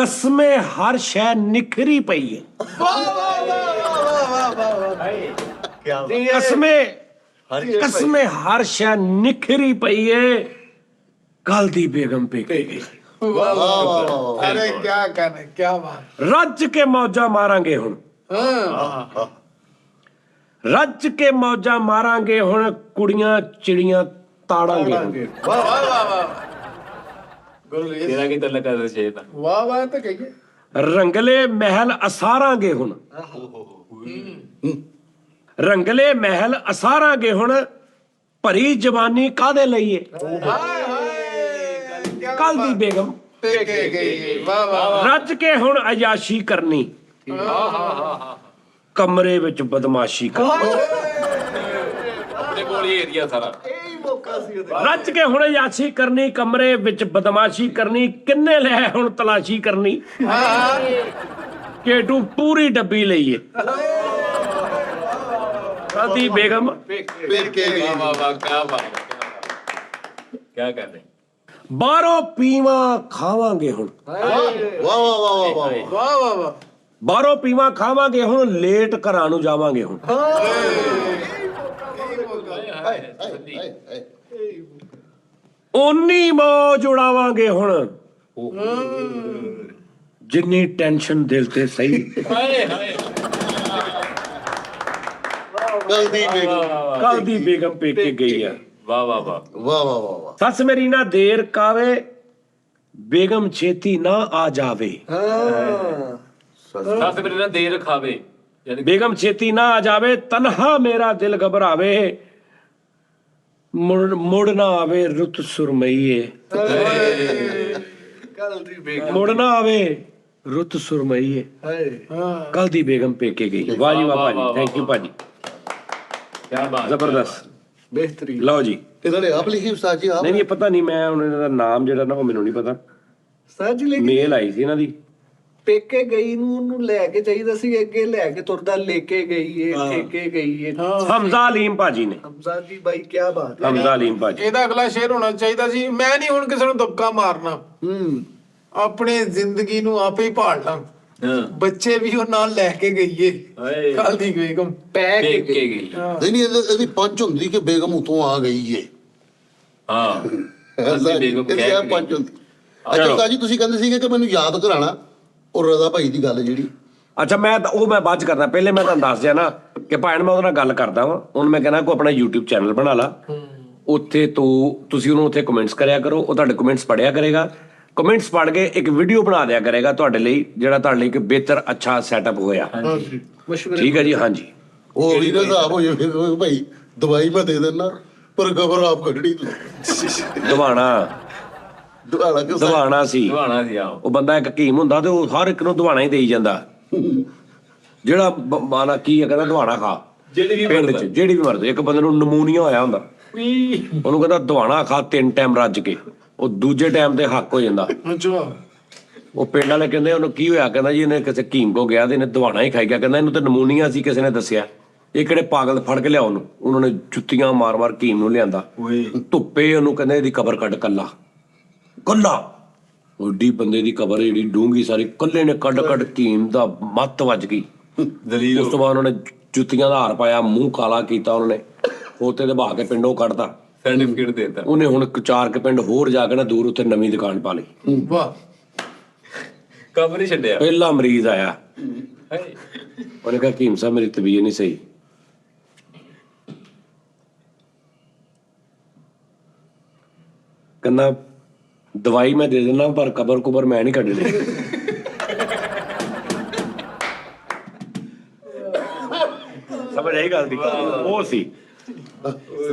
ਕਸਮੇ ਹਰ ਸ਼ੈ ਨਿਖਰੀ ਪਈ ਏ ਕਸਮੇ ਹਰ ਸ਼ੈ ਨਿਖਰੀ ਪਈ ਏ ਕੱਲ ਦੀ ਬੇਗਮ ਪੇਕੇ ਗਈ अरे क्या कहने क्या बात ਰੱਜ ਕੇ ਮੌਜਾਂ ਮਾਰਾਂਗੇ ਹੁਣ हाँ ਰੱਜ ਕੇ ਮੌਜਾਂ ਮਾਰਾਂਗੇ ਹੁਣ ਕੁੜੀਆਂ ਚਿੜੀਆਂ ਤਾੜਾਂਗੇ ਹੁਣ। वाह वाह वाह वाह गुरलीन ਤੇਰਾ ਕੀ ਤਲਕ ਕਰ ਸ਼ੇਤ वाह वाह तो कहिए ਰੰਗਲੇ ਮਹਿਲ ਅਸਾਰਾਂਗੇ ਹੁਣ ਰੰਗਲੇ ਮਹਿਲ ਅਸਾਰਾਂਗੇ ਹੁਣ ਭਰੀ ਜਵਾਨੀ ਕਾਦੇ ਲਈਏ हाय हाय क्या ਕੱਲ ਦੀ ਬੇਗਮ पेके गई वाह वाह ਰੱਜ ਕੇ ਹੁਣ ਅਯਾਸ਼ੀ ਕਰਨੀ ਕਮਰੇ ਵਿੱਚ ਬਦਮਾਸ਼ੀ ਕਰਨੀ ਆਪਣੇ ਕੋਲ ਹੀ ਏਰੀਆ ਸਾਰਾ ਇਹੀ ਮੌਕਾ ਸੀ ਉਹਦੇ ਰੱਜ ਕੇ ਹੁਣ ਅਯਾਸ਼ੀ ਕਰਨੀ ਕਮਰੇ ਵਿੱਚ ਬਦਮਾਸ਼ੀ ਕਰਨੀ ਕਿੰਨੇ ਲੈ ਹੁਣ ਤਲਾਸ਼ੀ ਕਰਨੀ ਕੇਟੂ ਪੂਰੀ ਡੱਬੀ ਲਈਏ ਕੱਲ ਦੀ ਬੇਗਮ ਪੇਕੇ ਗਈ ਵਾਹ ਵਾਹ ਵਾਹ ਕੀ ਬਾਤ ਕੀ ਕਰਦੇ ਬਾਹਰੋਂ ਪੀਵਾ ਖਾਵਾਂਗੇ ਹੁਣ ਵਾਹ ਵਾਹ ਵਾਹ ਵਾਹ ਵਾਹ वाह वाह वाह ਬਾਹਰੋਂ ਪੀਵਾ ਖਾਵਾਂਗੇ ਹੁਣ ਲੇਟ ਘਰਾਂ ਨੂੰ ਜਾਵਾਂਗੇ ਹੁਣ ਓਨੀ ਮੌਜ ਉਡਾਵਾਂਗੇ ਹੁਣ ਜਿੰਨੀ ਟੈਨਸ਼ਨ ਦਿਲ ਤੇ ਸਹੀ ਹਾਏ ਹਾਏ ਕੱਲ ਦੀ ਬੇਗਮ ਕੱਲ ਦੀ ਬੇਗਮ ਪੇਕੇ ਗਈ ਆ ਵਾਹ ਵਾਹ ਵਾਹ ਵਾਹ ਵਾਹ ਵਾਹ ਵਾਹ ਸੱਸ ਮੇਰੀ ਨਾ ਦੇਰ ਕਾਵੇ ਬੇਗਮ ਛੇਤੀ ਨਾ ਆ ਜਾਵੇ ਸੱਸ ਮੇਰੇ ਨਾਲ ਦੇਰ ਖਾਵੇ ਯਾਨੀ ਬੇਗਮ ਛੇਤੀ ਨਾ ਆ ਜਾਵੇ ਤਨਹਾ ਮੇਰਾ ਦਿਲ ਘਬਰਾਵੇ ਮੁੜ ਨਾ ਆਵੇ ਰੁੱਤ ਸੁਰਮਈਏ ਕੱਲ ਦੀ ਬੇਗਮ ਮੁੜ ਨਾ ਆਵੇ ਰੁੱਤ ਸੁਰਮਈਏ ਹਾਏ ਕੱਲ ਦੀ ਬੇਗਮ ਪੇਕੇ ਗਈ ਵਾਹ ਜੀ ਵਾਹ ਭਾਜੀ ਥੈਂਕ ਯੂ ਭਾਜੀ ਕੀ ਬਾਤ ਜ਼ਬਰਦਸਤ ਬਿਹਤਰੀਨ ਲਓ ਜੀ ਇਹਨਾਂ ਨੇ ਆਪ ਲਿਖੀ ਉਸਤਾਦ ਜੀ ਆਪ ਨਹੀਂ ਨਹੀਂ ਪਤਾ ਨਹੀਂ ਮੈਂ ਹੁਣ ਇਹਨਾਂ ਦਾ ਨਾਮ ਜਿਹੜਾ ਨਾ ਉਹ ਮੈਨੂੰ ਨਹੀਂ ਪਤਾ ਸਾਜੀ ਲੇਕਿਨ ਮੇਲ ਆਈ ਸੀ ਇਹਨਾਂ ਦੀ ਪੇਕੇ ਗਈ ਨੂੰ ਉਹਨੂੰ ਲੈ ਕੇ ਚਾਹੀਦਾ ਸੀ ਅੱਗੇ ਲੈ ਕੇ ਤੁਰਦਾ ਲੈ ਕੇ ਗਈ ਏ ਠੇਕੇ ਗਈ ਏ ਹਮਜ਼ਾ ਅਲੀਮ ਭਾਜੀ ਨੇ ਹਮਜ਼ਾ ਜੀ ਬਾਈ ਕੀ ਬਾਤ ਹੈ ਹਮਜ਼ਾ ਅਲੀਮ ਭਾਜੀ ਇਹਦਾ ਅਗਲਾ ਸ਼ੇਰ ਹੋਣਾ ਚਾਹੀਦਾ ਸੀ ਮੈਂ ਨਹੀਂ ਹੁਣ ਕਿਸੇ ਨੂੰ ਦਬਕਾ ਮਾਰਨਾ ਆਪਣੀ ਜ਼ਿੰਦਗੀ ਨੂੰ ਆਪੇ ਹੀ ਭਾਲਣਾ ਹਾਂ ਬੱਚੇ ਵੀ ਉਹ ਨਾਲ ਲੈ ਕੇ ਗਈ ਏ ਹਾਏ ਕੱਲ ਦੀ ਬੇਗਮ ਪੈ ਕੇ ਕੇ ਗਈ ਨਹੀਂ ਨਹੀਂ ਇਹਦੀ ਪੰਚ ਹੁੰਦੀ ਕਿ ਬੇਗਮ ਉਤੋਂ ਆ ਗਈ ਏ ਹਾਂ ਕੱਲ੍ਹ ਦੀ ਬੇਗਮ ਇਹਦੀ ਕਹਿ ਇਹ ਕੇ ਪੰਚ ਹੁੰਦੀ ਅੱਛਾ ਉਸਤਾਦ ਜੀ ਤੁਸੀਂ ਕਹਿੰਦੇ ਸੀਗੇ ਕਿ ਮੈਨੂੰ ਯਾਦ ਕਰਾਣਾ ਉਹ ਰਜ਼ਾ ਭਾਈ ਦੀ ਗੱਲ ਜਿਹੜੀ ਅੱਛਾ ਮੈਂ ਬਾਅਦ ਚ ਕਰਦਾ ਪਹਿਲੇ ਮੈਂ ਤੁਹਾਨੂੰ ਦੱਸ ਦਿਆ ਨਾ ਕਿ ਭਾਣ ਮੈਂ ਉਹਦੇ ਨਾਲ ਗੱਲ ਕਰਦਾ ਵਾਂ ਉਹਨੂੰ ਮੈਂ ਕਹਿੰਦਾ ਕੋ ਆਪਣਾ YouTube ਚੈਨਲ ਬਣਾ ਲਾ ਉੱਥੇ ਤੁਸੀਂ ਉਹਨੂੰ ਉੱਥੇ ਕਮੈਂਟਸ ਕਰਿਆ ਕਰੋ ਉਹ ਤੁਹਾਡੇ ਕਮੈਂਟਸ ਪੜਿਆ ਕਰੇਗਾ ਕਮੈਂਟਸ ਪੜ੍ਹ ਕੇ ਇੱਕ ਵੀਡੀਓ ਬਣਾ ਦਿਆ ਕਰੇਗਾ ਤੁਹਾਡੇ ਲਈ ਜਿਹੜਾ ਤੁਹਾਡੇ ਲਈ ਇੱਕ ਬਿਹਤਰ ਅੱਛਾ ਸੈਟਅਪ ਹੋਇਆ ਮਸ਼ਵਰੇ ਠੀਕ ਹੈ ਜੀ ਹਾਂਜੀ ਉਹ ਵੀ ਨਾ ਹਿਸਾਬ ਹੋ ਜਾਵੇ ਕਿ ਭਾਈ ਦਵਾਈ ਮੈਂ ਦੇ ਦਿੰਦਾ ਪਰ ਖਬਰ ਆਪ ਕੱਢਣੀ ਤੁਸੀਂ ਦਵਾਣਾ ਦੁਆਲਾ ਕਿ ਦਵਾਣਾ ਸੀ ਦਵਾਣਾ ਸੀ ਆਓ ਉਹ ਬੰਦਾ ਇੱਕ ਹਕੀਮ ਹੁੰਦਾ ਤੇ ਉਹ ਹਰ ਇੱਕ ਨੂੰ ਦਵਾਣਾ ਹੀ ਦੇਈ ਜਾਂਦਾ ਜਿਹੜਾ ਮਾਨਾ ਕੀ ਹੈ ਕਹਿੰਦਾ ਦਵਾਣਾ ਖਾ ਜਿਹੜੀ ਵੀ ਪਿੰਡ 'ਚ ਜਿਹੜੀ ਵੀ ਮਰਦ ਇੱਕ ਬੰਦੇ ਨੂੰ ਨਮੂਨੀਆ ਹੋਇਆ ਹੁੰਦਾ ਉਹਨੂੰ ਕਹਿੰਦਾ ਦਵਾਣਾ ਖਾ 3 ਟਾਈਮ ਰੱਜ ਕੇ ਉਹ ਦੂਜੇ ਟਾਈਮ ਤੇ ਹੱਕ ਹੋ ਜਾਂਦਾ ਅੱਛਾ ਉਹ ਪਿੰਡ ਵਾਲੇ ਕਹਿੰਦੇ ਉਹਨੂੰ ਕੀ ਹੋਇਆ ਕਹਿੰਦਾ ਜੀ ਇਹਨੇ ਕਿਸੇ ਹਕੀਮ ਕੋ ਗਿਆ ਤੇ ਇਹਨੇ ਦਵਾਣਾ ਹੀ ਖਾਈ ਗਿਆ ਕਹਿੰਦਾ ਇਹਨੂੰ ਤਾਂ ਨਮੂਨੀਆ ਸੀ ਕਿਸੇ ਨੇ ਦੱਸਿਆ ਇਹ ਕਿਹੜੇ ਪਾਗਲ ਫੜ ਕੇ ਲਿਆਓ ਉਹਨੂੰ ਉਹਨਾਂ ਨੇ ਜੁੱਤੀਆਂ ਮਾਰ-ਮਾਰ ਹਕੀਮ ਨੂੰ ਲਿਆਂਦਾ ਧੁੱਪੇ ਉਹਨੂੰ ਕਹਿੰਦੇ ਇਹਦੀ ਕਬਰ ਕੱਢ ਕੱਲਾ ਓਡੀ ਬੰਦੇ ਦੀ ਕਬਰ ਜਿਹੜੀ ਡੂੰਗੀ ਸਾਰੀ ਕੱਲੇ ਨੇ ਕੱਢ ਹਕੀਮ ਦਾ ਮੱਤ ਵੱਜ ਗਈ ਦਲੀਲ ਉਸ ਤੋਂ ਬਾਅਦ ਉਹਨਾਂ ਨੇ ਜੁੱਤੀਆਂ ਦਾ ਹਾਰ ਪਾਇਆ ਮੂੰਹ ਕਾਲਾ ਕੀਤਾ ਉਹਨਾਂ ਨੇ ਖੋਤੇ ਦੇ ਬਹਾ ਕੇ ਪਿੰਡੋਂ ਕੱਢਤਾ ਸਰਟੀਫਿਕੇਟ ਦੇਤਾ ਉਹਨੇ ਹੁਣ 4 ਪਿੰਡ ਹੋਰ ਜਾ ਕੇ ਨਾ ਦੂਰ ਉੱਥੇ ਨਵੀਂ ਦੁਕਾਨ ਪਾ ਲਈ ਵਾਹ ਕੰਮ ਨਹੀਂ ਛੱਡਿਆ ਪਹਿਲਾ ਮਰੀਜ਼ ਆਇਆ ਹਾਏ ਉਹਨੇ ਕਿਹਾ ਹਕੀਮ ਸਾਹਿਬ ਮੇਰੀ ਤਬੀਅਤ ਨਹੀਂ ਸਹੀ ਕਹਿੰਦਾ ਦਵਾਈ ਮੈਂ ਦੇ ਦਿੰਦਾ ਪਰ ਕਬਰ ਕੁਬਰ ਮੈਂ ਨਹੀਂ ਕੱਢਣੀ ਸਮਝ ਆਈ ਗੱਲ ਦੀ ਉਹ ਸੀ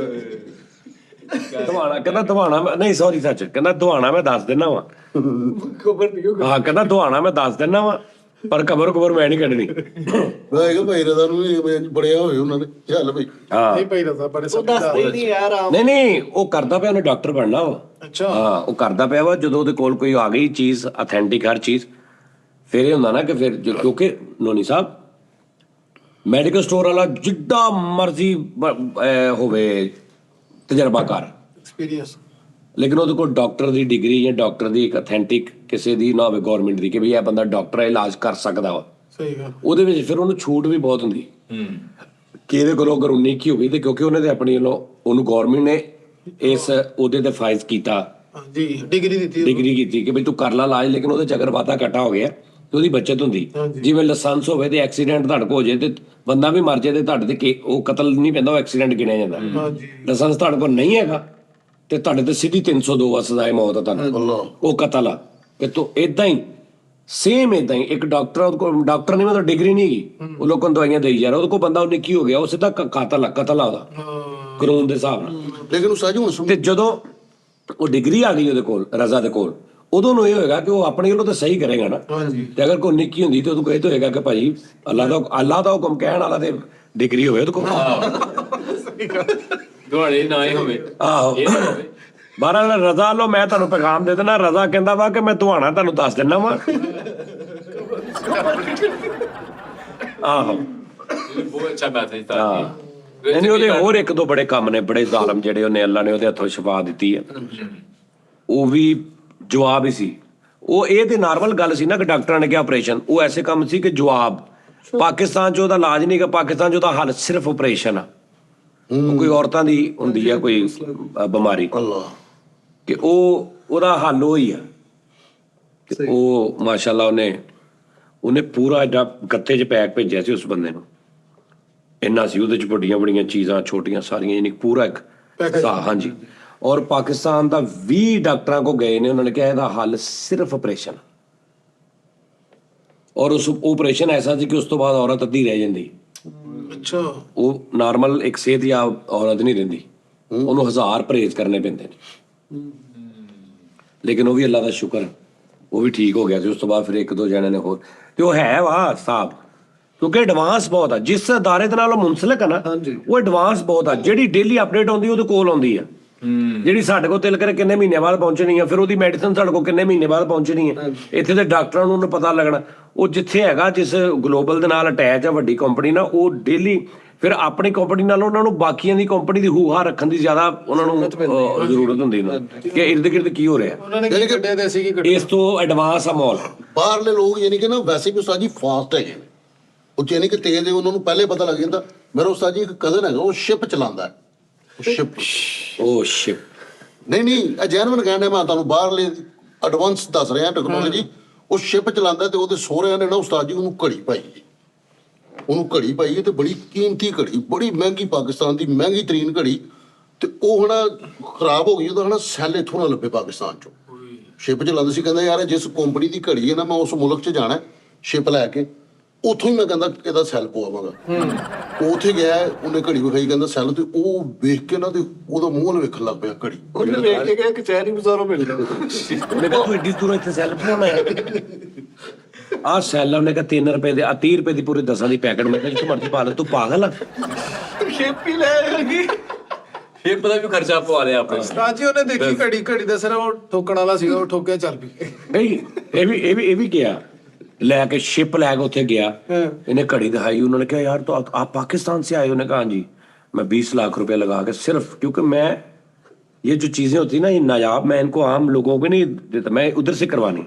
ਦਵਾਣਾ ਕਹਿੰਦਾ ਦਵਾਣਾ ਨਹੀਂ ਸੌਰੀ ਸੱਚ ਕਹਿੰਦਾ ਦਵਾਣਾ ਮੈਂ ਦੱਸ ਦਿੰਦਾ ਵਾ ਖਬਰ ਨਹੀਂ ਹੋਗੀ ਹਾਂ ਕਹਿੰਦਾ ਦਵਾਣਾ ਮੈਂ ਦੱਸ ਦਿੰਦਾ ਵਾ ਪਰ ਕਬਰ ਕੁਬਰ ਮੈਂ ਨਹੀਂ ਕੱਢਣੀ ਮੈਂ ਕਿਹਾ ਭਾਈ ਰਜ਼ਾ ਨੂੰ ਵੀ ਬੜਿਆ ਹੋਏ ਉਹਨਾਂ ਨੇ ਚੱਲ ਭਾਈ ਹਾਂ ਨਹੀਂ ਪਈ ਰਸਾ ਬੜੇ ਉਹ ਦੱਸਦੇ ਹੀ ਨਹੀਂ ਯਾਰ ਆਪ ਨਹੀਂ ਉਹ ਕਰਦਾ ਪਿਆ ਉਹਨੇ ਡਾਕਟਰ ਬਣਨਾ ਵਾ ਅੱਛਾ ਹਾਂ ਉਹ ਕਰਦਾ ਪਿਆ ਵਾ ਜਦੋਂ ਉਹਦੇ ਕੋਲ ਕੋਈ ਆ ਗਈ ਚੀਜ਼ ਅਥੈਂਟਿਕ ਹਰ ਚੀਜ਼ ਫਿਰ ਇਹ ਹੁੰਦਾ ਨਾ ਕਿ ਫਿਰ ਕਿਉਂਕਿ ਨੋਨੀ ਸਾਹਿਬ ਮੈਡੀਕਲ ਸਟੋਰ ਵਾਲਾ ਜਿੱਡਾ ਮਰਜ਼ੀ ਹੋਵੇ ਤਜਰਬਾਕਾਰ ਐਕਸਪੀਰੀਅੰਸ ਲੇਕਿਨ ਉਹਦੇ ਕੋਲ ਡਾਕਟਰ ਦੀ ਡਿਗਰੀ ਜਾਂ ਡਾਕਟਰ ਦੀ ਇੱਕ ਅਥੈਂਟਿਕ ਕਿਸੇ ਦੀ ਨਾ ਹੋਵੇ ਗਵਰਨਮੈਂਟ ਦੀ ਕਿ ਵੀ ਇਹ ਬੰਦਾ ਡਾਕਟਰ ਹੈ, ਇਲਾਜ ਕਰ ਸਕਦਾ ਵਾ, ਸਹੀ ਗੱਲ। ਉਹਦੇ ਵਿੱਚ ਫਿਰ ਉਹਨੂੰ ਛੂਟ ਵੀ ਬਹੁਤ ਹੁੰਦੀ ਕਿ ਇਹਦੇ ਕੋਲੋਂ ਅਗਰ 19 ਕੀ ਹੋ ਗਈ ਤੇ ਕਿਉਂਕਿ ਉਹਨੇ ਤੇ ਆਪਣੀ ਵੱਲੋਂ ਉਹਨੂੰ ਗਵਰਨਮੈਂਟ ਨੇ ਇਸ ਉਹਦੇ ਤੇ ਫਾਇਜ਼ ਕੀਤਾ, ਹਾਂਜੀ ਡਿਗਰੀ ਦਿੱਤੀ। ਡਿਗਰੀ ਕੀਤੀ ਕਿ ਵੀ ਤੂੰ ਕਰ ਲਾ ਇਲਾਜ, ਲੇਕਿਨ ਉਹਦੇ ਚ ਅਗਰ ਵਾਧਾ ਘਾਟਾ ਹੋ ਗਿਆ ਤੇ ਉਹਦੀ ਬੱਚਤ ਹੁੰਦੀ। ਜਿਵੇਂ ਲਾਇਸੈਂਸ ਹੋਵੇ ਤੇ ਐਕਸੀਡੈਂਟ ਤੁਹਾਡੇ ਕੋਲ ਹੋ ਜਾਏ ਤੇ ਬੰਦਾ ਵੀ ਮਰ ਜਾਏ ਤੇ ਤੁਹਾਡੇ ਤੇ ਉਹ ਕਤਲ ਨਹੀਂ ਪੈਂਦਾ, ਉਹ ਐਕਸੀਡੈਂਟ ਗਿਣਿਆ ਜਾਂਦਾ। ਹਾਂਜੀ ਲਾਇਸੈਂਸ ਤੁਹਾਡੇ ਕੋਲ ਨਹੀਂ ਹੈਗਾ ਤੇ ਤੁਹਾਡੇ ਤੇ ਸਿੱਧੀ 302 ਆ ਸਜ਼ਾਏ ਮੌਤ ਆ ਤੁਹਾਨੂੰ, ਉਹ ਕਤਲ ਆ। ਕਿ ਤੂੰ ਇਦਾਂ ਹੀ ਸੇਮ ਇਦਾਂ ਹੀ ਇੱਕ ਡਾਕਟਰ, ਉਹਦੇ ਕੋਲ ਡਾਕਟਰ ਨਹੀਂ ਮਤਲਬ ਡਿਗਰੀ ਨਹੀਂ ਹੈਗੀ, ਉਹ ਲੋਕਾਂ ਨੂੰ ਦਵਾਈਆਂ ਦੇਈ ਜਾ ਰਿਹਾ, ਉਹਦੇ ਕੋਲ ਬੰਦਾ ਉਹਨੇ ਕੀ ਹੋ ਗਿਆ, ਉਹ ਸਿੱਧਾ ਕਤਲ ਆ ਉਹਦਾ ਕਾਨੂੰਨ ਦੇ ਹਿਸਾਬ ਨਾਲ। ਲੇਕਿਨ ਉਸਤਾਦ ਜੀ ਹੁਣ ਤੇ ਜਦੋਂ ਉਹ ਡਿਗਰੀ ਆ ਗਈ ਉਹਦੇ ਕੋਲ, ਰਜ਼ਾ ਦੇ ਕੋਲ, ਉਦੋਂ ਨੂੰ ਇਹ ਹੋਏਗਾ ਕਿ ਉਹ ਆਪਣੇ ਵੱਲੋਂ ਤਾਂ ਸਹੀ ਕਰੇਗਾ ਨਾ। ਤੇ ਅਗਰ ਕੋਈ ਨਿੱਕੀ ਹੁੰਦੀ ਤੇ ਉਹਨੂੰ ਕੋਈ ਤਾਂ ਹੋਏਗਾ ਕਿ ਭਾਜੀ ਅੱਲਾਹ ਦਾ ਹੁਕਮ ਕਹਿਣ ਵਾਲਾ ਤੇ ਡਿਗਰੀ ਹੋਵੇ ਉਹਦੇ ਕੋਲ। ਤੁਹਾਡੇ ਨਾ ਹੀ ਹੋਵੇ। ਆਹੋ ਬਾਹਰ ਰਜ਼ਾ ਲੋ, ਮੈਂ ਤੁਹਾਨੂੰ ਪੈਗਾਮ ਦੇ ਦੇਣਾ, ਰਜ਼ਾ ਕਹਿੰਦਾ ਵਾ ਕਿ ਮੈਂ ਤੁਹਾਣਾ ਤੁਹਾਨੂੰ ਦੱਸ ਦਿੰਦਾ ਵਾ। ਆਹੋ ਬਹੁਤ ਅੱਛਾ ਮੈਸੇਜ ਤਾਂ ਨਹੀਂ ਉਹਦੇ ਹੋਰ ਇੱਕ ਦੋ ਬੜੇ ਕੰਮ ਨੇ, ਬੜੇ ਜ਼ਾਲਮ ਜਿਹੜੇ ਉਹਨੇ ਅੱਲਾ ਨੇ ਉਹਦੇ ਹੱਥੋਂ ਸ਼ਫਾ ਦਿੱਤੀ ਹੈ, ਉਹ ਵੀ ਜਵਾਬ ਹੀ ਸੀ। ਉਹ ਇਹ ਤੇ ਨਾਰਮਲ ਗੱਲ ਸੀ ਨਾ ਕਿ ਡਾਕਟਰਾਂ ਨੇ ਕਿਹਾ ਆਪਰੇਸ਼ਨ, ਉਹ ਐਸੇ ਕੰਮ ਸੀ ਕਿ ਜਵਾਬ। ਪਾਕਿਸਤਾਨ 'ਚ ਉਹਦਾ ਇਲਾਜ ਨਹੀਂ ਗਾ, ਪਾਕਿਸਤਾਨ 'ਚ ਉਹਦਾ ਹੱਲ ਸਿਰਫ ਆਪਰੇਸ਼ਨ ਆ। ਕੋਈ ਔਰਤਾਂ ਦੀ ਹੁੰਦੀ ਆ ਕੋਈ ਬਿਮਾਰੀ ਕਿ ਉਹਦਾ ਹੱਲ ਉਹ ਹੀ ਆ। ਤੇ ਉਹ ਮਾਸ਼ਾਅੱਲਾ ਉਹਨੇ ਪੂਰਾ ਐਡਾ ਗੱਤੇ 'ਚ ਪੈਕ ਭੇਜਿਆ ਸੀ ਉਸ ਬੰਦੇ ਨੂੰ, ਇੰਨਾ ਸੀ ਉਹਦੇ 'ਚ ਵੱਡੀਆਂ ਵੱਡੀਆਂ ਚੀਜ਼ਾਂ ਛੋਟੀਆਂ ਸਾਰੀਆਂ, ਯਾਨੀ ਪੂਰਾ ਇੱਕ ਹਾਂਜੀ। ਔਰ ਪਾਕਿਸਤਾਨ ਦਾ 20 ਡਾਕਟਰਾਂ ਕੋ ਗਏ ਨੇ, ਉਹਨਾਂ ਨੇ ਕਿਹਾ ਇਹਦਾ ਹੱਲ ਸਿਰਫ ਆਪਰੇਸ਼ਨ। ਔਰ ਉਸ ਆਪਰੇਸ਼ਨ ਐਸਾ ਸੀ ਕਿ ਉਸ ਤੋਂ ਬਾਅਦ ਔਰਤ ਅੱਧੀ ਰਹਿ ਜਾਂਦੀ। ਅੱਛਾ ਉਹ ਨਾਰਮਲ ਇੱਕ ਸਿਹਤਯਾਬ ਔਰਤ ਨਹੀਂ ਰਹਿੰਦੀ, ਉਹਨੂੰ 1000 ਪਰਹੇਜ਼ ਕਰਨੇ ਪੈਂਦੇ ਨੇ। ਲੇਕਿਨ ਉਹ ਵੀ ਅੱਲਾ ਦਾ ਸ਼ੁਕਰ, ਉਹ ਵੀ ਠੀਕ ਹੋ ਗਿਆ ਸੀ। ਉਸ ਤੋਂ ਬਾਅਦ ਫਿਰ ਇੱਕ ਦੋ ਜਣੇ ਨੇ ਹੋਰ, ਤੇ ਉਹ ਹੈ ਵਾ ਸਾਹਿਬ ਕਿਉਂਕਿ ਐਡਵਾਂਸ ਬਹੁਤ ਆ। ਜਿਸ ਅਦਾਰੇ ਦੇ ਨਾਲ ਉਹ ਮੁਨਸਲਿਕ ਆ ਨਾ, ਉਹ ਐਡਵਾਂਸ ਬਹੁਤ ਆ। ਜਿਹੜੀ ਡੇਲੀ ਅਪਡੇਟ ਆਉਂਦੀ ਉਹਦੇ ਕੋਲ ਆਉਂਦੀ ਆ, ਜਿਹੜੀ ਸਾਡੇ ਕੋਲ ਤਿਲ ਕਰੇ ਕਿੰਨੇ ਮਹੀਨੇ ਬਾਅਦ ਪਹੁੰਚਣੀ ਆ, ਫਿਰ ਉਹਦੀ ਮੈਡੀਸਨ ਸਾਡੇ ਕੋਲ ਕਿੰਨੇ ਮਹੀਨੇ ਬਾਅਦ ਪਹੁੰਚਣੀ ਹੈ। ਇੱਥੇ ਦੇ ਡਾਕਟਰਾਂ ਨੂੰ ਉਹਨੂੰ ਪਤਾ ਲੱਗਣਾ। ਉਹ ਜਿੱਥੇ ਹੈਗਾ, ਜਿਸ ਗਲੋਬਲ ਦੇ ਨਾਲ ਅਟੈਚ ਆ ਵੱਡੀ ਕੰਪਨੀ ਨਾਲ, ਉਹ ਡੇਲੀ ਫਿਰ ਆਪਣੀ ਕੰਪਨੀ ਨਾਲ ਉਹਨਾਂ ਨੂੰ ਬਾਕੀਆਂ ਦੀ ਕੰਪਨੀ ਦੀ ਹੂਹਾ ਰੱਖਣ ਦੀ ਜ਼ਿਆਦਾ ਉਹਨਾਂ ਨੂੰ ਜ਼ਰੂਰਤ ਹੁੰਦੀ ਹੈ ਕਿ ਇਰਦ ਗਿਰਦ ਕੀ ਹੋ ਰਿਹਾ। ਉਹਨਾਂ ਨੇ ਕੀ ਕੱਢਿਆ ਤੇ ਅਸੀਂ ਕੀ ਕੱਢਿਆ। ਇਸ ਤੋਂ ਐਡਵਾਂਸ ਆ ਮਾਹੌਲ। ਬਾਹਰਲੇ ਲੋਕ ਯਾਨੀ ਕਿ ਨਾ ਵੈਸੇ ਵੀ ਉਸਤਾਦ ਜੀ ਫਾਸਟ ਹੈਗੇ ਨੇ, ਉਹ ਯਾਨੀ ਕਿ ਤੇਜ਼ ਹੈ, ਉਹਨਾਂ ਨੂੰ ਪਹਿਲੇ ਪਤਾ ਲੱਗ ਜਾਂਦਾ। ਮੇਰਾ ਉਸਤਾਦ ਜੀ ਇੱਕ ਕਜ਼ਨ ਹੈਗਾ, ਉਹ ਸ਼ਿਪ ਚਲਾਉਂਦਾ ਹੈ। ਉਹ ਸ਼ਿਪ ਨਹੀਂ ਇਹ ਜੈਨੂਇਨ ਕਹਿੰਦੇ, ਮੈਂ ਤੁਹਾਨੂੰ ਬਾਹਰਲੇ ਐਡਵਾਂਸ ਦੱਸ ਰਿਹਾ ਟੈਕਨੋਲੋਜੀ। ਉਹ ਸ਼ਿਪ ਚਲਾਉਂਦਾ ਤੇ ਉਹਦੇ ਸਹੁਰਿਆਂ ਨੇ ਨਾ ਉਸਤਾਦ ਜੀ ਉਹਨੂੰ ਘੜੀ ਪਾਈ, ਉਹਨੂੰ ਘੜੀ ਪਾਈ ਹੈ ਤੇ ਬੜੀ ਕੀਮਤੀ ਘੜੀ, ਬੜੀ ਮਹਿੰਗੀ, ਪਾਕਿਸਤਾਨ ਦੀ ਮਹਿੰਗੀ ਤਰੀਨ ਘੜੀ। ਤੇ ਉਹ ਹਣਾ ਖਰਾਬ ਹੋ ਗਈ, ਉਹਦਾ ਹਣਾ ਸੈੱਲ ਇੱਥੋਂ ਨਾ ਲੱਭੇ ਪਾਕਿਸਤਾਨ ਚੋਂ। ਸ਼ਿਪ ਚਲਾਉਂਦੇ ਸੀ, ਕਹਿੰਦਾ ਯਾਰ ਜਿਸ ਕੰਪਨੀ ਦੀ ਘੜੀ ਹੈ ਨਾ, ਮੈਂ ਉਸ ਮੁਲਕ 'ਚ ਜਾਣਾ ਸ਼ਿਪ ਲੈ ਕੇ, ਉੱਥੋਂ ਹੀ ਮੈਂ ਕਹਿੰਦਾ ਇਹਦਾ ਸੈੱਲ ਪਵਾਵਾਂਗਾ। ਉਹ ਉੱਥੇ ਗਿਆ, ਉਹਨੇ ਘੜੀ ਵਿਖਾਈ, ਕਹਿੰਦਾ ਸੈੱਲ, ਤੇ ਉਹ ਵੇਖ ਕੇ ਨਾ ਤੇ ਉਹਦਾ ਮੂੰਹ ਵੱਲ ਵੇਖਣ ਲੱਗ ਪਿਆ ਘੜੀ। ਉਹਨੇ ਵੇਖ ਕੇ ਕਿਹਾ ਕਚਹਿਰੀ ਬਾਜ਼ਾਰੋਂ ਮਿਲ ਗਿਆ। ਮੈਂ ਕਿਹਾ ਤੂੰ ਏਡੀ ਦੂਰੋਂ ਇੱਥੇ ਸੈੱਲ ਬਣਾਉਣਾ ਹੈ। ਆਹ ਸੈੱਲ ਉਹਨੇ ਕਿਹਾ 3 ਰੁਪਏ ਦੇ, 30 ਰੁਪਏ ਦੀ ਪੂਰੇ 10 ਦੀ ਪੈਕਟ। ਮੈਂ ਕਿਹਾ ਜਿੱਥੋਂ ਮਰਜ਼ੀ ਪਾ ਲੈ, ਤੂੰ ਪਾਗਲ ਆ। ਸ਼ਿਪ ਹੀ ਲੈ ਲੱਗੀ। ਫਿਰ ਪਤਾ ਵੀ ਖਰਚਾ ਪਵਾ ਲਿਆ ਆਪਣੇ। ਰਾਜੀ ਉਹਨੇ ਦੇਖੀ ਘੜੀ ਦਾ ਸਿਰ ਉਹ ਠੋਕਣ ਵਾਲਾ ਸੀਗਾ, ਉਹ ਠੋਕਿਆ ਚੱਲ ਪਈ। ਨਹੀਂ ਇਹ ਵੀ ਗਿਆ, ਲੈ ਕੇ ਸ਼ਿਪ ਲੈ ਕੇ ਉੱਥੇ ਗਿਆ। ਇਹਨੇ ਘੜੀ ਦਿਖਾਈ, ਉਹਨਾਂ ਨੇ ਕਿਹਾ यार तो आप पाकिस्तान से आए हो? ने कहा जी मैं 20 लाख रुपए लगा के, सिर्फ क्योंकि मैं ये जो चीजें होती ना ये नायाब, मैं इनको आम लोगों को नहीं देता, मैं उधर से करवानी।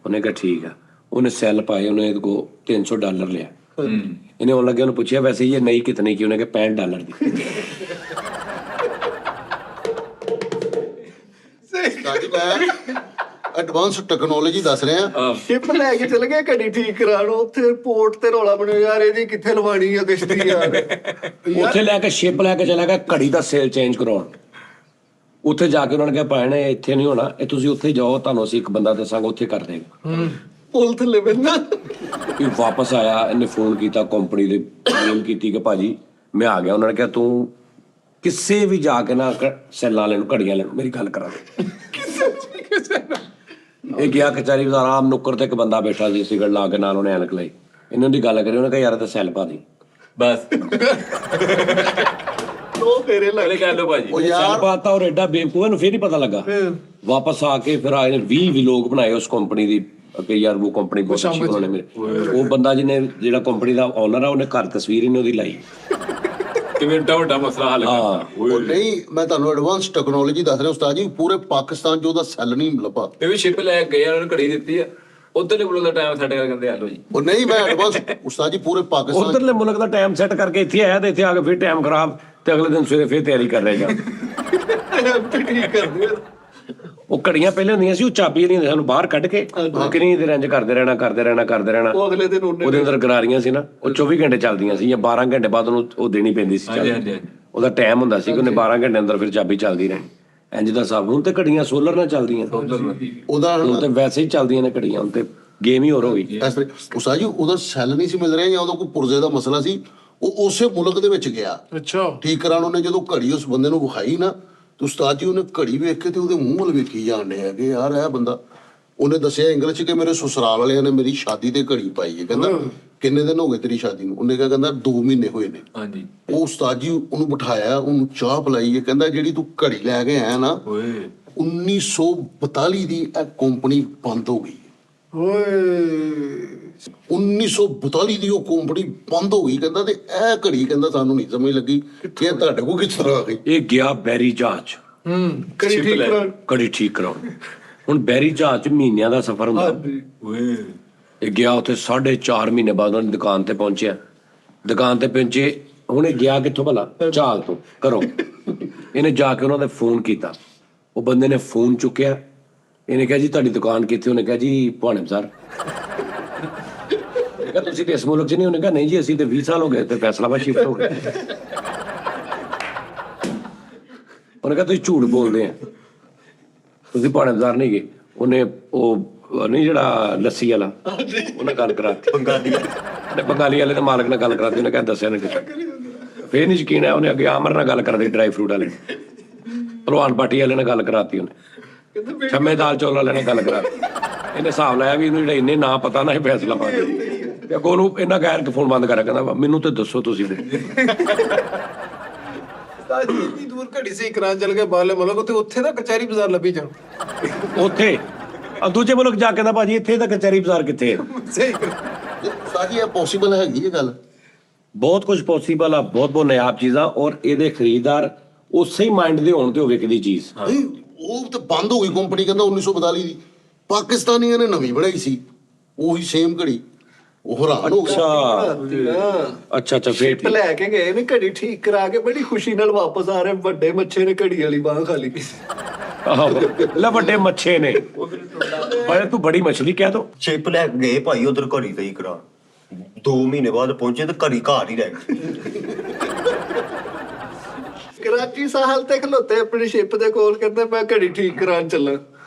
उन्हें कहा ठीक है। उन्हें सैल पाए, उन्हें इनको $300 लिया। इन्हें होने लगे, उन्हें पूछा वैसे ये नई कितने की? उन्हें कहा $65 दी। ਐਡਵਾਂਸ ਟੈਕਨੋਲੋਜੀ ਦੱਸ ਰਹੇ ਆ। ਸ਼ਿਪ ਲੈ ਕੇ ਚਲੇ ਗਏ ਘੜੀ ਠੀਕ ਕਰਾਉਣ, ਉੱਥੇ ਪੋਰਟ ਤੇ ਰੌਲਾ ਬਣਿਆ, ਯਾਰ ਇਹਦੀ ਕਿੱਥੇ ਲਵਾਣੀ ਆ ਕਿਸ਼ਤੀ ਯਾਰ। ਉੱਥੇ ਲੈ ਕੇ ਸ਼ਿਪ ਲੈ ਕੇ ਚਲਾ ਗਿਆ ਘੜੀ ਦਾ ਸੇਲ ਚੇਂਜ ਕਰਾਉਣ। ਉੱਥੇ ਜਾ ਕੇ ਉਹਨਾਂ ਨੇ ਕਿਹਾ ਭੈਣੇ ਇੱਥੇ ਨਹੀਂ ਹੋਣਾ, ਇਹ ਤੁਸੀਂ ਉੱਥੇ ਜਾਓ, ਤੁਹਾਨੂੰ ਅਸੀਂ ਇੱਕ ਬੰਦਾ ਦੱਸਾਂਗੇ, ਉੱਥੇ ਕਰ ਦੇਗਾ। ਪੁੱਲ ਥੱਲੇ ਬੰਦਾ ਇਹ ਵਾਪਸ ਆਇਆ, ਇਹਨੇ ਫੋਨ ਕੀਤਾ ਕੰਪਨੀ ਦੇ, ਮੇਲ ਕੀਤੀ ਕਿ ਭਾਜੀ ਮੈਂ ਆ ਗਿਆ। ਉਹਨਾਂ ਨੇ ਕਿਹਾ ਤੂੰ ਕਿਸੇ ਵੀ ਜਾ ਕੇ ਨਾ ਸੈੱਲਾਂ ਲੈਣ, ਘੜੀਆਂ ਲੈਣ, ਮੇਰੀ ਗੱਲ ਕਰਾ ਦੇ। ਇਹ ਗਿਆ ਕਚਹਿਰੀ ਬਾਜ਼ਾਰ, ਆਮ ਨੁੱਕਰ ਤੇ ਇੱਕ ਬੰਦਾ ਬੈਠਾ ਸੀ, ਸਿਗਰਟ ਲਾ ਕੇ, ਨਾਲ ਉਹਨੇ ਐਨਕ ਲਈ। ਇਹਨਾਂ ਦੀ ਗੱਲ ਕਰੀ, ਉਹਨੇ ਕਿਹਾ ਯਾਰ ਤਾਂ ਸੈੱਲ ਪਾ ਦੀ ਬਸ। ਉਹ ਫੇਰੇ ਲੱਗ ਪਹਿਲੇ ਕਹਿ ਲਓ ਭਾਜੀ। ਉਹ ਸੈੱਲ ਯਾਰ ਪਾਤਾ, ਔਰ ਐਡਾ ਬੇਵਕੂਫ ਨੂੰ ਫੇਰ ਹੀ ਪਤਾ ਲੱਗਾ। ਵਾਪਸ ਆ ਕੇ ਫਿਰ ਆਏ ਨੇ 20 ਵਲੋਗ ਬਣਾਏ ਉਸ ਕੰਪਨੀ ਦੀ ਕਿ ਯਾਰ ਉਹ ਕੰਪਨੀ ਬਹੁਤ ਅੱਛੀ ਬਣਾਉਣੇ ਮੇਰੇ। ਉਹ ਬੰਦਾ ਜਿਹਨੇ ਜਿਹੜਾ ਕੰਪਨੀ ਦਾ ਓਨਰ ਆ, ਉਹਨੇ ਘਰ ਤਸਵੀਰ ਇਹਨੇ ਉਹਦੀ ਲਾਈ। ਕਿਵੇਂ ਏਡਾ ਵੱਡਾ ਮਸਲਾ ਹੱਲ ਕਰਨਾ ਉਹ ਨਹੀਂ, ਮੈਂ ਤੁਹਾਨੂੰ ਐਡਵਾਂਸ ਟੈਕਨੋਲੋਜੀ ਦੱਸ ਰਿਹਾ ਉਸਤਾਦ ਜੀ, ਪੂਰੇ ਪਾਕਿਸਤਾਨ 'ਚ ਉਹਦਾ ਸੈੱਲ ਨਹੀਂ ਲੱਭਾ। ਇਹ ਵੀ ਸ਼ਿਪ ਲੈ ਕੇ ਗਏ ਉਹਨਾਂ ਨੂੰ ਘੜੀ ਦਿੱਤੀ ਆ ਉਧਰਲੇ ਮੁਲਕ ਦਾ ਟਾਈਮ ਸੈੱਟ ਕਰ ਕਹਿੰਦੇ ਹਲੋ ਜੀ ਉਹ ਨਹੀਂ, ਮੈਂ ਐਡਵਾਂਸ ਉਸਤਾਦ ਜੀ ਪੂਰੇ ਪਾਕਿਸਤਾਨ ਉਧਰਲੇ ਮੁਲਕ ਦਾ ਟਾਈਮ ਸੈੱਟ ਕਰਕੇ ਇੱਥੇ ਆਇਆ ਤੇ ਇੱਥੇ ਆ ਕੇ ਫਿਰ ਟਾਈਮ ਖਰਾਬ ਤੇ ਅਗਲੇ ਦਿਨ ਸਵੇਰੇ ਫਿਰ ਤਿਆਰੀ ਕਰ ਰਿਹਾ ਜਾ ਠੀਕ ਕਰਦੇ ਆ। ਉਹ ਘੜੀਆਂ ਪਹਿਲੇ ਹੁੰਦੀਆਂ ਸੀ, ਉਹ ਚਾਬੀ ਨਹੀਂ ਹੁੰਦੀ, ਸਾਨੂੰ ਬਾਹਰ ਕੱਢ ਕੇ ਕਿੰਨੀ ਦੇਰ ਇੰਜ ਕਰਦੇ ਰਹਿਣਾ ਉਹ ਅਗਲੇ ਦਿਨ ਉਹਨੇ ਉਹਦੇ ਅੰਦਰ ਗਰਾਰੀਆਂ ਸੀ ਨਾ, ਉਹ 24 ਘੰਟੇ ਚੱਲਦੀਆਂ ਸੀ ਜਾਂ 12 ਘੰਟੇ ਬਾਅਦ ਉਹਨੂੰ ਉਹ ਦੇਣੀ ਪੈਂਦੀ ਸੀ ਹਾਂਜੀ ਚਾਬੀ। ਹਾਂਜੀ ਉਹਦਾ ਟਾਈਮ ਹੁੰਦਾ ਸੀ ਕਿ ਉਹਨੇ 12 ਘੰਟੇ ਅੰਦਰ ਫਿਰ ਚਾਬੀ ਚੱਲਦੀ ਰਹਿਣੀ। ਇੰਜ ਦਾ ਸਭ ਹੁਣ ਤੇ ਘੜੀਆਂ ਸੋਲਰ ਨਾਲ ਚੱਲਦੀਆਂ, ਉਹਦਾ ਹੁਣ ਤੇ ਵੈਸੇ ਹੀ ਚੱਲਦੀਆਂ ਨੇ ਘੜੀਆਂ, ਹੁਣ ਤੇ ਗੇਮ ਹੀ ਹੋਰ ਹੋ ਗਈ। ਇਸ ਤਰ੍ਹਾਂ ਉਸਤਾਦ ਜੀ ਉਹਦਾ ਸੈੱਲ ਨਹੀਂ ਸੀ ਮਿਲ ਰਿਹਾ ਜਾਂ ਉਹਦਾ ਕੋਈ ਪੁਰਜ਼ੇ ਦਾ ਮਸਲਾ ਸੀ, ਉਹ ਉਸੇ ਮੁਲਕ ਦੇ ਵਿੱਚ ਗਿਆ ਅੱਛਾ ਠੀਕ ਕਰਾਉਣ। ਉਹਨੇ ਜਦੋਂ ਘੜੀ ਉਸ ਬੰਦੇ ਨੂੰ ਵਿਖਾਈ ਨਾ ਤੇ ਉਸਤਾਦ ਜੀ ਉਹਨੇ ਘੜੀ ਵੇਖ ਕੇ ਤੇ ਉਹਦੇ ਮੂੰਹ ਵੱਲ ਵੇਖੀ ਜਾਂਦੇ ਹੈਗੇ, ਯਾਰ ਇਹ ਬੰਦਾ। ਉਹਨੇ ਦੱਸਿਆ ਇੰਗਲਿਸ਼ 'ਚ ਕਿ ਮੇਰੇ ਸਸੁਰਾਲ ਵਾਲਿਆਂ ਨੇ ਮੇਰੀ ਸ਼ਾਦੀ ਤੇ ਘੜੀ ਪਾਈ ਹੈ। ਕਹਿੰਦਾ ਕਿੰਨੇ ਦਿਨ ਹੋ ਗਏ ਤੇਰੀ ਸ਼ਾਦੀ ਨੂੰ? ਉਹਨੇ ਕਿਹਾ, ਕਹਿੰਦਾ 2 ਮਹੀਨੇ ਹੋਏ ਨੇ। ਹਾਂਜੀ ਉਹ ਉਸਤਾਦ ਜੀ ਉਹਨੂੰ ਬਿਠਾਇਆ, ਉਹਨੂੰ ਚਾਹ ਪਿਲਾਈ ਹੈ। ਕਹਿੰਦਾ ਜਿਹੜੀ ਤੂੰ ਘੜੀ ਲੈ ਕੇ ਆਇਆ ਨਾ, ਓਏ 1942 ਦੀ ਇਹ ਕੰਪਨੀ ਬੰਦ ਹੋ ਗਈ। ਓਏ 1942 ਦੀ ਉਹ ਕੰਪਨੀ ਬੰਦ ਹੋ ਗਈ। ਕਹਿੰਦਾ ਤੇ ਇਹ ਘੜੀ ਕਹਿੰਦਾ ਸਾਨੂੰ ਨਹੀਂ ਸਮਝ ਲੱਗੀ ਕਿ ਇਹ ਤੁਹਾਡੇ ਕੋਲ ਕਿਸ ਤਰ੍ਹਾਂ ਆ ਗਈ। ਇਹ ਗਿਆ ਬੈਰੀ ਜਹਾਜ਼ ਕਰੀ ਠੀਕ ਕਰਾਉਣ। ਘੜੀ ਠੀਕ ਕਰਾਉਣ। ਹੁਣ ਬੈਰੀ ਜਹਾਜ਼ 'ਚ ਮਹੀਨਿਆਂ ਦਾ ਸਫ਼ਰ ਹੁੰਦਾ। ਓਏ ਇਹ ਗਿਆ ਉੱਥੇ 4.5 ਮਹੀਨੇ ਬਾਅਦ ਉਹਨਾਂ ਦੀ ਦੁਕਾਨ ਤੇ ਪਹੁੰਚਿਆ। ਦੁਕਾਨ ਤੇ ਪਹੁੰਚੇ, ਹੁਣ ਇਹ ਗਿਆ ਕਿੱਥੋਂ ਭਲਾ? ਚਾਲ ਤੋਂ ਘਰੋਂ। ਇਹਨੇ ਜਾ ਕੇ ਉਹਨਾਂ ਦੇ ਫੋਨ ਕੀਤਾ, ਉਹ ਬੰਦੇ ਨੇ ਫੋਨ ਚੁੱਕਿਆ। ਇਹਨੇ ਕਿਹਾ ਜੀ ਤੁਹਾਡੀ ਦੁਕਾਨ ਕਿੱਥੇ? ਉਹਨੇ ਕਿਹਾ ਜੀ ਭਾਣੇ ਸਰ। ਇਹ ਕਿਹਾ ਤੁਸੀਂ ਤੇ ਇਸ ਮੁਲਕ 'ਚ ਨਹੀਂ? ਉਹਨੇ ਕਿਹਾ ਨਹੀਂ ਜੀ ਅਸੀਂ ਤੇ 20 ਸਾਲ ਹੋ ਗਏ ਤੇ ਫੈਸਲਾਬਾਦ ਸ਼ਿਫਟ ਹੋ ਗਏ। ਉਹਨੇ ਕਿਹਾ ਤੁਸੀਂ ਝੂਠ ਬੋਲਦੇ ਆ, ਤੁਸੀਂ ਭਾਣੇਦਾਰ ਨਹੀਂ ਗਏ। ਉਹਨੇ ਉਹ ਨਹੀਂ ਜਿਹੜਾ ਲੱਸੀ ਵਾਲਾ, ਉਹਨੇ ਗੱਲ ਕਰਾਤੀ ਬੰਗਾਲੀ ਵਾਲੇ ਦੇ ਮਾਲਕ ਨਾਲ ਗੱਲ ਕਰਾਤੀ। ਉਹਨੇ ਕਿਹਾ ਦੱਸਿਆ ਨਾ ਕਿਤੇ, ਫੇਰ ਨਹੀਂ ਯਕੀਨ ਹੈ। ਉਹਨੇ ਅੱਗੇ ਆਮਰ ਨਾਲ ਗੱਲ ਕਰਾਤੀ, ਡਰਾਈ ਫਰੂਟ ਵਾਲੇ ਭਲਵਾਨ ਪਾਟੀ ਵਾਲੇ ਨਾਲ ਗੱਲ ਕਰਾਤੀ। ਉਹਨੇ ਛੰਮੇ ਦਾਲ ਚੌਲ ਵਾਲੇ ਨਾਲ ਗੱਲ ਕਰਾਤੀ। ਇਹਨੇ ਹਿਸਾਬ ਲਾਇਆ ਵੀ ਇਹਨੂੰ ਜਿਹੜਾ ਇੰਨੇ ਨਾ ਪਤਾ ਨਾ ਇਹ ਫੈਸਲਾਬਾਦ ਤੇ ਅੱਗੋਂ ਉਹਨੂੰ ਇਹਨਾਂ ਗੈਰ ਕੇ ਫੋਨ ਬੰਦ ਕਰਿਆ। ਕਹਿੰਦਾ ਮੈਨੂੰ ਤੇ ਦੱਸੋ ਤੁਸੀਂ ਸਾਜੀ ਇੰਨੀ ਦੂਰ ਘੜੀ ਸਹੀ ਕਰਾਉਣ ਚਲ ਗਏ ਬਾਹਰਲੇ ਮੁਲਕ, ਉੱਥੇ ਦਾ ਕਚਹਿਰੀ ਬਾਜ਼ਾਰ ਲੱਭੀ ਜਾਣ। ਉੱਥੇ ਦੂਜੇ ਮੁਲਕ ਜਾ ਕੇ ਨਾ ਭਾਜੀ ਇੱਥੇ ਤਾਂ ਕਚਹਿਰੀ ਬਾਜ਼ਾਰ ਕਿੱਥੇ ਹੈ? ਸਹੀ ਉਸਤਾਦ ਜੀ ਇਹ ਪੋਸੀਬਲ ਹੈਗੀ ਇਹ ਗੱਲ? ਬਹੁਤ ਕੁਝ ਪੋਸੀਬਲ ਆ, ਬਹੁਤ ਨਾਯਾਬ ਚੀਜ਼ਾਂ। ਔਰ ਇਹਦੇ ਖਰੀਦਦਾਰ ਉਸੇ ਹੀ ਮਾਈਂਡ ਦੇ ਹੋਣ ਤੇ ਉਹ ਵਿਕਦੀ ਚੀਜ਼। ਨਹੀਂ, ਉਹ ਤਾਂ ਬੰਦ ਹੋ ਗਈ ਕੰਪਨੀ। ਕਹਿੰਦਾ 1942 ਦੀ ਪਾਕਿਸਤਾਨੀਆਂ ਨੇ ਨਵੀਂ ਬਣਾਈ ਸੀ ਉਹੀ ਸੇਮ ਘੜੀ। ਉਹ ਹੈਰਾਨ ਹੋ ਗਿਆ। ਅੱਛਾ ਫੇਰ ਠੀਕ। ਲੈ ਕੇ ਗਏ ਨੇ ਘੜੀ ਠੀਕ ਕਰਾ ਕੇ, ਬੜੀ ਖੁਸ਼ੀ ਨਾਲ ਵਾਪਸ ਆ ਰਹੇ। ਵੱਡੇ ਮੱਛੇ ਨੇ ਘੜੀ ਵਾਲੀ ਬਾਹ ਖਾਲੀ। ਆਹੋ ਲੈ ਵੱਡੇ ਮੱਛੇ ਨੇ। ਬੜੇ ਤੂੰ ਬੜੀ ਮਛਲੀ ਕਹਿ ਦੋ। ਸ਼ਿਪ ਲੈ ਕੇ ਗਏ ਭਾਈ ਉਧਰ ਘੜੀ ਸਹੀ ਕਰਾ। 2 ਮਹੀਨੇ ਬਾਅਦ ਪਹੁੰਚੇ ਤੇ ਘੜੀ ਘਰ ਹੀ ਰਹਿ ਗਈ। ਕਰਾਚੀ ਸਾਹਲ ਤੇ ਖਲੋਤੇ ਆਪਣੀ ਸ਼ਿਪ ਦੇ ਕੋਲ, ਕਹਿੰਦੇ ਮੈਂ ਘੜੀ ਠੀਕ ਕਰਾਉਣ ਚੱਲਾਂ।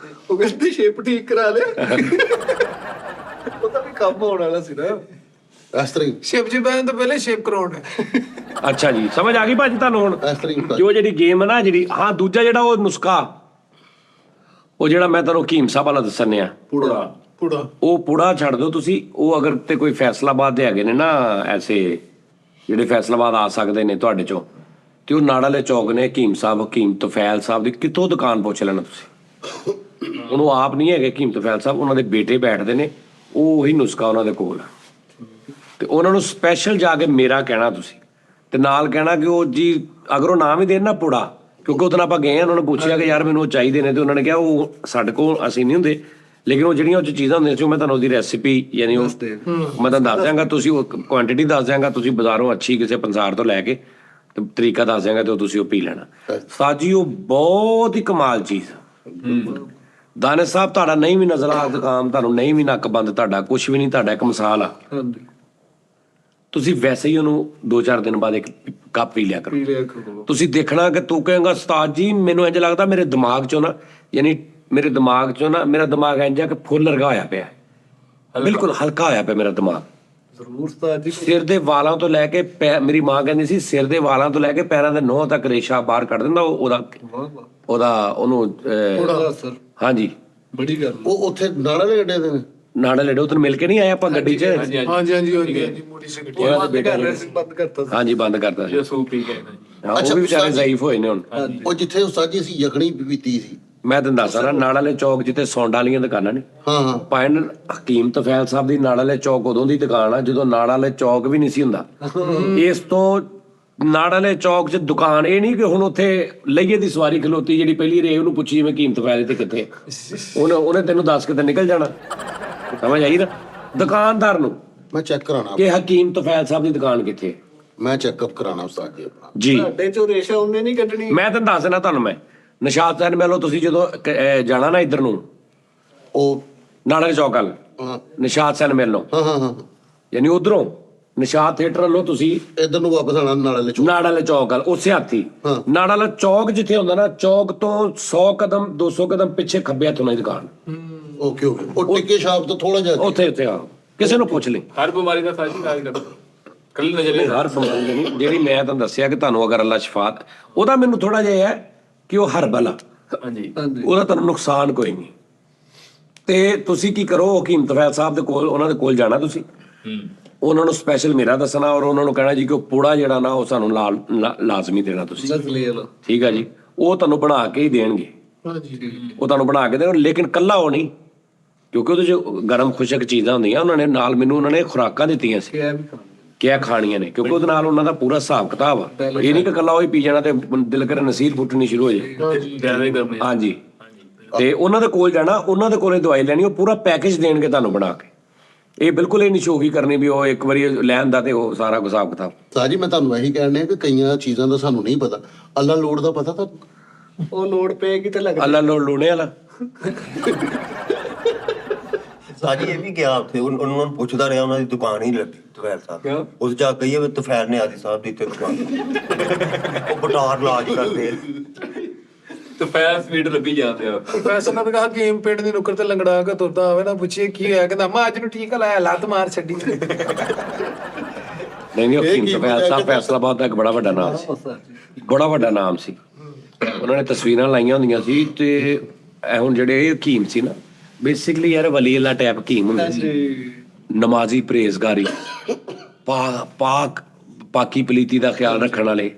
ਉਹ ਕਹਿੰਦੇ ਸ਼ਿਪ ਠੀਕ ਕਰਾ ਲਿਆ। ਉਹਦਾ ਵੀ ਕੰਮ ਹੋਣ ਵਾਲਾ ਸੀ ਨਾ। ਇਸ ਤਰ੍ਹਾਂ ਹੀ ਸ਼ਿਪ 'ਚ ਬਹਿਣ ਤੋਂ ਪਹਿਲੇ ਸ਼ਿਪ ਕਰਾਉਣ ਹੈ। ਅੱਛਾ ਜੀ ਸਮਝ ਆ ਗਈ ਭਾਜੀ ਤੁਹਾਨੂੰ ਹੁਣ? ਇਸ ਤਰ੍ਹਾਂ ਹੀ ਉਸਤਾਦ। ਜੋ ਜਿਹੜੀ ਗੇਮ ਹੈ ਨਾ ਜਿਹੜੀ, ਹਾਂ ਦੂਜਾ ਜਿਹੜਾ ਉਹ ਨੁਸਖਾ, ਉਹ ਜਿਹੜਾ ਮੈਂ ਤੁਹਾਨੂੰ ਹਕੀਮ ਸਾਹਿਬ ਵਾਲਾ ਦੱਸਣ ਆ ਪੁੜਾ ਉਹ ਪੁੜਾ ਛੱਡ ਦਿਓ ਤੁਸੀਂ। ਉਹ ਅਗਰ ਤੇ ਕੋਈ ਫੈਸਲਾਬਾਦ ਦੇ ਹੈਗੇ ਨੇ ਨਾ ਐਸੇ ਜਿਹੜੇ ਫੈਸਲਾਬਾਦ ਆ ਸਕਦੇ ਨੇ ਤੁਹਾਡੇ ਚੋਂ, ਤੇ ਉਹ ਨਾੜ ਵਾਲੇ ਚੌਕ ਨੇ ਹਕੀਮ ਸਾਹਿਬ, ਹਕੀਮ ਤੁਫੈਲ ਸਾਹਿਬ ਦੀ ਕਿਤੋਂ ਦੁਕਾਨ ਪੁੱਛ ਲੈਣਾ ਤੁਸੀਂ। ਉਹਨੂੰ ਆਪ ਨਹੀਂ ਹੈਗੇ ਹਕੀਮ ਤੁਫੈਲ ਸਾਹਿਬ, ਉਹਨਾਂ ਦੇ ਬੇਟੇ ਬੈਠਦੇ ਨੇ, ਉਹ ਉਹੀ ਨੁਸਖਾ ਉਹਨਾਂ ਦੇ ਕੋਲ ਆ। ਤੇ ਉਹਨਾਂ ਨੂੰ ਸਪੈਸ਼ਲ ਜਾ ਕੇ ਮੇਰਾ ਕਹਿਣਾ ਤੁਸੀਂ, ਤੇ ਨਾਲ ਕਹਿਣਾ ਕਿ ਉਹ ਜੀ ਅਗਰ ਉਹ ਨਾ ਵੀ ਦੇਣ ਨਾ ਪੁੜਾ, ਕਿਉਂਕਿ ਉਦੋਂ ਆਪਾਂ ਗਏ ਆ, ਉਹਨਾਂ ਨੇ ਪੁੱਛਿਆ ਕਿ ਯਾਰ ਮੈਨੂੰ ਉਹ ਚਾਹੀਦੇ ਨੇ, ਤੇ ਉਹਨਾਂ ਨੇ ਕਿਹਾ ਉਹ ਸਾਡੇ ਕੋਲ ਅਸੀਂ ਨਹੀਂ ਹੁੰਦੇ, ਲੇਕਿਨ ਉਹ ਜਿਹੜੀਆਂ ਉਹ 'ਚ ਚੀਜ਼ਾਂ ਹੁੰਦੀਆਂ ਸੀ ਉਹ ਮੈਂ ਤੁਹਾਨੂੰ ਉਹਦੀ ਰੈਸਿਪੀ ਯਾਨੀ ਉਹ ਮੈਂ ਤੁਹਾਨੂੰ ਦੱਸ ਦਿਆਂਗਾ। ਤੁਸੀਂ ਉਹ ਕੁਆਂਟੀਟੀ ਦੱਸ ਦਿਆਂਗਾ, ਤੁਸੀਂ ਬਾਜ਼ਾਰੋਂ ਅੱਛੀ ਕਿਸੇ ਪੰਸਾਰ ਤੋਂ ਲੈ ਕੇ ਤੇ ਤਰੀਕਾ ਦੱਸ ਦਿਆਂਗਾ, ਤੇ ਉਹ ਤੁਸੀਂ ਉਹ ਪੀ ਲੈਣਾ। ਸਾਜੀ ਉਹ ਬਹੁਤ ਹੀ ਕਮਾਲ ਚੀਜ਼। ਦਾਨਿਸ਼ ਸਾਹਿਬ ਤੁਹਾਡਾ ਨਹੀਂ ਵੀ ਨਜ਼ਲਾ ਜ਼ੁਕਾਮ, ਤੁਹਾਨੂੰ ਨਹੀਂ ਵੀ ਨੱਕ ਬੰਦ, ਤੁਹਾਡਾ ਕੁਝ ਵੀ ਨਹੀਂ, ਤੁਹਾਡਾ ਇੱਕ ਮਿਸਾਲ ਆ। ਤੁਸੀਂ ਵੈਸੇ ਹੀ ਉਹਨੂੰ 2-4 ਦਿਨ ਬਾਅਦ ਇੱਕ ਕੱਪ ਪੀ ਲਿਆ ਕਰੋ। ਤੁਸੀਂ ਦੇਖਣਾ ਕਿ ਤੂੰ ਕਹੇਂਗਾ ਉਸਤਾਦ ਜੀ ਮੈਨੂੰ ਇੰਝ ਲੱਗਦਾ ਮੇਰੇ ਦਿਮਾਗ 'ਚੋਂ ਨਾ, ਯਾਨੀ ਮੇਰੇ ਦਿਮਾਗ 'ਚੋਂ ਨਾ, ਮੇਰਾ ਦਿਮਾਗ ਇੰਝ ਆ ਕਿ ਫੁੱਲ ਵਰਗਾ ਹੋਇਆ ਪਿਆ, ਬਿਲਕੁਲ ਹਲਕਾ ਹੋਇਆ ਪਿਆ ਮੇਰਾ ਦਿਮਾਗ। ਜ਼ਰੂਰ ਉਸਤਾਦ ਜੀ। ਸਿਰ ਦੇ ਵਾਲਾਂ ਤੋਂ ਲੈ ਕੇ ਮੇਰੀ ਮਾਂ ਕਹਿੰਦੀ ਸੀ ਸਿਰ ਦੇ ਵਾਲਾਂ ਤੋਂ ਲੈ ਕੇ ਪੈਰਾਂ ਦੇ ਨੋਹ ਤੱਕ ਰੇਸ਼ਾ ਬਾਹਰ ਕੱਢ ਦਿੰਦਾ ਉਹਨੂੰ ਸਰ ਹਾਂਜੀ ਬੜੀ ਗੱਲ। ਉਹ ਉੱਥੇ ਨਾੜਾ ਦੇ ਗੱਡੇ ਦੇ ਨੇ ਨਾੜਾ ਲੜੇ ਉਧਰ ਮਿਲ ਕੇ ਨਹੀਂ ਆਏ ਆਪਾਂ ਗੱਡੀ 'ਚ? ਹਾਂਜੀ ਮੋਟੀ ਸਿਗਰਟੀ ਉਹਨਾਂ ਦੇ ਬੇਟਾ ਨੇ ਬੰਦ ਕਰਤਾ ਸੀ। ਹਾਂਜੀ ਬੰਦ ਕਰਤਾ ਸੀ। ਜੋ ਸੂਪ ਪੀ ਕੇ ਹਾਂ, ਉਹ ਵੀ ਵਿਚਾਰੇ ਜ਼ਾਈਫ ਹੋਏ ਨੇ ਹੁਣ। ਉਹ ਜਿੱਥੇ ਉਸਤਾਦ ਜੀ ਅਸੀਂ ਯਖਣੀ ਪੀਤੀ ਸੀ। ਮੈਂ ਤੈਨੂੰ ਦੱਸਦਾ ਨਾ, ਨਾੜ ਵਾਲੇ ਚੌਕ ਜਿੱਥੇ ਸੌਂਡਾ ਵਾਲੀਆਂ ਦੁਕਾਨਾਂ ਨੇ, ਹਾਂ ਪਾਇਨ ਹਕੀਮ ਤਫੈਲ ਸਾਹਿਬ ਦੀ ਨਾੜ ਵਾਲੇ ਚੌਕ ਉਦੋਂ ਦੀ ਦੁਕਾਨ ਆ ਜਦੋਂ ਨਾੜ ਵਾਲੇ ਚੌਕ ਵੀ ਨਹੀਂ ਸੀ ਹੁੰਦਾ। ਇਸ ਤੋਂ ਨਾੜ ਵਾਲੇ ਚੌਕ 'ਚ ਦੁਕਾਨ, ਇਹ ਨਹੀਂ ਕਿ ਹੁਣ ਉੱਥੇ ਲਈਏ ਦੀ ਸਵਾਰੀ ਖਲੋਤੀ ਜਿਹੜੀ ਪਹਿਲੀ ਰੇ ਉਹਨੂੰ ਪੁੱਛੀ ਜਿਵੇਂ ਕੀਮਤ ਪੈ ਤੇ ਕਿੱਥੇ, ਉਹਨੇ ਤੈਨੂੰ ਦੱਸ ਕੇ ਤੇ ਨਿਕਲ ਜਾਣਾ। ਸਮਝ ਆਈ ਨਾ? ਦੁਕਾਨਦਾਰ ਨੂੰ ਮੈਂ ਚੈੱਕ ਕਰਾਣਾ, ਕਿ ਹਕੀਮ ਤੁਫੈਲ ਸਾਹਿਬ ਦੀ ਦੁਕਾਨ ਕਿੱਥੇ ਹੈ। ਮੈਂ ਚੈੱਕਅਪ ਕਰਾਣਾ ਉਸਤਾਦ ਜੀ ਆਪਣਾ। ਜੀ ਤੁਹਾਡੇ ਚੋਂ ਰੇਸ਼ਾ ਉਹਨੇ ਨਹੀਂ ਕੱਢਣੀ। ਮੈਂ ਤੁਹਾਨੂੰ ਦੱਸ ਦੇਣਾ ਤੁਹਾਨੂੰ, ਮੈਂ ਨਿਸ਼ਾਤ ਸੈਨ ਮਿਲੋ ਤੁਸੀਂ ਜਦੋਂ ਜਾਣਾ ਨਾ ਇੱਧਰ ਨੂੰ ਉਹ ਨਾਲੇ ਚੌਕ ਵੱਲ, ਹਾਂ ਨਿਸ਼ਾਤ ਸੈਨ ਮਿਲ ਲਓ, ਹਾਂ ਹਾਂ ਯਾਨੀ ਉਧਰੋਂ ਨਿਸ਼ਾਤ ਥੀਏਟਰ ਵੱਲੋਂ ਤੁਸੀਂ ਇਧਰ ਨੂੰ ਵਾਪਸ ਆਣਾ ਨਾਲ ਵਾਲੇ ਚੋਂ। ਨਾੜ ਵਾਲੇ ਚੌਕ ਵੱਲ, ਉਸੇ ਹੱਥੀ ਹਾਂ। ਨਾੜ ਵਾਲਾ ਚੌਕ ਜਿੱਥੇ ਹੁੰਦਾ ਨਾ, ਚੌਕ ਤੋਂ 100 ਕਦਮ 200 ਕਦਮ ਪਿੱਛੇ ਖੱਬੇ ਹੱਥ ਉਹਨਾਂ ਦੀ ਦੁਕਾਨ, ਓਕੇ ਓਕੇ, ਉਹ ਟਿੱਕੇ ਸ਼ਾਪ ਤੋਂ ਥੋੜਾ ਜਿਹਾ ਉੱਥੇ ਆ, ਕਿਸੇ ਨੂੰ ਪੁੱਛ ਲਈ। ਹਰ ਬਿਮਾਰੀ ਦਾ ਸਾਜੀ ਇਲਾਜ ਕਰਦਾ ਕੱਲੀ ਨਜ਼ਰ ਹਰ ਬਿਮਾਰੀ ਦੀ ਨਹੀਂ, ਜਿਹੜੀ ਮੈਂ ਤੁਹਾਨੂੰ ਦੱਸਿਆ ਕਿ ਤੁਹਾਨੂੰ ਅਗਰ ਅੱਲਾ ਸ਼ਿਫਾਤ, ਉਹਦਾ ਮੈਨੂੰ ਥੋੜਾ ਜਿਹਾ ਹੈ ਕਿ ਉਹ ਹਰਬਲ ਆ, ਹਾਂਜੀ ਉਹਦਾ ਤੁਹਾਨੂੰ ਨੁਕਸਾਨ ਕੋਈ ਨਹੀਂ। ਤੇ ਤੁਸੀਂ ਕੀ ਕਰੋ, ਹਕੀਮ ਤੁਫੈਲ ਸਾਹਿਬ ਦੇ ਕੋਲ, ਉਹਨਾਂ ਦੇ ਕੋਲ ਜਾਣਾ ਤੁਸੀਂ, ਉਹਨਾਂ ਨੂੰ ਸਪੈਸ਼ਲ ਮੇਰਾ ਦੱਸਣਾ ਔਰ ਉਹਨਾਂ ਨੂੰ ਕਹਿਣਾ ਜੀ ਕਿ ਉਹ ਪੂੜਾ ਜਿਹੜਾ ਨਾ ਉਹ ਸਾਨੂੰ ਲਾਜ਼ਮੀ ਦੇਣਾ ਤੁਸੀਂ, ਨਜ਼ਲੇ ਵਾਲਾ। ਠੀਕ ਆ ਜੀ। ਉਹ ਤੁਹਾਨੂੰ ਬਣਾ ਕੇ ਹੀ ਦੇਣਗੇ, ਹਾਂਜੀ ਉਹ ਤੁਹਾਨੂੰ ਬਣਾ ਕੇ ਦੇਣ, ਲੇਕਿਨ ਕੱਲਾ ਉਹ ਨਹੀਂ, ਕਿਉਂਕਿ ਉਹਦੇ 'ਚ ਗਰਮ ਖੁਸ਼ਕ ਚੀਜ਼ਾਂ ਹੁੰਦੀਆਂ। ਉਹਨਾਂ ਨੇ ਨਾਲ ਮੈਨੂੰ ਉਹਨਾਂ ਨੇ ਖੁਰਾਕਾਂ ਦਿੱਤੀਆਂ ਸੀ ਕਿਹਾ ਵੀ ਖਾਣਾ। ਕਿਆ ਖਾਣੀਆਂ ਨੇ, ਕਿਉਂਕਿ ਉਹਦੇ ਨਾਲ ਉਹਨਾਂ ਦਾ ਪੂਰਾ ਹਿਸਾਬ ਕਿਤਾਬ ਆ। ਇਹ ਨਹੀਂ ਕਿ ਕੱਲਾ ਉਹ ਹੀ ਪੀ ਜਾਣਾ ਤੇ ਦਿਲ ਕਰੇ ਨਸੀਰ ਫੁੱਟਣੀ ਸ਼ੁਰੂ ਹੋ ਜਾਏ। ਜ਼ਿਆਦਾ ਹੀ ਗਰਮ ਹਾਂਜੀ, ਤੇ ਉਹਨਾਂ ਦੇ ਕੋਲ ਜਾਣਾ, ਉਹਨਾਂ ਦੇ ਕੋਲੇ ਦਵਾਈ ਲੈਣੀ, ਉਹ ਪੂਰਾ ਪੈਕੇਜ ਦੇਣਗੇ ਤੁਹਾਨੂੰ ਬਣਾ ਕੇ। ਇਹ ਬਿਲਕੁਲ ਇਹ ਨਹੀਂ ਸ਼ੋਗੀ ਕਰਨੀ ਵੀ ਉਹ ਇੱਕ ਵਾਰੀ ਲੈਣ ਦਾ ਤੇ ਉਹ ਸਾਰਾ ਹਿਸਾਬ ਕਿਤਾਬ। ਸਾਜੀ ਮੈਂ ਤੁਹਾਨੂੰ ਇਹੀ ਕਹਿਣੇ ਕਿ ਕਈਆਂ ਚੀਜ਼ਾਂ ਦਾ ਸਾਨੂੰ ਨਹੀਂ ਪਤਾ, ਅੱਲਾ ਲੋੜ ਦਾ ਪਤਾ ਤਾਂ ਉਹ ਲੋੜ ਪਏਗੀ ਤੇ ਲੱਗਦਾ। ਅੱਲਾ ਲੋਣੇ ਵਾਲਾ। ਸਾਜੀ ਇਹ ਵੀ ਗਿਆ ਉੱਥੇ, ਉਹਨਾਂ ਨੂੰ ਪੁੱਛਦਾ ਰਿਹਾ, ਉਹਨਾਂ ਦੀ ਦੁਕਾਨ ਹੀ ਲੱਗੀ ਤੁਫੈਲ ਸਾਹਿਬ, ਉਸ ਜਾ ਕਹੀਏ ਵੀ ਤੁਫੈਲ ਨੇ ਆਦੀ ਸਾਹਿਬ ਦੀ ਇੱਥੇ ਦੁਕਾਨ, ਉਹ ਬਟਾਰ ਇਲਾਜ ਕਰਦੇ ਆ। ਤੇ ਫੈਸ ਸਪੀਡ ਲੱਭੀ ਜਾਂਦੇ ਆ। ਪ੍ਰੋਫੈਸਰ ਨੇ ਤਾਂ ਕਿਹਾ ਗੇਮ ਪਿੰਡ ਦੀ ਨੁੱਕਰ ਤੇ ਲੰਗੜਾ ਕੇ ਤੁਰਦਾ ਹੋਵੇ ਨਾ, ਪੁੱਛੀਏ ਕੀ ਹੋਇਆ, ਕਹਿੰਦਾ ਮੈਂ ਅੱਜ ਨੂੰ ਠੀਕ ਲਾਇਆ, ਲੱਤ ਮਾਰ ਛੱਡੀ। ਨਹੀਂ ਹਕੀਮ ਤੁਫੈਲ ਸਾਹਿਬ ਫੈਸਲਾਬਾਦ ਦਾ ਇੱਕ ਬੜਾ ਵੱਡਾ ਨਾਮ ਸੀ, ਬੜਾ ਵੱਡਾ ਨਾਮ ਸੀ। ਉਹਨਾਂ ਨੇ ਤਸਵੀਰਾਂ ਲਾਈਆਂ ਹੁੰਦੀਆਂ ਸੀ। ਤੇ ਇਹ ਹੁਣ ਜਿਹੜੇ ਇਹ ਹਕੀਮ ਸੀ ਨਾ, ਬੇਸਿਕਲੀ ਯਾਰ ਵਲੀ ਅੱਲਾ ਟਾਈਪ ਹਕੀਮ ਹੁੰਦੇ ਸੀ, ਨਮਾਜ਼ੀ, ਪਰਹੇਜ਼ਗਾਰੀ, ਪਾਕੀ ਪਲੀਤੀ ਦਾ ਖਿਆਲ ਰੱਖਣ ਵਾਲੇ,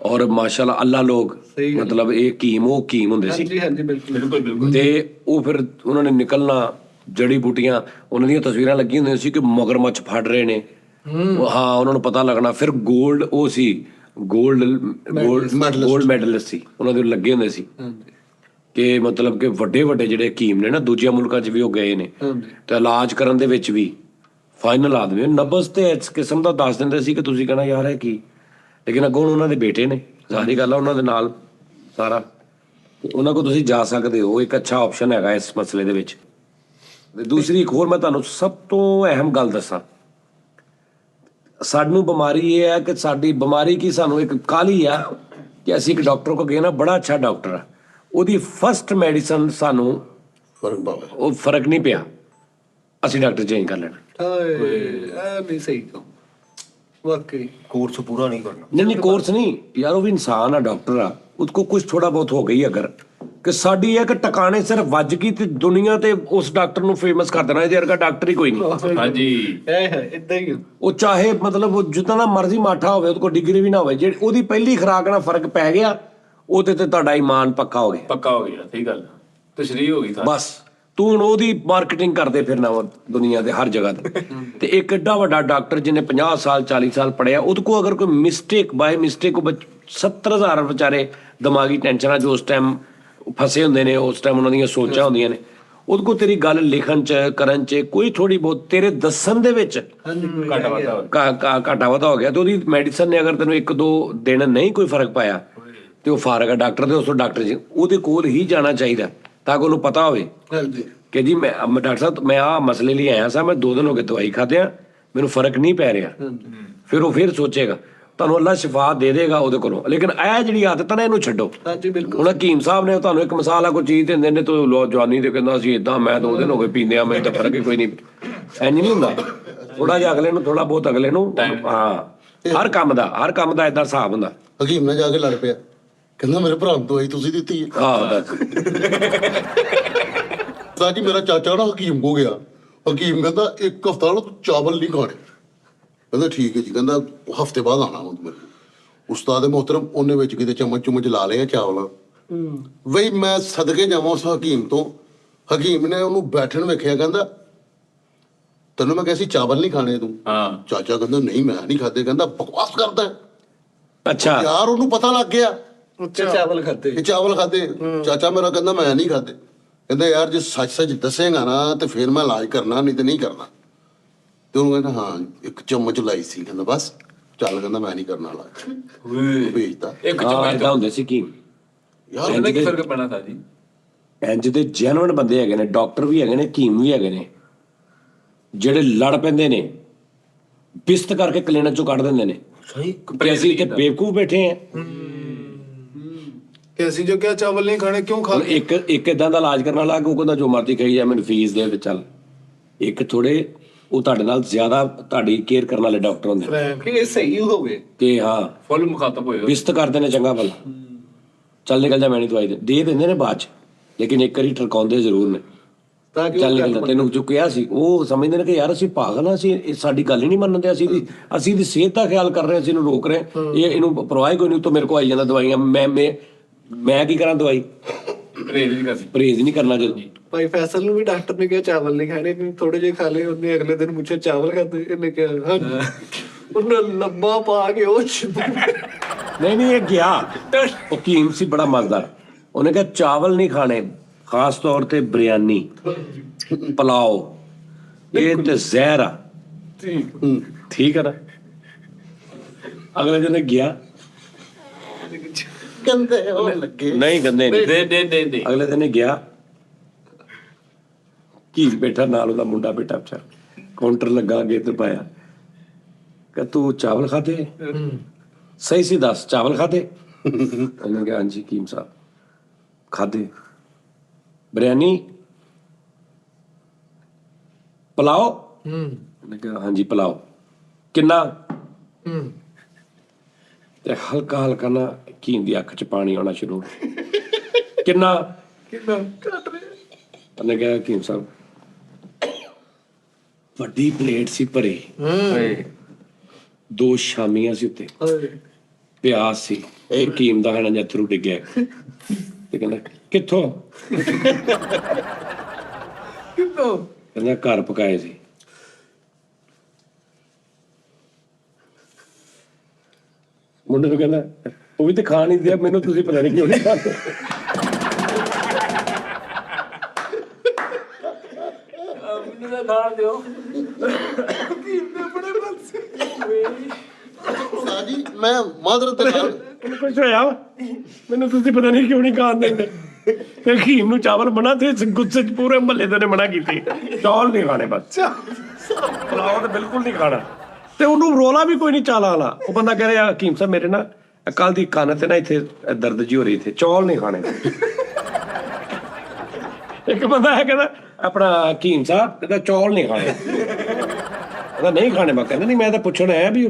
ਔਰ ਮਾਸ਼ਾਅੱਲਾ ਅੱਲਾ ਲੋਕ, ਮਤਲਬ ਇਹ ਹਕੀਮ ਉਹ ਹਕੀਮ ਹੁੰਦੇ ਸੀ। ਹਾਂਜੀ ਹਾਂਜੀ ਬਿਲਕੁਲ ਬਿਲਕੁਲ ਤੇ ਉਹ ਫਿਰ ਉਹਨਾਂ ਨੇ ਨਿਕਲਣਾ, ਜੜੀ ਬੂਟੀਆਂ, ਉਹਨਾਂ ਦੀਆਂ ਤਸਵੀਰਾਂ ਲੱਗੀਆਂ ਹੁੰਦੀਆਂ ਸੀ ਕਿ ਮਗਰਮੱਛ ਫੜ ਰਹੇ ਨੇ, ਹਾਂ ਉਹਨਾਂ ਨੂੰ ਪਤਾ ਲੱਗਣਾ। ਫਿਰ 골ਡ ਉਹ ਸੀ, 골ਡ ਮੈਡਲਿਸਟ ਸੀ, ਉਹਨਾਂ ਦੇ ਲੱਗੇ ਹੁੰਦੇ ਸੀ ਕਿ ਮਤਲਬ ਕਿ ਵੱਡੇ ਵੱਡੇ ਜਿਹੜੇ ਹਕੀਮ ਨੇ ਨਾ, ਦੂਜਿਆਂ ਮੁਲਕਾਂ 'ਚ ਵੀ ਉਹ ਗਏ ਨੇ ਤੇ ਇਲਾਜ ਕਰਨ ਦੇ ਵਿੱਚ ਵੀ ਫਾਈਨਲ ਆਦਮੀ ਨਬਜ਼ ਤੇ ਇਸ ਕਿਸਮ ਦਾ ਦੱਸ ਦਿੰਦੇ ਸੀ ਕਿ ਤੁਸੀਂ ਕਹਿਣਾ ਯਾਰ ਹੈ ਕੀ। ਲੇਕਿਨ ਅੱਗੋਂ ਉਹਨਾਂ ਦੇ ਬੇਟੇ ਨੇ, ਸਾਰੀ ਗੱਲ ਆ ਉਹਨਾਂ ਦੇ ਨਾਲ ਸਾਰਾ, ਉਹਨਾਂ ਕੋਲ ਤੁਸੀਂ ਜਾ ਸਕਦੇ ਹੋ, ਇੱਕ ਅੱਛਾ ਆਪਸ਼ਨ ਹੈਗਾ ਇਸ ਮਸਲੇ ਦੇ ਵਿੱਚ। ਤੇ ਦੂਸਰੀ ਇੱਕ ਹੋਰ ਮੈਂ ਤੁਹਾਨੂੰ ਸਭ ਤੋਂ ਅਹਿਮ ਗੱਲ ਦੱਸਾਂ, ਸਾਨੂੰ ਬਿਮਾਰੀ ਇਹ ਹੈ ਕਿ ਸਾਡੀ ਬਿਮਾਰੀ ਕੀ, ਸਾਨੂੰ ਇੱਕ ਕਾਹਲੀ ਆ ਕਿ ਅਸੀਂ ਇੱਕ ਡਾਕਟਰ ਕੋਲ ਗਏ ਨਾ, ਬੜਾ ਅੱਛਾ ਡਾਕਟਰ ਆ, ਉਹਦੀ ਫਸਟ ਮੈਡੀਸਨ ਸਾਨੂੰ ਫਰਕ ਪਾਵੇ, ਉਹ ਫਰਕ ਨਹੀਂ ਪਿਆ, ਅਸੀਂ ਡਾਕਟਰ ਚੇਂਜ ਕਰ ਲੈਣਾ। ਹਾਏ ਇਹ ਨਹੀਂ ਸਹੀ ਕੰਮ ਵਾਕਈ। ਕੋਰਸ ਪੂਰਾ ਨਹੀਂ ਕਰਨਾ। नहीं कोर्स नहीं यार, वो भी इंसान है, डॉक्टर है, उसको कुछ थोड़ा बहुत हो गई अगर कि साडी है कि टकाने सिर्फ वज गई ते दुनिया ते उस डॉक्टर नु फेमस कर देना, ਇਹਦੇ ਵਰਗਾ ਡਾਕਟਰ ਹੀ ਕੋਈ ਨਹੀਂ। ਹਾਂਜੀ ਇਹ ਹੈ ਇਦਾਂ ਹੀ। ਉਹ ਚਾਹੇ ਮਤਲਬ ਜਿੱਦਾਂ ਦਾ ਮਰਜ਼ੀ ਮਾਠਾ ਹੋਵੇ, ਉਹਦੇ ਕੋਲ ਡਿਗਰੀ ਵੀ ਨਾ ਹੋਵੇ, ਜਿਹੜੀ ਉਹਦੀ ਪਹਿਲੀ ਖੁਰਾਕ ਨਾਲ ਫਰਕ ਪੈ ਗਿਆ, ਉਹਦੇ ਤੇ ਤੁਹਾਡਾ ਈਮਾਨ ਪੱਕਾ ਹੋ ਗਿਆ, ਪੱਕਾ ਹੋ ਗਿਆ। ਸਹੀ ਗੱਲ, ਤਸ਼ਰੀਹ ਹੋ ਗਈ ਸਾਰੀ। ਬਸ ਤੂੰ ਹੁਣ ਉਹਦੀ ਮਾਰਕੀਟਿੰਗ ਕਰਦੇ ਫਿਰਨਾ ਵਾ ਦੁਨੀਆ ਦੇ ਹਰ ਜਗ੍ਹਾ ਤੇ। ਤੇ ਇੱਕ ਏਡਾ ਵੱਡਾ ਡਾਕਟਰ ਜਿਹਨੇ 50 ਸਾਲ 40 ਸਾਲ ਪੜਿਆ, ਉਹਦੇ ਕੋਲ ਅਗਰ ਕੋਈ ਮਿਸਟੇਕ ਬਾਏ ਮਿਸਟੇਕ 70,000 ਵਿਚਾਰੇ ਦਿਮਾਗੀ ਟੈਨਸ਼ਨਾਂ ਜੋ ਉਸ ਟਾਈਮ ਫਸੇ ਹੁੰਦੇ ਨੇ, ਉਸ ਟਾਈਮ ਉਹਨਾਂ ਦੀਆਂ ਸੋਚਾਂ ਹੁੰਦੀਆਂ ਨੇ, ਉਹਦੇ ਕੋਲ ਤੇਰੀ ਗੱਲ ਲਿਖਣ 'ਚ ਕਰਨ 'ਚ ਕੋਈ ਥੋੜੀ ਬਹੁਤ ਤੇਰੇ ਦੱਸਣ ਦੇ ਵਿੱਚ ਘਾਟਾ ਵਾਧਾ ਹੋ ਗਿਆ, ਤੇ ਉਹਦੀ ਮੈਡੀਸਨ ਨੇ ਅਗਰ ਤੈਨੂੰ 1-2 ਦਿਨ ਨਹੀਂ ਕੋਈ ਫਰਕ ਪਾਇਆ ਤੇ ਉਹ ਫਾਰਗ ਆ ਡਾਕਟਰ ਦੇ, ਉਸ ਤੋਂ ਡਾਕਟਰ ਜੀ ਉਹਦੇ ਕੋਲ ਹੀ ਜਾਣਾ ਚਾਹੀਦਾ ਤਾਂ ਕਿ ਉਹਨੂੰ ਪਤਾ ਹੋਵੇ ਕਿ ਜੀ ਮੈਂ ਡਾਕਟਰ ਸਾਹਿਬ ਮੈਂ ਆਹ ਮਸਲੇ ਲਈ ਆਇਆ ਸਾਂ, ਮੈਂ 2 ਦਿਨ ਹੋ ਗਏ ਦਵਾਈ ਖਾਦਿਆਂ, ਮੈਨੂੰ ਫਰਕ ਨਹੀਂ ਪੈ ਰਿਹਾ। ਫਿਰ ਉਹ ਫਿਰ ਸੋਚੇਗਾ, ਤੁਹਾਨੂੰ ਅੱਲਾ ਸ਼ਿਫਾ ਦੇ ਦੇਗਾ ਉਹਦੇ ਕੋਲੋਂ। ਲੇਕਿਨ ਇਹ ਜਿਹੜੀ ਆਦਤ ਨਾ, ਇਹਨੂੰ ਛੱਡੋ। ਹਾਂਜੀ ਬਿਲਕੁਲ। ਹੁਣ ਹਕੀਮ ਸਾਹਿਬ ਨੇ ਤੁਹਾਨੂੰ ਇੱਕ ਮਿਸਾਲ ਆ ਕੋਈ ਚੀਜ਼ ਦਿੰਦੇ ਨੇ, ਤੂੰ ਲੋ ਜਵਾਨੀ ਤੇ ਕਹਿੰਦਾ ਸੀ ਇਦਾਂ, ਮੈਂ 2 ਦਿਨ ਹੋ ਗਏ ਪੀਂਦੇ ਆ, ਮੈਨੂੰ ਤਾਂ ਫਰਕ ਹੀ ਕੋਈ ਨਹੀਂ। ਇੰਝ ਨਹੀਂ ਹੁੰਦਾ, ਥੋੜਾ ਜਿਹਾ ਅਗਲੇ ਨੂੰ, ਥੋੜਾ ਬਹੁਤ ਅਗਲੇ ਨੂੰ, ਹਾਂ ਹਰ ਕੰਮ ਦਾ ਏਦਾਂ ਹਿਸਾਬ ਹੁੰਦਾ। ਹਕੀਮ ਨਾਲ ਜਾ ਕੇ ਲੜ ਪਿਆ, ਕਹਿੰਦਾ ਮੇਰੇ ਭਰਾ ਨੂੰ ਦਵਾਈ ਤੁਸੀਂ ਦਿੱਤੀ ਹੈ। ਆਹ ਦੱਸ ਸਾਜੀ ਮੇਰਾ ਚਾਚਾ ਨਾ ਹਕੀਮ ਕੋ ਗਿਆ, ਹਕੀਮ ਕਹਿੰਦਾ 1 ਹਫ਼ਤਾ ਨਾ ਤੂੰ ਚਾਵਲ ਨਹੀਂ ਖਾਣੇ। ਕਹਿੰਦਾ ਠੀਕ ਹੈ ਜੀ, ਕਹਿੰਦਾ ਹਫ਼ਤੇ ਬਾਅਦ ਆਣਾ ਹੁਣ ਮੇਰੇ ਕੋਲ। ਉਸਤਾਦ ਮੁਹਤਰਮ ਉਹਨੇ ਵਿੱਚ ਕਿਤੇ ਚਮਚ ਲਾ ਲਏ ਚਾਵਲਾਂ, ਵਈ ਮੈਂ ਸਦਕੇ ਜਾਵਾਂ ਉਸ ਹਕੀਮ ਤੋਂ। ਹਕੀਮ ਨੇ ਉਹਨੂੰ ਬੈਠਣ ਵੇਖਿਆ, ਕਹਿੰਦਾ ਤੈਨੂੰ ਮੈਂ ਕਿਹਾ ਸੀ ਚਾਵਲ ਨਹੀਂ ਖਾਣੇ ਤੂੰ। ਹਾਂ ਚਾਚਾ ਕਹਿੰਦਾ ਨਹੀਂ ਮੈਂ ਨਹੀਂ ਖਾਦੇ। ਕਹਿੰਦਾ ਬਕਵਾਸ ਕਰਦਾ। ਅੱਛਾ ਯਾਰ ਉਹਨੂੰ ਪਤਾ ਲੱਗ ਗਿਆ ਚਾਵਲ ਖਾਤੇ ਇਹ ਚਾਵਲ ਖਾਦੇ। ਚਾਚਾ ਮੇਰਾ ਕਹਿੰਦਾ ਮੈਂ ਨਹੀਂ ਖਾਦੇ। ਕਹਿੰਦਾ ਯਾਰ ਜੇ ਸੱਚ ਸੱਚ ਦੱਸੇਗਾ ਨਾ ਤੇ ਫਿਰ ਮੈਂ ਇਲਾਜ ਕਰਨਾ, ਨਹੀਂ ਤੇ ਨਹੀਂ ਕਰਨਾ। ਤੇ ਉਹਨੂੰ ਕਹਿੰਦਾ ਹਾਂ 1 ਚਮਚ ਲਾਈ ਸੀ। ਕਹਿੰਦਾ ਬਸ ਚੱਲ, ਕਹਿੰਦਾ ਮੈਂ ਨਹੀਂ ਕਰਨਾ ਇਲਾਜ। ਉਹ ਭੇਜਤਾ। ਇੱਕ ਹਾਂ ਚਮਚ ਏਦਾਂ ਹੁੰਦੇ ਸੀ ਕੀ ਯਾਰ ਇਹਦਾ ਕੀ ਫਰਕ ਪੈਣਾ ਸਾਜੀ? ਇੰਜ ਦੇ ਜੈਨੂਇਨ ਬੰਦੇ ਹੈਗੇ ਨੇ, ਡਾਕਟਰ ਵੀ ਹੈਗੇ ਨੇ, ਹਕੀਮ ਵੀ ਹੈਗੇ ਨੇ, ਜਿਹੜੇ ਲੜ ਪੈਂਦੇ ਨੇ, ਬਿਸਤ ਕਰਕੇ ਕਲੀਨਿਕ ਚੋਂ ਕੱਢ ਦਿੰਦੇ ਨੇ। ਸਹੀ। ਤੇ ਅਸੀਂ ਇੱਥੇ ਬੇਵਕੂਫ ਬੈਠੇ ਆ। ਕਿ ਅਸੀਂ ਜੋ ਕਿਹਾ ਚਾਵਲ ਨਹੀਂ ਖਾਣੇ ਕਿਉਂ ਖਾ ਹੁਣ ਇੱਕ ਇਦਾਂ ਦਾ ਇਲਾਜ ਕਰਨ ਵਾਲਾ, ਉਹ ਕਹਿੰਦਾ ਜੋ ਮਰਜ਼ੀ ਖਾਈ ਜਾ, ਮੈਨੂੰ ਫੀਸ ਦੇ ਤੇ ਚੱਲ। ਇੱਕ ਥੋੜੇ ਉਹ ਤੁਹਾਡੇ ਨਾਲ ਜ਼ਿਆਦਾ ਤੁਹਾਡੀ ਕੇਅਰ ਕਰਨ ਵਾਲੇ ਡਾਕਟਰ ਹੁੰਦੇ ਨੇ ਕਿ ਇਹ ਸਹੀ ਹੋਵੇ। ਕਿ ਹਾਂ ਫੁੱਲ ਮੁਖਾਤਬ ਹੋਏਗਾ। ਬਿਸਤ ਕਰਦੇ ਨੇ ਚੰਗਾ ਭਲਾ, ਚੱਲ ਨਿਕਲ ਜਾ, ਮੈਂ ਨਹੀਂ ਦਵਾਈ ਦੇ ਦਿੰਦੇ ਨੇ ਬਾਅਦ ਚ, ਲੇਕਿਨ ਇੱਕ ਵਾਰੀ ਟਰਕਾਉਂਦੇ ਜ਼ਰੂਰ ਨੇ। ਤਾਂ ਕਿ ਚੱਲ ਨਿਕਲਦਾ, ਤੈਨੂੰ ਜੋ ਕਿਹਾ ਸੀ ਉਹ ਸਮਝਦੇ ਨੇ ਕਿ ਯਾਰ ਅਸੀਂ ਪਾਗਲ ਹਾਂ, ਅਸੀਂ ਸਾਡੀ ਗੱਲ ਹੀ ਨਹੀਂ ਮੰਨਦੇ, ਅਸੀਂ ਦੀ ਸਿਹਤ ਦਾ ਖਿਆਲ ਕਰ ਰਹੇ, ਅਸੀਂ ਇਹਨੂੰ ਰੋਕ ਰਹੇ, ਇਹਨੂੰ ਪਰਵਾਹ ਕੋਈ ਨਹੀਂ, ਤੂੰ ਮੇਰੇ ਕੋਲ ਆਈ ਜਾਂਦਾ ਦਵਾਈਆਂ। ਮੈਂ ਕੀ ਕਰਾਂ? ਦਵਾਈ ਪਰਹੇਜ਼ ਨਹੀਂ ਕਰਨਾ। ਜਦੋਂ ਭਾਈ ਫੈਸਲ ਨੂੰ ਵੀ ਡਾਕਟਰ ਨੇ ਕਿਹਾ ਚਾਵਲ ਨਹੀਂ ਖਾਣੇ, ਥੋੜੇ ਜਿਹੇ ਖਾ ਲਏ। ਉਹਨੇ ਅਗਲੇ ਦਿਨ ਪੁੱਛਿਆ ਚਾਵਲ ਖਾਦੇ? ਇਹਨੇ ਕਿਹਾ ਹਾਂ। ਉਹਨੇ ਲੰਬਾ ਪਾ ਕੇ ਉਹ ਨਹੀਂ ਇਹ ਗਿਆ ਉਹ ਹਕੀਮ ਸੀ ਬੜਾ ਮਜ਼ੇਦਾਰ। ਉਹਨੇ ਕਿਹਾ ਚਾਵਲ ਨਹੀਂ ਖਾਣੇ, ਖਾਸ ਤੌਰ ਤੇ ਬਿਰਿਆਨੀ, ਪਲਾਓ, ਇਹ ਤੇ ਜ਼ਹਿਰ ਆ। ਠੀਕ ਹੈ ਨਾ? ਅਗਲੇ ਦਿਨ ਗਿਆ, ਕਹਿੰਦੇ ਉਹ ਲੱਗੇ ਨਹੀਂ ਗੰਦੇ ਨਹੀਂ, ਦੇ ਅਗਲੇ ਦਿਨ ਗਿਆ, ਕੀ ਬੈਠਾ ਨਾਲ ਉਹਦਾ ਮੁੰਡਾ ਬੇਟਾ ਵਿਚਾਰ, ਕਾਊਂਟਰ ਲੱਗਾ ਅੱਗੇ ਤੇ ਪਾਇਆ ਕਿ ਤੂੰ ਚਾਵਲ ਖਾਦੇ? ਸਹੀ ਸੀ ਦੱਸ, ਚਾਵਲ ਖਾਦੇ? ਉਹਨੇ ਕਿਹਾ ਹਾਂਜੀ ਹਕੀਮ ਸਾਹਿਬ ਖਾਦੇ। ਬਿਰਿਆਨੀ, ਪਲਾਓ? ਉਹਨੇ ਕਿਹਾ ਹਾਂਜੀ ਪਲਾਓ। ਕਿੰਨਾ? ਤੇ ਹਲਕਾ ਹਲਕਾ ਨਾ ਹਕੀਮ ਦੀ ਅੱਖ 'ਚ ਪਾਣੀ ਆਉਣਾ ਸ਼ੁਰੂ ਹੋ ਗਿਆ। ਕਿੰਨਾ? ਘੱਟ ਰਿਹਾ। ਉਹਨੇ ਕਿਹਾ ਹਕੀਮ ਸਾਹਿਬ ਵੱਡੀ ਪਲੇਟ ਸੀ ਭਰੀ, 2 ਸ਼ਾਮੀਆਂ ਸੀ ਉੱਤੇ, ਪਿਆਜ਼ ਸੀ, ਹਕੀਮ ਦਾ ਹਣਾ ਜੱਥਰੂ ਡਿੱਗਿਆ ਤੇ ਕਹਿੰਦਾ ਕਿੱਥੋਂ? ਕਹਿੰਦਾ ਘਰ ਪਕਾਏ ਸੀ। ਮੁੰਡੇ ਨੂੰ ਕਹਿੰਦਾ ਉਹ ਵੀ ਤੇ ਖਾ ਨਹੀਂ ਦਿਆ, ਮੈਨੂੰ ਤੁਸੀਂ ਪਤਾ ਨਹੀਂ ਕਿਉਂ ਨਹੀਂ ਖਾਂਦੇ। ਸਾਜੀ ਮੈਂ ਮਾਦਰ ਤੇ ਨਾਲ ਕੁਛ ਹੋਇਆ ਵਾ? ਮੈਨੂੰ ਤੁਸੀਂ ਪਤਾ ਨਹੀਂ ਕਿਉਂ ਨਹੀਂ ਖਾਣ ਦਿੰਦੇ। ਤੇ ਹਕੀਮ ਨੂੰ ਚਾਵਲ ਮਨਾ ਤੇ ਗੁੱਸੇ ਚ ਪੂਰੇ ਮਹੱਲੇ ਦੇ ਨੇ ਮਨਾ ਕੀਤੀ, ਚੌਲ ਨਹੀਂ ਖਾਣੇ ਬਸ, ਪਲਾਓ ਤੇ ਬਿਲਕੁਲ ਨਹੀਂ ਖਾਣਾ। ਤੇ ਉਹਨੂੰ ਰੋਲਾ ਵੀ ਕੋਈ ਨਹੀਂ ਚਾਲਾ ਵਾਲਾ। ਉਹ ਬੰਦਾ ਕਹਿ ਰਿਹਾ ਹਕੀਮ ਸਾਹਿਬ ਮੇਰੇ ਨਾ ਕੱਲ ਦੀ ਕੰਨ ਤੇ ਨਾ ਇੱਥੇ ਦਰਦ ਜੀ ਹੋ ਰਹੀ, ਇੱਥੇ ਚੌਲ ਨਹੀਂ ਖਾਣੇ। ਇੱਕ ਬੰਦਾ ਹੈ ਕਹਿੰਦਾ ਆਪਣਾ ਹਕੀਮ ਸਾਹਿਬ ਕਹਿੰਦਾ ਚੌਲ ਨਹੀਂ ਖਾਣੇ, ਕਹਿੰਦਾ ਨਹੀਂ ਖਾਣੇ। ਮੈਂ ਕਹਿੰਦਾ ਨਹੀਂ, ਮੈਂ ਤਾਂ ਪੁੱਛਣ ਆਇਆ ਵੀ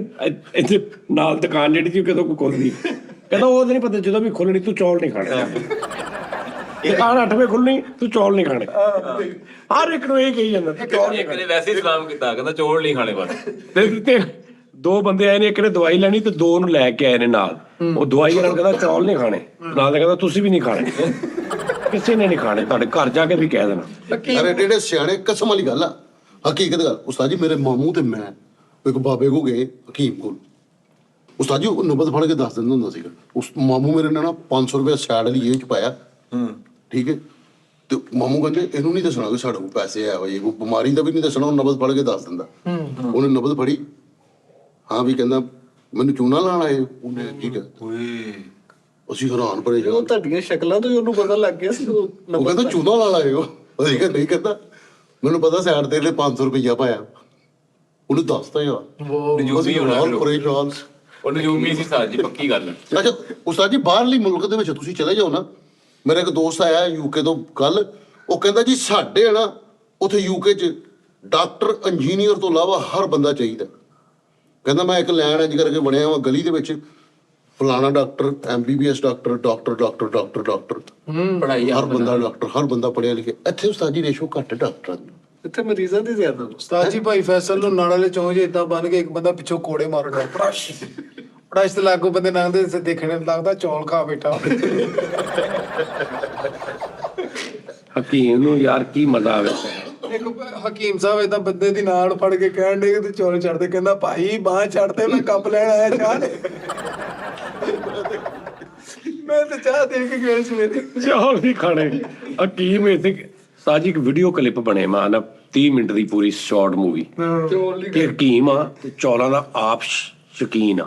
ਇੱਥੇ ਨਾਲ ਦੁਕਾਨ ਜਿਹੜੀ ਸੀ ਕਦੋਂ ਕੋਈ ਖੁੱਲਦੀ? ਕਹਿੰਦਾ ਉਹ ਨਹੀਂ ਪਤਾ, ਜਦੋਂ ਵੀ ਖੁੱਲਣੀ ਤੂੰ ਚੌਲ ਨਹੀਂ ਖਾਣੇ। ਦੁਕਾਨ 8 ਵਜੇ ਖੁੱਲਣੀ, ਤੂੰ ਚੌਲ ਨਹੀਂ ਖਾਣੇ। ਹਰ ਇੱਕ ਨੂੰ ਇਹ ਕਹੀ ਜਾਂਦਾ ਚੌਲ ਨਹੀਂ ਖਾਣੇ। ਵੈਸੇ ਹੀ ਸਲਾਮ ਕੀਤਾ, ਕਹਿੰਦਾ ਚੌਲ ਨਹੀਂ ਖਾਣੇ ਬਸ। ਤੇ 2 ਬੰਦੇ ਆਏ ਨੇ, ਇੱਕ ਨੇ ਦਵਾਈ ਲੈਣੀ ਤੇ 2 ਨੂੰ ਲੈ ਕੇ ਆਏ ਨੇ ਨਾਲ। ਉਹ ਦਵਾਈ ਵਾਲਾ ਕਹਿੰਦਾ ਚੌਲ ਨਹੀਂ ਖਾਣੇ, ਨਾਲ ਦਾ ਕਹਿੰਦਾ ਤੁਸੀਂ ਵੀ ਨਹੀਂ ਖਾਣੇ। ਕਿਸੇ ਨੇ ਨਹੀਂ ਖਾਣੇ, ਤੁਹਾਡੇ ਘਰ ਜਾ ਕੇ ਵੀ ਕਹਿ ਦੇਣਾ। ਅਰੇ ਜਿਹੜੇ ਸਿਆਣੇ, ਕਸਮ ਵਾਲੀ ਗੱਲ ਆ, ਹਕੀਕਤ ਗੱਲ। ਉਸਤਾਦ ਜੀ ਮੇਰੇ ਮਾਮੂ ਤੇ ਮੈਂ ਇੱਕ ਬਾਬੇ ਕੋ ਗਏ ਹਕੀਮ ਕੋਲ। ਉਸਤਾਦ ਜੀ ਉਹ ਨਬਜ਼ ਫੜ ਕੇ ਦੱਸ ਦਿੰਦਾ ਹੁੰਦਾ ਸੀਗਾ। ਉਸ ਮਾਮੂ ਮੇਰੇ ਨੇ ਨਾ 500 ਰੁਪਏ ਸਾਈਡ ਵਾਲੀ ਜੇਬ ਚ ਪਾਇਆ। ਠੀਕ ਹੈ। ਤੇ ਮਾਮੂ ਕਹਿੰਦੇ ਇਹਨੂੰ ਨਹੀਂ ਦੱਸਣਾ ਕਿ ਸਾਡੇ ਕੋਲ ਪੈਸੇ ਆਏ ਹੋਏ, ਕੋਈ ਬਿਮਾਰੀ ਦਾ ਵੀ ਨਹੀਂ ਦੱਸਣਾ, ਉਹ ਨਬਜ਼ ਫੜ ਕੇ ਦੱਸ ਦਿੰਦਾ। ਉਹਨੇ ਨਬਜ਼ ਫੜੀ, ਹਾਂ ਵੀ ਕਹਿੰਦਾ ਮੈਨੂੰ ਚੂਨਾ ਲਾਣ ਆਏ? ਉਹਨੇ ਠੀਕ ਹੈ। ਅਸੀਂ ਹੈਰਾਨ ਪਰੇਸ਼ਾਨ। ਉਹ ਤੁਹਾਡੀਆਂ ਸ਼ਕਲਾਂ ਤੋਂ ਹੀ ਉਹਨੂੰ ਪਤਾ ਲੱਗ ਗਿਆ ਸੀ। ਉਹ ਕਹਿੰਦਾ ਚੂਨਾ ਲਾਣ ਆਏ ਹੋ? ਅਸੀਂ ਕਹਿੰਦਾ ਨਹੀਂ, ਕਹਿੰਦਾ ਮੈਨੂੰ ਪਤਾ ਸਾਈਡ ਤੇ 500 ਰੁਪਈਆ ਪਾਇਆ। ਉਹਨੂੰ ਦੱਸਤਾ ਯਾਰ, ਅਸੀਂ ਹੈਰਾਨ ਪਰੇਸ਼ਾਨ। ਉਹਨੂੰ ਜੂਮੀ ਸੀ ਸਾਜੀ, ਪੱਕੀ ਗੱਲ। ਅੱਛਾ ਉਸਤਾਦ ਜੀ ਬਾਹਰਲੀ ਮੁਲਕ ਦੇ ਵਿੱਚ ਤੁਸੀਂ ਚਲੇ ਜਾਓ ਨਾ, ਮੇਰਾ ਇੱਕ ਦੋਸਤ ਆਇਆ ਯੂਕੇ ਤੋਂ ਕੱਲ, ਉਹ ਕਹਿੰਦਾ ਜੀ ਸਾਡੇ ਨਾ ਉੱਥੇ ਯੂਕੇ 'ਚ ਡਾਕਟਰ ਇੰਜੀਨੀਅਰ ਤੋਂ ਇਲਾਵਾ ਹਰ ਬੰਦਾ ਚਾਹੀਦਾ। ਕਹਿੰਦਾ ਮੈਂ ਇੱਕ ਲਾਈਨ ਇੰਜ ਕਰਕੇ ਬਣਿਆ ਵਾ ਗਲੀ ਦੇ ਵਿੱਚ, ਫਲਾਣਾ ਡਾਕਟਰ, MBBS ਡਾਕਟਰ, ਪੜਾਈ ਹਰ ਬੰਦਾ ਡਾਕਟਰ, ਹਰ ਬੰਦਾ ਪੜ੍ਹਿਆ ਲਿਖਿਆ। ਇੱਥੇ ਉਸਤਾਦ ਜੀ ਰੇਸ਼ੋ ਘੱਟ ਡਾਕਟਰਾਂ ਦੀ, ਇੱਥੇ ਮਰੀਜ਼ਾਂ ਦੀ ਜ਼ਿਆਦਾ। ਉਸਤਾਦ ਜੀ ਭਾਈ ਫੈਸਲ ਨੂੰ ਨਾਲ ਵਾਲੇ ਚੌਂਜ ਇਦਾਂ ਬਣ ਕੇ ਇੱਕ ਬੰਦਾ ਪਿੱਛੋਂ ਕੋੜੇ ਮਾਰ ਰਿਹਾ, ਪੜਾਸ਼ ਤੇ ਲਾਗੂ ਬੰਦੇ ਲੰਘਦੇ ਦੇਖਣੇ ਲੱਗਦਾ ਚੌਲ ਖਾ ਬੈਠਾ। ਹਕੀਮ ਨੂੰ ਯਾਰ ਕੀ ਮਜ਼ਾ ਆਵੇ। ਇੱਕ ਹਕੀਮ ਸਾਹਿਬ ਏਦਾਂ ਬੰਦੇ ਦੀ ਨਾੜ ਫੜ ਕੇ ਕਹਿਣ ਡੇ ਤੇ ਚੌਲ ਛੱਡਦੇ, ਕਹਿੰਦਾ ਭਾਈ ਬਾਂਹ ਛੱਡਦੇ, ਮੈਂ ਕੱਪ ਲੈਣ ਆਇਆ ਚਾਹ। ਮੈਂ ਤਾਂ ਚਾਹ ਦੇ ਕੇ ਗਿਆ ਸੀ ਮੇਰੇ ਚੌਲ ਨਹੀਂ ਖਾਣੇ। ਹਕੀਮ ਇੱਥੇ ਸਾਜੀ ਇੱਕ ਵੀਡੀਓ ਕਲਿੱਪ ਬਣੇ ਮਾਨ 30 ਮਿੰਟ ਦੀ ਪੂਰੀ ਸ਼ਾਰਟ ਮੂਵੀ ਚੋਲ ਨਹੀਂ ਕਿ ਹਕੀਮ ਆ ਤੇ ਚੌਲਾਂ ਦਾ ਆਪ ਸ਼ੌਕੀਨ ਆ,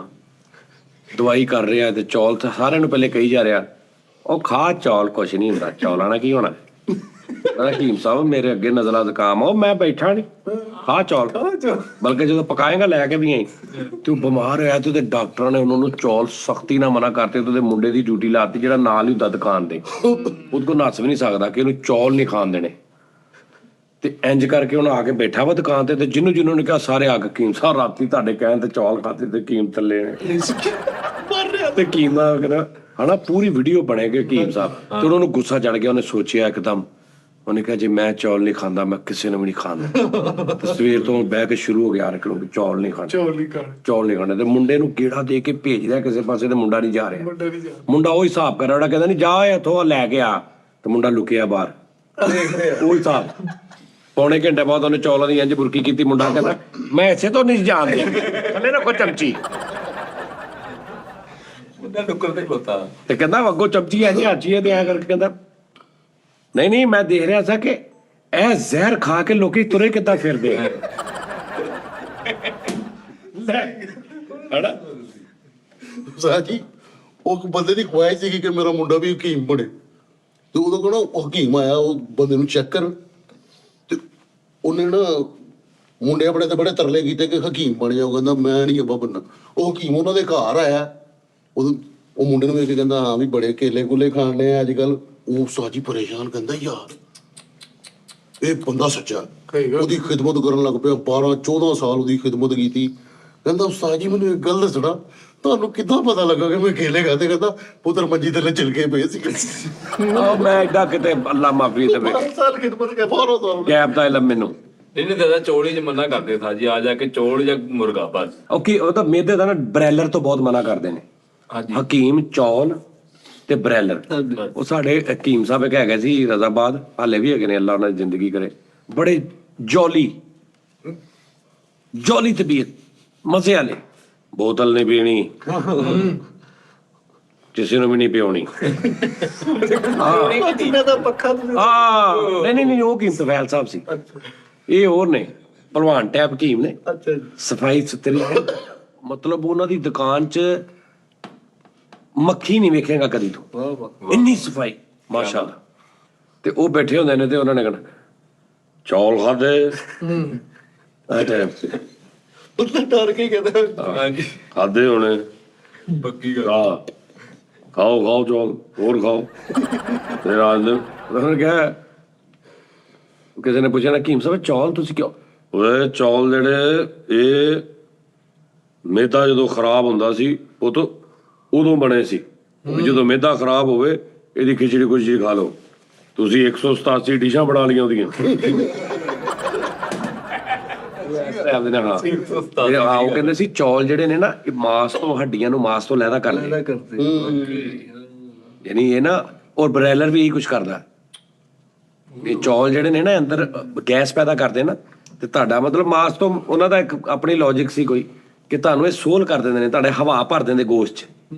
ਦਵਾਈ ਕਰ ਰਿਹਾ ਤੇ ਚੌਲ ਤਾਂ ਸਾਰਿਆਂ ਨੂੰ ਪਹਿਲੇ ਕਹੀ ਜਾ ਰਿਹਾ ਉਹ ਖਾ ਚੌਲ, ਕੁਛ ਨਹੀਂ ਹੁੰਦਾ, ਚੌਲਾਂ ਨਾਲ ਕੀ ਹੋਣਾ। ਕਹਿੰਦਾ ਹਕੀਮ ਸਾਹਿਬ ਮੇਰੇ ਅੱਗੇ ਨਜ਼ਲਾ ਜ਼ੁਕਾਮ ਆ, ਉਹ ਮੈਂ ਬੈਠਾ ਨਹੀਂ, ਖਾ ਚੌਲ। ਬਲਕਿ ਜਦੋਂ ਪਕਾਏਗਾ ਲੈ ਕੇ ਵੀ ਆਈ। ਤੂੰ ਬਿਮਾਰ ਹੋਇਆ ਤੇ ਉਹਦੇ ਡਾਕਟਰਾਂ ਨੇ ਉਹਨੂੰ ਚੌਲ ਸਖਤੀ ਨਾਲ ਮਨਾ ਕਰਤੇ ਤੇ ਉਹਦੇ ਮੁੰਡੇ ਦੀ ਡਿਊਟੀ ਲਾਤੀ ਜਿਹੜਾ ਨਾਲ ਹੀ ਹੁੰਦਾ ਦੁਕਾਨ ਦੇ, ਉਹਦੇ ਕੋਲ ਨੱਸ ਵੀ ਨਹੀਂ ਸਕਦਾ ਕਿ ਇਹਨੂੰ ਚੌਲ ਨਹੀਂ ਖਾਣ ਦੇਣੇ। ਤੇ ਇੰਜ ਕਰਕੇ ਉਹਨੇ ਆ ਕੇ ਬੈਠਾ ਵਾ ਦੁਕਾਨ ਤੇ ਜਿਹਨੂੰ ਨੇ ਕਿਹਾ ਸਾਰੇ ਆ ਕੇ ਹਕੀਮ ਸਾਹਿਬ ਰਾਤੀ ਤੁਹਾਡੇ ਕਹਿਣ ਤੇ ਚੌਲ ਖਾਤੇ ਤੇ ਹਕੀਮ ਥੱਲੇ ਨੇ ਤੇ ਹਕੀਮ ਦਾ ਕਹਿੰਦਾ ਹਨਾ ਪੂਰੀ ਵੀਡੀਓ ਬਣੇਗੀ ਹਕੀਮ ਸਾਹਿਬ ਤੇ ਉਹਨਾਂ ਨੂੰ ਗੁੱਸਾ ਚੜ ਗਿਆ। ਉਹਨੇ ਸੋਚਿਆ ਇੱਕਦਮ, ਉਹਨੇ ਕਿਹਾ ਜੇ ਮੈਂ ਚੌਲ ਨਹੀਂ ਖਾਂਦਾ ਮੈਂ ਕਿਸੇ ਨੂੰ ਵੀ ਨਹੀਂ ਖਾਂਦਾ। ਤੇ ਸਵੇਰ ਤੋਂ ਬਹਿ ਕੇ ਸ਼ੁਰੂ ਹੋ ਗਿਆ ਕਿ ਚੌਲ ਨਹੀਂ ਖਾਣੇ, ਚੌਲ ਨਹੀਂ ਖਾਣੇ। ਤੇ ਮੁੰਡੇ ਨੂੰ ਕੀੜਾ ਦੇ ਕੇ ਭੇਜਦਾ ਕਿਸੇ ਪਾਸੇ ਤੇ ਮੁੰਡਾ ਨਹੀਂ ਜਾ ਰਿਹਾ। ਮੁੰਡਾ ਉਹ ਹਿਸਾਬ ਕਰ ਰਿਹਾ, ਕਹਿੰਦਾ ਨਹੀਂ ਜਾ ਇੱਥੋਂ ਲੈ ਕੇ ਆ, ਤੇ ਮੁੰਡਾ ਲੁਕਿਆ ਬਾਹਰ ਉਹ ਹਿਸਾਬ। ਪੌਣੇ ਘੰਟੇ ਬਾਅਦ ਉਹਨੇ ਚੌਲਾਂ ਦੀ ਇੰਜ ਬੁਰਕੀ ਕੀਤੀ। ਮੁੰਡਾ ਕਹਿੰਦਾ ਮੈਂ ਇੱਥੇ ਤੋਂ ਨਹੀਂ ਜਾਣ ਦਿਆ, ਥੱਲੇ ਰੱਖੋ ਚਮਚੀ। ਮੁੰਡਾ ਨੁੱਕਰ ਤੇ ਖਲੋਤਾ ਤੇ ਕਹਿੰਦਾ ਅੱਗੋਂ ਚਮਚੀ ਐ ਜੀ ਹਾਚੀ ਐ ਤੇ ਐ ਕਰਕੇ ਕਹਿੰਦਾ ਨਹੀਂ ਮੈਂ ਦੇਖ ਰਿਹਾ ਸੀ ਕਿ ਇਹ ਜ਼ਹਿਰ ਖਾ ਕੇ ਲੋਕੀ ਤੁਰੇ ਕਿੱਦਾਂ ਫਿਰਦੇ ਆ। ਸਾਜੀ ਉਹ ਬੰਦੇ ਦੀ ਖੁਆਇਸ਼ ਸੀ ਕਿ ਮੇਰਾ ਮੁੰਡਾ ਵੀ ਹਕੀਮ ਬਣੇ, ਤੇ ਉਦੋਂ ਕਹਿੰਦਾ ਉਹ ਹਕੀਮ ਆਇਆ ਉਹ ਬੰਦੇ ਨੂੰ ਚੈੱਕ ਕਰਨ, ਤੇ ਉਹਨੇ ਨਾ ਮੁੰਡੇ ਆਪਣੇ ਤੇ ਬੜੇ ਤਰਲੇ ਕੀਤੇ ਕਿ ਹਕੀਮ ਬਣ ਜਾ। ਉਹ ਕਹਿੰਦਾ ਮੈਂ ਨਹੀਂ ਅੱਬਾ ਬਣਨਾ। ਉਹ ਹਕੀਮ ਉਹਨਾਂ ਦੇ ਘਰ ਆਇਆ, ਉਹ ਮੁੰਡੇ ਨੂੰ ਵੇਖ ਕੇ ਕਹਿੰਦਾ ਹਾਂ ਵੀ ਬੜੇ ਕੇਲੇ ਕੁਲੇ ਖਾਣ ਡਏ ਆ ਅੱਜ ਕੱਲ। ਉਹ ਸਾਜੀ ਪਰੇਸ਼ਾਨ, ਕਹਿੰਦਾ ਯਾਰ ਇਹ ਬੰਦਾ ਸੱਚਾ। ਉਹਦੀ ਖਿਦਮਤ ਕਰਨ ਲੱਗ ਪਿਆ, 12-14 ਸਾਲ ਉਹਦੀ ਖਿਦਮਤ ਕੀਤੀ। ਕਹਿੰਦਾ ਉਸਤਾਦ ਜੀ ਮੈਨੂੰ ਇੱਕ ਗੱਲ ਦੱਸਣਾ, ਤੁਹਾਨੂੰ ਕਿੱਦਾਂ ਪਤਾ ਲੱਗਾ ਕਿ ਮੈਂ ਕੇਲੇ ਖਾਦੇ? ਕਹਿੰਦਾ ਪੁੱਤਰ ਮੰਜੀ ਥੱਲੇ ਚਿਲਕੇ ਪਏ ਸੀ। ਮੈਂ ਏਦਾਂ ਕਿਤੇ ਅੱਲਾ ਮਾਫੀ ਦੇਵੇ 12 ਸਾਲ ਖਿਦਮਤ ਕਰ 12 ਸਾਲ ਗੈਪ ਦਾ ਇਲਮ ਮੈਨੂੰ। ਇਹਨੇ ਦਾਦਾ ਚੌਲ ਹੀ ਮਨਾ ਕਰਦੇ ਥਾ ਜੀ, ਆ ਜਾ ਕੇ ਚੌਲ ਜਾਂ ਮੁਰਗਾ ਬਸ। ਉਹ ਤਾਂ ਮੇਦੇ ਦਾ ਨਾ ਬ੍ਰੈਲਰ ਤੋਂ ਬਹੁਤ ਮਨਾ ਕਰਦੇ ਨੇ। ਹਾਂਜੀ ਹਕੀਮ ਚੌਲ ਤੇ ਬ੍ਰੈਲਰ। ਉਹ ਸਾਡੇ ਹਕੀਮ ਸਾਹਿਬ ਇੱਕ ਹੈਗੇ ਸੀ ਰਜ਼ਾਬਾਦ, ਹਾਲੇ ਵੀ ਹੈਗੇ ਨੇ, ਅੱਲਾ ਉਹਨਾਂ ਦੀ ਜ਼ਿੰਦਗੀ ਕਰੇ। ਬੜੇ ਜੌਲੀ ਤਬੀਅਤ, ਮਜ਼ੇ ਵਾਲੇ। ਬੋਤਲ ਨਹੀਂ ਪੀਣੀ, ਕਿਸੇ ਨੂੰ ਵੀ ਨਹੀਂ ਪਿਉਣੀ। ਇਹਨਾਂ ਦਾ ਪੱਖਾ ਤੁਸੀਂ ਨਹੀਂ ਉਹ ਹਕੀਮ ਤਫੈਲ ਸਾਹਿਬ ਸੀ। ਇਹ ਹੋਰ ਨੇ ਭਲਵਾਨ ਟੈਪ ਹਕੀਮ ਨੇ। ਅੱਛਾ ਜੀ। ਸਫਾਈ ਸੁਥਰੀ ਹੈ, ਮਤਲਬ ਉਹਨਾਂ ਦੀ ਦੁਕਾਨ 'ਚ ਮੱਖੀ ਨਹੀਂ ਵੇਖੇਗਾ ਕਦੀ ਤੂੰ, ਵਾਹ ਵਾਹ ਇੰਨੀ ਸਫਾਈ ਮਾਸ਼ਾਅੱਲਾ। ਤੇ ਉਹ ਬੈਠੇ ਹੁੰਦੇ ਨੇ ਤੇ ਉਹਨਾਂ ਨੇ ਕਹਿਣਾ ਚੌਲ ਖਾਦੇ ਉੱਤੇ ਡਰ ਕੇ ਕਹਿੰਦਾ ਹਾਂਜੀ ਖਾਦੇ ਹੋਣੇ, ਪੱਕੀ ਗੱਲ। ਖਾਓ ਚੌਲ ਹੋਰ ਖਾਓ। ਤੇ ਰਾਤ ਨੂੰ ਉਹਨਾਂ ਨੇ ਕਿਹਾ, ਕਿਸੇ ਨੇ ਪੁੱਛਿਆ ਨਾ ਹਕੀਮ ਸਾਹਿਬ ਚੌਲ ਤੁਸੀਂ ਕਿਉਂ? ਓਏ ਚੌਲ ਜਿਹੜੇ ਇਹ ਮੇਦਾ ਜਦੋਂ ਖਰਾਬ ਹੁੰਦਾ ਸੀ ਉਹ ਤੋਂ ਉਦੋਂ ਬਣੇ ਸੀ, ਜਦੋਂ ਮੇਦਾ ਖਰਾਬ ਹੋਵੇ ਇਹਦੀ ਖਿਚੜੀ ਕੁਝ ਖਾ ਲਓ। ਤੁਸੀਂ 187 ਡਿਸ਼ਾਂ ਬਣਾ ਲਈਆਂ ਉਹਦੀਆਂ। ਉਹ ਕਹਿੰਦੇ ਸੀ ਚੌਲ ਜਿਹੜੇ ਨੇ ਨਾ ਇਹ ਮਾਸ ਤੋਂ, ਹੱਡੀਆਂ ਨੂੰ ਮਾਸ ਤੋਂ ਲੈਦਾ ਕਰਦੇ, ਯਾਨੀ ਇਹ ਨਾ। ਔਰ ਬ੍ਰੈਲਰ ਵੀ ਇਹੀ ਕੁਝ ਕਰਦਾ। ਇਹ ਚੌਲ ਜਿਹੜੇ ਨੇ ਨਾ ਅੰਦਰ ਗੈਸ ਪੈਦਾ ਕਰਦੇ ਨਾ, ਤੇ ਤੁਹਾਡਾ ਮਤਲਬ ਮਾਸ ਤੋਂ ਉਹਨਾਂ ਦਾ ਇੱਕ ਆਪਣੀ ਲੌਜਿਕ ਸੀ ਕੋਈ ਕਿ ਤੁਹਾਨੂੰ ਇਹ ਸੋਲ ਕਰ ਦਿੰਦੇ ਨੇ, ਤੁਹਾਡੇ ਹਵਾ ਭਰ ਦਿੰਦੇ ਗੋਸ਼ਤ 'ਚ,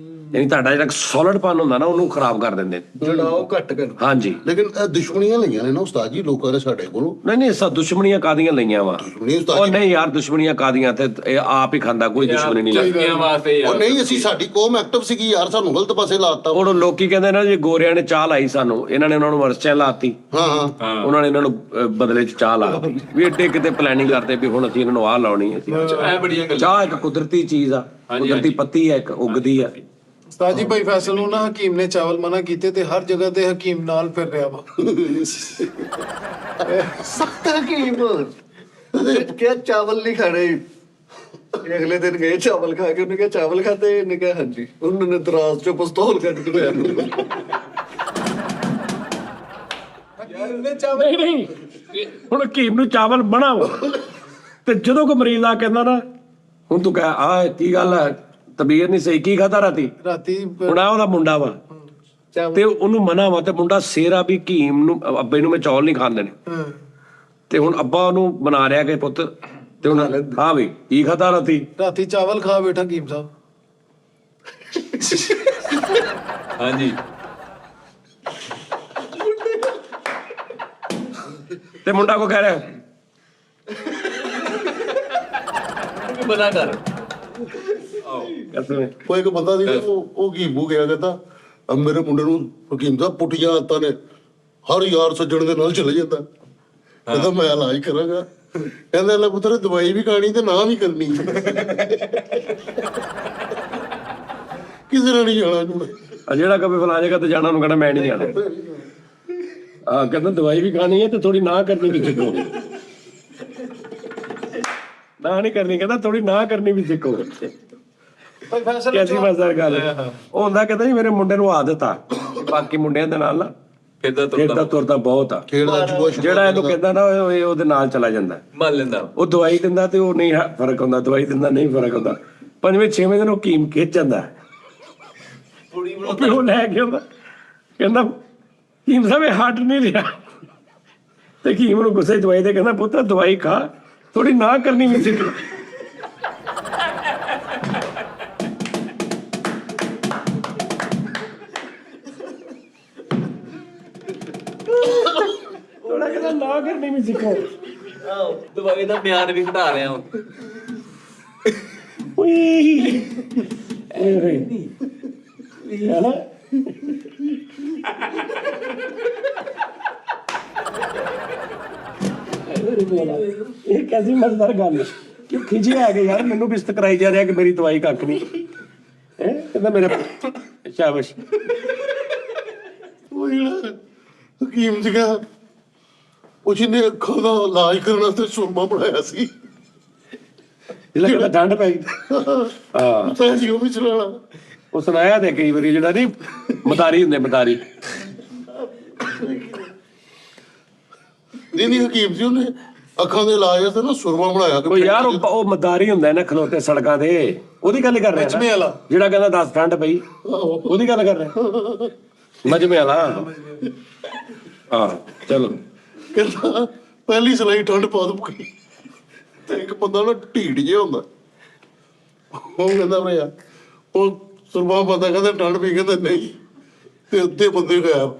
ਯਾਨੀ ਤੁਹਾਡਾ ਜਿਹੜਾ ਸੋਲਿਡ ਪਨ ਹੁੰਦਾ ਨਾ ਉਹਨੂੰ ਖਰਾਬ ਕਰ ਦਿੰਦੇ ਨੇ। ਜਿਹੜਾ ਉਹ ਘੱਟ ਕਰ। ਹਾਂਜੀ ਲੇਕਿਨ ਇਹ ਦੁਸ਼ਮਣੀਆਂ ਲਈਆਂ ਨੇ ਨਾ ਉਸਤਾਦ ਜੀ ਲੋਕਾਂ ਨੇ ਸਾਡੇ ਕੋਲੋਂ। ਨਹੀਂ ਦੁਸ਼ਮਣੀਆਂ ਕਾਦੀਆਂ ਲਈਆਂ ਵਾ? ਦੁਸ਼ਮਣੀ ਉਸਤਾਦ ਉਹ ਜੀ ਨਹੀਂ ਯਾਰ, ਦੁਸ਼ਮਣੀਆਂ ਕਾਦੀਆਂ, ਤੇ ਇਹ ਆਪ ਹੀ ਖਾਂਦਾ, ਕੋਈ ਦੁਸ਼ਮਣੀ ਨਹੀਂ ਲੱਗਦੀ। ਚੰਗੀਆਂ ਵਾਸਤੇ ਉਹ ਯਾਰ। ਨਹੀਂ, ਅਸੀਂ ਸਾਡੀ ਕੌਮ ਐਕਟਿਵ ਸੀਗੀ ਯਾਰ, ਸਾਨੂੰ ਗਲਤ ਪਾਸੇ ਲਾਤਾ। ਉਹ ਲੋਕੀ ਕਹਿੰਦੇ ਨਾ ਜੇ ਗੋਰਿਆਂ ਨੇ ਚਾਹ ਲਾਈ ਸਾਨੂੰ, ਇਹਨਾਂ ਨੇ ਉਹਨਾਂ ਨੂੰ ਮਰਚਾਂ ਲਾਤੀ, ਹਾਂ ਉਹਨਾਂ ਨੇ ਇਹਨਾਂ ਨੂੰ ਬਦਲੇ 'ਚ ਚਾਹ ਲਾਤੀ। ਵੀ ਏਡੇ ਕਿਤੇ ਪਲੈਨਿੰਗ ਕਰਦੇ ਵੀ ਹੁਣ ਅਸੀਂ ਇਹਨਾਂ ਨੂੰ ਆਹ ਲਾਉਣੀ ਹੈ। ਇਹ ਬੜੀਆਂ ਗੱਲਾਂ। ਚਾਹ ਇੱਕ ਕੁਦਰਤੀ ਚੀਜ਼ ਆ, ਕੁਦਰਤੀ ਪੱਤੀ ਹੈ, ਇੱਕ ਉੱਗਦੀ ਆ। ਉਸਤਾਦ ਜੀ ਭਾਈ ਫੈਸਲ ਨੂੰ ਨਾ ਹਕੀਮ ਨੇ ਚਾਵਲ ਮਨਾ ਕੀਤੇ ਤੇ ਹਰ ਜਗ੍ਹਾ ਤੇ ਹਕੀਮ ਨਾਲ ਫਿਰ ਰਿਹਾ ਵਾ। ਸਖਤ ਹਕੀਮ ਕਿਹਾ ਚਾਵਲ ਨਹੀਂ ਖਾਣੇ। ਅਗਲੇ ਦਿਨ ਗਏ ਚਾਵਲ ਖਾ ਕੇ, ਉਹਨੇ ਕਿਹਾ ਚਾਵਲ ਖਾਦੇ? ਇਹਨੇ ਕਿਹਾ ਹਾਂਜੀ। ਉਹਨਾਂ ਨੇ ਦਰਾਜ਼ ਚੋਂ ਪਿਸਤੌਲ ਕੱਢ ਕੇ ਲਿਆ। ਨਹੀਂ ਹੁਣ ਹਕੀਮ ਨੂੰ ਚਾਵਲ ਬਣਾਓ, ਤੇ ਜਦੋਂ ਕੋਈ ਮਰੀਜ਼ ਆ ਕਹਿੰਦਾ ਨਾ ਹੁਣ ਤੂੰ ਕਹਿ ਆ ਕੀ ਗੱਲ ਹੈ, ਤਬੀਅਤ ਨਹੀਂ ਸਹੀ, ਕੀ ਖਾਧਾ ਰਾਤੀ? ਹੁਣ ਆ ਉਹਦਾ ਮੁੰਡਾ ਵਾ ਤੇ ਉਹਨੂੰ ਮਨਾ ਵਾ, ਤੇ ਮੁੰਡਾ ਸੇਰਾ ਵੀ ਹਕੀਮ ਨੂੰ, ਅੱਬੇ ਨੂੰ ਮੈਂ ਚੌਲ ਨਹੀਂ ਖਾਂਦੇ ਨੇ। ਤੇ ਹੁਣ ਅੱਬਾ ਉਹਨੂੰ ਬਣਾ ਰਿਹਾ ਕਿ ਪੁੱਤ, ਤੇ ਹੁਣ ਹਾਂ ਵੀ ਕੀ ਖਾਧਾ ਰਾਤੀ? ਚਾਵਲ ਖਾ ਬੈਠਾ ਹਕੀਮ ਸਾਹਿਬ। ਹਾਂਜੀ ਤੇ ਮੁੰਡਾ ਕੋ ਕਹਿ ਰਿਹਾ ਮਨਾ ਕਰ ਕਹਿੰਦੇ ਉਹ ਇੱਕ ਬੰਦਾ ਸੀ ਉਹ ਘੀਬੂ ਗਿਆ, ਕਹਿੰਦਾ ਆ ਮੇਰੇ ਮੁੰਡੇ ਨੂੰ ਹਕੀਮ ਸਾਹਿਬ ਪੁੱਠੀਆਂ ਆਦਤਾਂ ਨੇ, ਹਰ ਯਾਰ ਸੱਜਣ ਦੇ ਨਾਲ ਚਲੇ ਜਾਂਦਾ। ਕਹਿੰਦਾ ਮੈਂ ਇਲਾਜ ਕਰਾਂਗਾ। ਕਹਿੰਦਾ ਲੈ ਪੁੱਤਰ ਦਵਾਈ ਵੀ ਖਾਣੀ ਤੇ ਨਾ ਵੀ ਕਰਨੀ। ਕਿਸੇ ਨਾਲ ਨਹੀਂ ਜਾਣਾ ਜੂਣਾ। ਆ ਜਿਹੜਾ ਕਦੇ ਫਲਾ ਜਾਏਗਾ ਤੇ ਜਾਣਾ, ਨੂੰ ਕਹਿੰਦਾ ਮੈਂ ਨਹੀਂ ਜਾਣਾ। ਹਾਂ ਕਹਿੰਦਾ ਦਵਾਈ ਵੀ ਖਾਣੀ ਹੈ ਤੇ ਥੋੜੀ ਨਾ ਕਰਨੀ ਵੀ ਸਿੱਖੋ। ਨਾ ਨਹੀਂ ਕਰਨੀ, ਕਹਿੰਦਾ ਥੋੜੀ ਨਾ ਕਰਨੀ ਵੀ ਸਿੱਖੋ। ਭਾਈ ਫੈਸਲ ਕੈਸੀ ਮਜ਼ਾ ਗੱਲ ਉਹ ਹੁੰਦਾ, ਕਹਿੰਦਾ ਜੀ ਮੇਰੇ ਮੁੰਡੇ ਨੂੰ ਆਦਤ ਆ ਬਾਕੀ ਮੁੰਡਿਆਂ ਦੇ ਨਾਲ ਨਾ ਖੇਡਦਾ ਤੁਰਦਾ ਬਹੁਤ ਆ। ਖੇਡਦਾ ਜੂਆ ਜਿਹੜਾ ਇਹਨੂੰ ਕਹਿੰਦਾ ਨਾ ਇਹ ਉਹਦੇ ਨਾਲ ਚਲਾ ਜਾਂਦਾ। ਮੰਨ ਲੈਂਦਾ ਉਹ ਦਵਾਈ ਦਿੰਦਾ ਤੇ ਉਹ ਨਹੀਂ ਫਰਕ ਹੁੰਦਾ, ਦਵਾਈ ਦਿੰਦਾ ਨਹੀਂ ਫਰਕ ਹੁੰਦਾ। 5ਵੇਂ 6ਵੇਂ ਦਿਨ ਉਹ ਹਕੀਮ ਖਿੱਚ ਜਾਂਦਾ, ਉਹ ਲੈ ਕੇ ਆਉਂਦਾ, ਕਹਿੰਦਾ ਹਕੀਮ ਸਾਹਿਬ ਇਹ ਹਟ ਨਹੀਂ ਰਿਹਾ। ਤੇ ਹਕੀਮ ਨੂੰ ਗੁੱਸੇ ਦਵਾਈ ਦੇ ਕਹਿੰਦਾ ਪੁੱਤ ਦਵਾਈ ਖਾ, ਥੋੜੀ ਨਾ ਕਰਨੀ ਵੀ ਸਿੱਖ। ਥੋੜਾ ਕਹਿੰਦਾ ਨਾ ਕਰਨੀ ਵੀ ਸਿੱਖੋ। ਦਵਾਈ ਦਾ ਮਿਆਰ ਵੀ ਘਟਾ ਰਿਹਾ ਹੁਣ। ਉਈ ਓਏ ਹੈਨਾ ਇਹ ਕੈਸੀ ਮਜ਼ੇਦਾਰ ਗੱਲ ਹੈ ਕਿ ਖਿਜਿਆ ਹੈ ਯਾਰ, ਮੈਨੂੰ ਬਿਸਤ ਕਰਾਈ ਜਾ ਰਿਹਾ ਕਿ ਮੇਰੀ ਦਵਾਈ ਕੱਖ ਨਹੀਂ ਹੈ। ਕਹਿੰਦਾ ਮੇਰੇ ਸ਼ਾਬਾਸ਼। ਉਹ ਜਿਹੜਾ ਹਕੀਮ ਸੀਗਾ ਉਹ ਜਿਹਨੇ ਅੱਖਾਂ ਦਾ ਇਲਾਜ ਕਰਨ ਵਾਸਤੇ ਸੁਰਮਾ ਬਣਾਇਆ ਸੀ, ਜਿਹੜਾ ਕਹਿੰਦਾ ਠੰਡ ਪੈ ਗਈ। ਹਾਂ ਤਾਂ ਜੀ ਉਹ ਵੀ ਚਲਾਣਾ। ਉਹ ਸੁਣਾਇਆ ਤੇ ਕਈ ਵਾਰੀ ਜਿਹੜਾ ਨਹੀਂ ਮਦਾਰੀ ਹੁੰਦੇ, ਮਦਾਰੀ ਨਹੀਂ ਹਕੀਮ ਸੀ, ਉਹਨੇ ਅੱਖਾਂ ਦੇ ਇਲਾਜ ਵਾਸਤੇ ਨਾ ਸੁਰਮਾ ਬਣਾਇਆ। ਕੋਈ ਯਾਰ ਉਹ ਮਦਾਰੀ ਹੁੰਦਾ ਨਾ ਖਲੋਤੇ ਸੜਕਾਂ ਤੇ, ਉਹਦੀ ਗੱਲ ਕਰ ਰਿਹਾ ਮਜਮੇ ਵਾਲਾ। ਜਿਹੜਾ ਕਹਿੰਦਾ 10 ਠੰਡ ਪਈ, ਉਹਦੀ ਗੱਲ ਕਰ ਰਿਹਾ ਮਜਮੇ ਵਾਲਾ। ਹਾਂ ਚਲੋ। ਕਹਿੰਦਾ ਪਹਿਲੀ ਸਲਾਈ ਠੰਡ ਪਾ ਦੂਗੀ। ਤੇ ਇੱਕ ਬੰਦਾ ਨਾ ਢੀਡ ਜਿਹਾ ਹੁੰਦਾ, ਉਹ ਕਹਿੰਦਾ ਭਈਆ ਉਹ ਸੁਰਮਾ ਬੰਦਾ ਕਹਿੰਦਾ ਠੰਡ ਪਈ, ਕਹਿੰਦਾ ਨਹੀਂ। ਤੇ ਅੱਧੇ ਬੰਦੇ ਗਾਇਬ।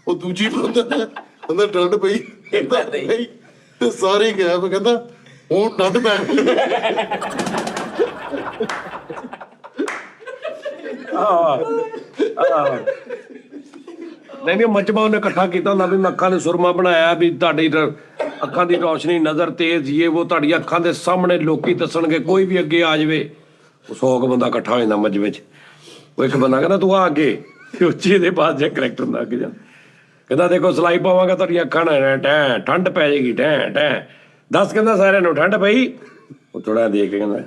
ਉਹ ਦੂਜੀ ਬੰਦਾ ਕਹਿੰਦਾ ਠੰਡ ਪਈ, ਕਹਿੰਦਾ ਨਹੀਂ। ਤੇ ਸਾਰੇ ਗਾਇਬ। ਕਹਿੰਦਾ ਹੁਣ ਠੰਡ ਪੈ ਗਈ। ਨਹੀਂ ਮਜਮਾ ਉਹਨੇ ਇਕੱਠਾ ਕੀਤਾ ਹੁੰਦਾ ਵੀ ਅੱਖਾਂ ਦੇ ਸੁਰਮਾ ਬਣਾਇਆ ਵੀ ਤੁਹਾਡੀ ਅੱਖਾਂ ਦੀ ਰੌਸ਼ਨੀ, ਨਜ਼ਰ ਤੇਜ਼, ਇਹ ਉਹ ਤੁਹਾਡੀਆਂ ਅੱਖਾਂ ਦੇ ਸਾਹਮਣੇ ਲੋਕੀ ਦੱਸਣਗੇ, ਕੋਈ ਵੀ ਅੱਗੇ ਆ ਜਾਵੇ। ਉਹ 100 ਬੰਦਾ ਇਕੱਠਾ ਹੋ ਜਾਂਦਾ ਮਜਮੇ 'ਚ। ਉਹ ਇੱਕ ਬੰਦਾ ਕਹਿੰਦਾ ਤੂੰ ਆ ਅੱਗੇ, ਉੱਚੀ ਦੇ ਬਾਅਦ ਜੇ ਕਰੈਕਟਰ ਹੁੰਦਾ ਅੱਗੇ ਜਾ, ਕਹਿੰਦਾ ਦੇਖੋ ਸਲਾਈ ਪਾਵਾਂਗਾ ਤੁਹਾਡੀਆਂ ਅੱਖਾਂ ਨਾਲ ਟੈਂ ਠੰਡ ਪੈ ਜਾਏਗੀ ਟੈਂ ਟੈਂ। ਦੱਸ ਕਹਿੰਦਾ ਸਾਰਿਆਂ ਨੂੰ ਠੰਡ ਪਈ। ਉਹ ਥੋੜਾ ਦੇਖ ਕੇ ਕਹਿੰਦਾ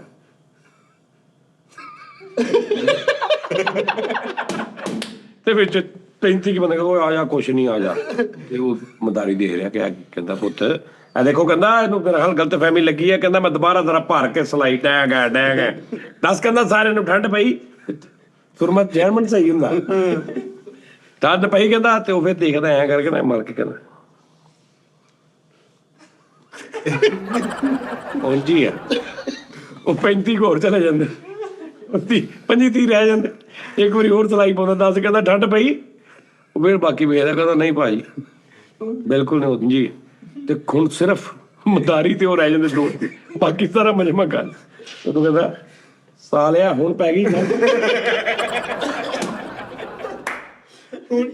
ਤੇ ਵਿੱਚ 35 ਬੰਦੇ ਕਹਿੰਦੇ ਆ ਜਾ ਕੁਛ ਨਹੀਂ ਆ ਜਾ। ਤੇ ਉਹ ਮਦਾਰੀ ਦੇਖ ਰਿਹਾ ਕਿ ਕਹਿੰਦਾ ਪੁੱਤ ਇਹ ਦੇਖੋ, ਕਹਿੰਦਾ ਇਹਨੂੰ ਮੇਰੇ ਹਾਲ ਗਲਤ ਫਹਿਮੀ ਲੱਗੀ ਹੈ। ਕਹਿੰਦਾ ਮੈਂ ਦੁਬਾਰਾ ਜ਼ਰਾ ਭਰ ਕੇ ਸਲਾਈ ਟੈਂ ਗੈ ਡੈਂ ਗੈ। ਦੱਸ ਕਹਿੰਦਾ ਸਾਰਿਆਂ ਨੂੰ ਠੰਡ ਪਈ। ਸੁਰਮਾ ਜੈਰਮਨ ਸਹੀ ਹੁੰਦਾ, ਠੰਡ ਪਈ ਕਹਿੰਦਾ। ਤੇ ਉਹ ਫਿਰ ਦੇਖਦਾ ਐਂ ਕਰਕੇ ਨਾ ਮਰ ਕੇ ਕਹਿੰਦਾ ਪਹੁੰਚੀ ਆ। ਉਹ 35 ਹੋਰ ਚਲੇ ਜਾਂਦੇ, 25-30 ਰਹਿ ਜਾਂਦੇ। ਇੱਕ ਵਾਰੀ ਹੋਰ ਸਲਾਈ ਪਾਉਂਦਾ, 10 ਕਹਿੰਦਾ ਠੰਡ ਪਈ। ਉਹ ਫਿਰ ਬਾਕੀ ਵੇਖਦਾ, ਕਹਿੰਦਾ ਨਹੀਂ ਭਾਈ ਬਿਲਕੁਲ ਨਹੀਂ ਹੁੰਦੀ ਜੀ। ਤੇ ਹੁਣ ਸਿਰਫ ਮਦਾਰੀ ਤੇ ਉਹ ਰਹਿ ਜਾਂਦੇ 2, ਬਾਕੀ ਸਾਰਾ ਮਜਮਾ ਕਰ। ਉਹ ਕਹਿੰਦਾ ਸਾਲਿਆ ਹੁਣ ਪੈ ਗਈ ਹੁਣ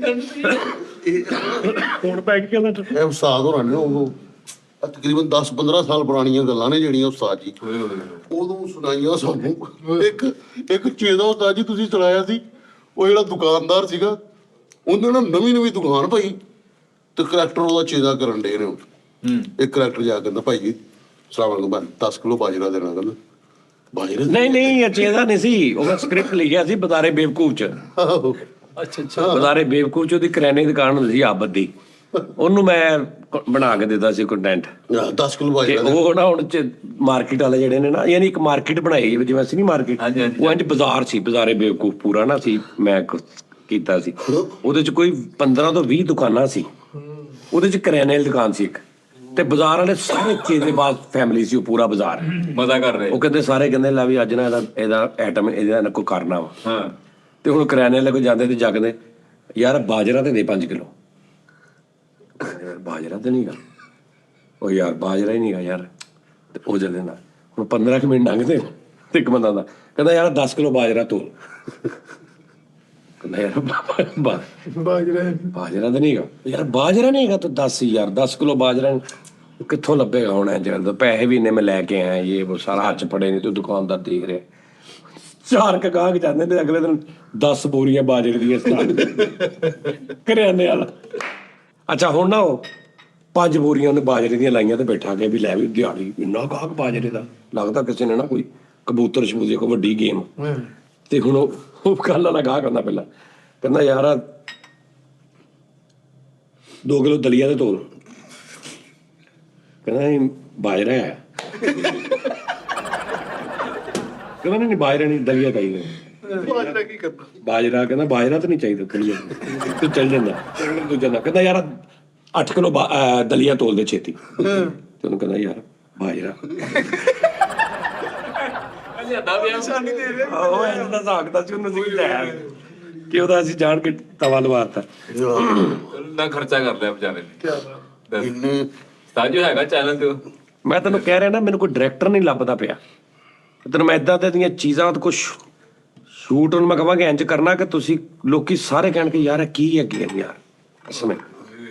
ਪੈ ਗਈ। ਕਹਿੰਦਾ ਇਹ ਉਸਤਾਦ ਹੋਰਾਂ ਨੇ ਉਹ ਤਕਰੀਬਨ 10-15 ਸਾਲ ਪੁਰਾਣੀਆਂ ਗੱਲਾਂ ਨੇ ਜਿਹੜੀਆਂ ਉਸਤਾਦ ਜੀ ਉਦੋਂ ਸੁਣਾਈਆਂ ਸਾਨੂੰ। ਇੱਕ ਚੇਦਾ ਉਸਤਾਦ ਜੀ ਤੁਸੀਂ ਸੁਣਾਇਆ ਸੀ, ਉਹ ਜਿਹੜਾ ਦੁਕਾਨਦਾਰ ਸੀਗਾ ਉਹਨੇ ਨਾ ਨਵੀਂ ਦੁਕਾਨ ਪਾਈ ਤੇ ਕਰੈਕਟਰ ਉਹਦਾ ਚੇਦਾ ਕਰਨ ਡੇ ਨੇ। ਇੱਕ ਕਰੈਕਟਰ ਜਾ ਕੇ ਕਹਿੰਦਾ ਭਾਈ ਜੀ ਸਲਾਮ ਅਲੈਕੁਮ, ਮੈਂ 10 ਕਿਲੋ ਬਾਜਰਾ ਦੇਣਾ। ਕਹਿੰਦਾ ਬਾਜਰਾ ਨਹੀਂ ਅਚੇਦਾ ਨਹੀਂ ਸੀ, ਉਹ ਮੈਂ ਸਕ੍ਰਿਪਟ ਲਿਖਿਆ ਸੀ ਬਦਾਰੇ ਬੇਵਕੂਫ ਚ। ਆਹੋ ਅੱਛਾ ਬਦਾਰੇ ਬੇਵਕੂਫ ਚ ਉਹਦੀ ਕਰਿਆਨੇ ਦੀ ਦੁਕਾਨ ਹੁੰਦੀ ਸੀ ਆਬਦੀ, ਉਹਨੂੰ ਮੈਂ ਬਣਾ ਕੇ ਦਿੱਤਾ ਸੀ ਕੰਟੈਂਟ। 10 ਕਿਲੋ ਤੇ ਬਾਜਰਾ ਉਹ ਨਾ ਹੁਣ ਚ ਮਾਰਕੀਟ ਵਾਲੇ ਜਿਹੜੇ ਨੇ ਨਾ, ਯਾਨੀ ਇੱਕ ਮਾਰਕੀਟ ਬਣਾਈ ਜਿਵੇਂ ਅਸੀਂ ਨਹੀਂ ਮਾਰਕੀਟ, ਉਹ ਇੰਝ ਬਾਜ਼ਾਰ ਸੀ, ਬਜ਼ਾਰੇ ਬੇਵਕੂਫ ਪੂਰਾ ਨਾ ਸੀ। ਮੈਂ ਕੀਤਾ ਸੀ ਉਹਦੇ ਚ ਕੋਈ 15 ਤੋਂ 20 ਦੁਕਾਨਾਂ ਸੀ। ਉਹਦੇ ਚ ਕਰਿਆਨੇ ਵਾਲੀ ਦੁਕਾਨ ਸੀ ਇੱਕ, ਤੇ ਬਾਜ਼ਾਰ ਵਾਲੇ ਸਾਰੇ ਚੀਜ਼ ਦੇ ਬਾਅਦ ਫੈਮਿਲੀ ਸੀ, ਉਹ ਪੂਰਾ ਬਾਜ਼ਾਰ ਮਜ਼ਾ ਕਰ ਰਹੇ। ਉਹ ਕਹਿੰਦੇ ਸਾਰੇ ਕਹਿੰਦੇ ਲੈ ਵੀ ਅੱਜ ਨਾ ਇਹਦਾ ਐਟਮ ਇਹਦਾ ਕੋਈ ਕਰਨਾ ਵਾ। ਤੇ ਹੁਣ ਕਰਿਆਨੇ ਵਾਲੇ ਕੋਲ ਜਾਂਦੇ ਤੇ ਜਗਦੇ ਯਾਰ ਬਾਜਰਾ ਤੇ ਦੇ 5 ਕਿਲੋ। ਯਾਰ ਬਾਜਰਾ ਤੇ ਨਹੀਂਗਾ, ਉਹ ਯਾਰ ਬਾਜਰਾ ਹੀ ਨਹੀਂਗਾ ਯਾਰ। ਤੇ ਉਹ ਜਦੇ ਨਾਲ ਹੁਣ 15 ਕੁ ਮਿੰਟ ਲੰਘਦੇ ਤੇ ਇੱਕ ਬੰਦਾ ਆਉਂਦਾ ਕਹਿੰਦਾ ਯਾਰ 10 ਕਿਲੋ ਬਾਜਰਾ ਤੋਲ। ਕਹਿੰਦਾ ਯਾਰ ਬਾਜਰਾ ਤਾਂ ਨਹੀਂਗਾ ਯਾਰ, ਬਾਜਰਾ ਨਹੀਂਗਾ ਤੂੰ ਦੱਸ ਯਾਰ 10 ਕਿਲੋ ਬਾਜਰਾ ਕਿੱਥੋਂ ਲੱਭੇਗਾ ਹੁਣ? ਜਦ ਪੈਸੇ ਵੀ ਇੰਨੇ ਮੈਂ ਲੈ ਕੇ ਆਇਆ, ਇਹ ਉਹ ਸਾਰਾ ਹੱਥ 'ਚ ਫੜੇ ਨਹੀਂ, ਤੂੰ ਦੁਕਾਨਦਾਰ ਦੇਖ ਰਿਹਾ। 4 ਗਾਹਕ ਜਾਂਦੇ ਤੇ ਅਗਲੇ ਦਿਨ 10 ਬੋਰੀਆਂ ਬਾਜਰੇ ਦੀਆਂ ਕਰਿਆਨੇ ਵਾਲਾ। ਅੱਛਾ ਹੁਣ ਨਾ ਉਹ 5 ਬੋਰੀਆਂ ਉਹਨੇ ਬਾਜਰੇ ਦੀਆਂ ਲਾਈਆਂ ਤੇ ਬੈਠਾ ਕੇ ਵੀ ਲੈ ਵੀ ਦਿਹਾੜੀ ਇੰਨਾ ਗਾਹਕ ਬਾਜਰੇ ਦਾ, ਲੱਗਦਾ ਕਿਸੇ ਨੇ ਨਾ ਕੋਈ ਕਬੂਤਰ ਸ਼ਬੂਤੇ ਕੋਈ ਵੱਡੀ ਗੇਮ। ਤੇ ਹੁਣ ਉਹ ਕੱਲ ਵਾਲਾ ਗਾਹਕ ਆਉਂਦਾ ਪਹਿਲਾਂ ਕਹਿੰਦਾ ਯਾਰ 2 ਕਿਲੋ ਦਲੀਆ ਤੇ ਤੋਲ। ਕਹਿੰਦਾ ਇਹ ਬਾਜਰਾ ਹੈ। ਕਹਿੰਦਾ ਨਹੀਂ ਬਾਜਰਾ ਨਹੀਂ, ਦਲੀਆ ਚਾਹੀਦਾ। ਬਾਜਰਾ ਕੀ ਕਰਨਾ? ਬਾਜਰਾ ਕਹਿੰਦਾ ਬਾਜਰਾ ਤਾਂ ਨਹੀਂ ਚਾਹੀਦਾ, ਦਲੀਆ ਤੂੰ ਚੱਲ ਜਾਂਦਾ। ਦੂਜਾ ਨਾ ਕਹਿੰਦਾ ਯਾਰ 8 ਕਿਲੋ ਦਲੀਆ ਤੋਲ ਦੇ ਛੇਤੀ। ਤੇ ਉਹਨੂੰ ਕਹਿੰਦਾ ਯਾਰ ਬਾਜਰਾ। ਉਹ ਇੰਨਾ ਸਾਖਦਾ ਸੀ ਉਹਨੂੰ, ਸੀ ਲੈ ਕਿ ਉਹਦਾ ਅਸੀਂ ਜਾਣ ਕੇ ਤਵਾ ਲਵਾਤਾ। ਨਾ ਖਰਚਾ ਕਰ ਲਿਆ ਵਿਚਾਰੇ ਨੇ। ਇੰਨੇ ਸਾਜੋ ਹੈਗਾ ਚੈਨਲ ਤੇ ਉਹ। ਮੈਂ ਤੈਨੂੰ ਕਹਿ ਰਿਹਾ ਨਾ, ਮੈਨੂੰ ਕੋਈ ਡਾਇਰੈਕਟਰ ਨਹੀਂ ਲੱਭਦਾ ਪਿਆ। ਤੈਨੂੰ ਮੈਂ ਏਦਾਂ ਦੀਆਂ ਚੀਜ਼ਾਂ ਤੇ ਕੁਛ ਸ਼ੂਟ ਉਹਨੂੰ ਮੈਂ ਕਹਾਂਗਾ ਇੰਜ ਕਰਨਾ ਕਿ ਤੁਸੀਂ ਲੋਕੀ ਸਾਰੇ ਕਹਿਣ ਕਿ ਯਾਰ ਇਹ ਕੀ ਅੱਗੇ ਯਾਰ ਅਸਲ ਵਿੱਚ,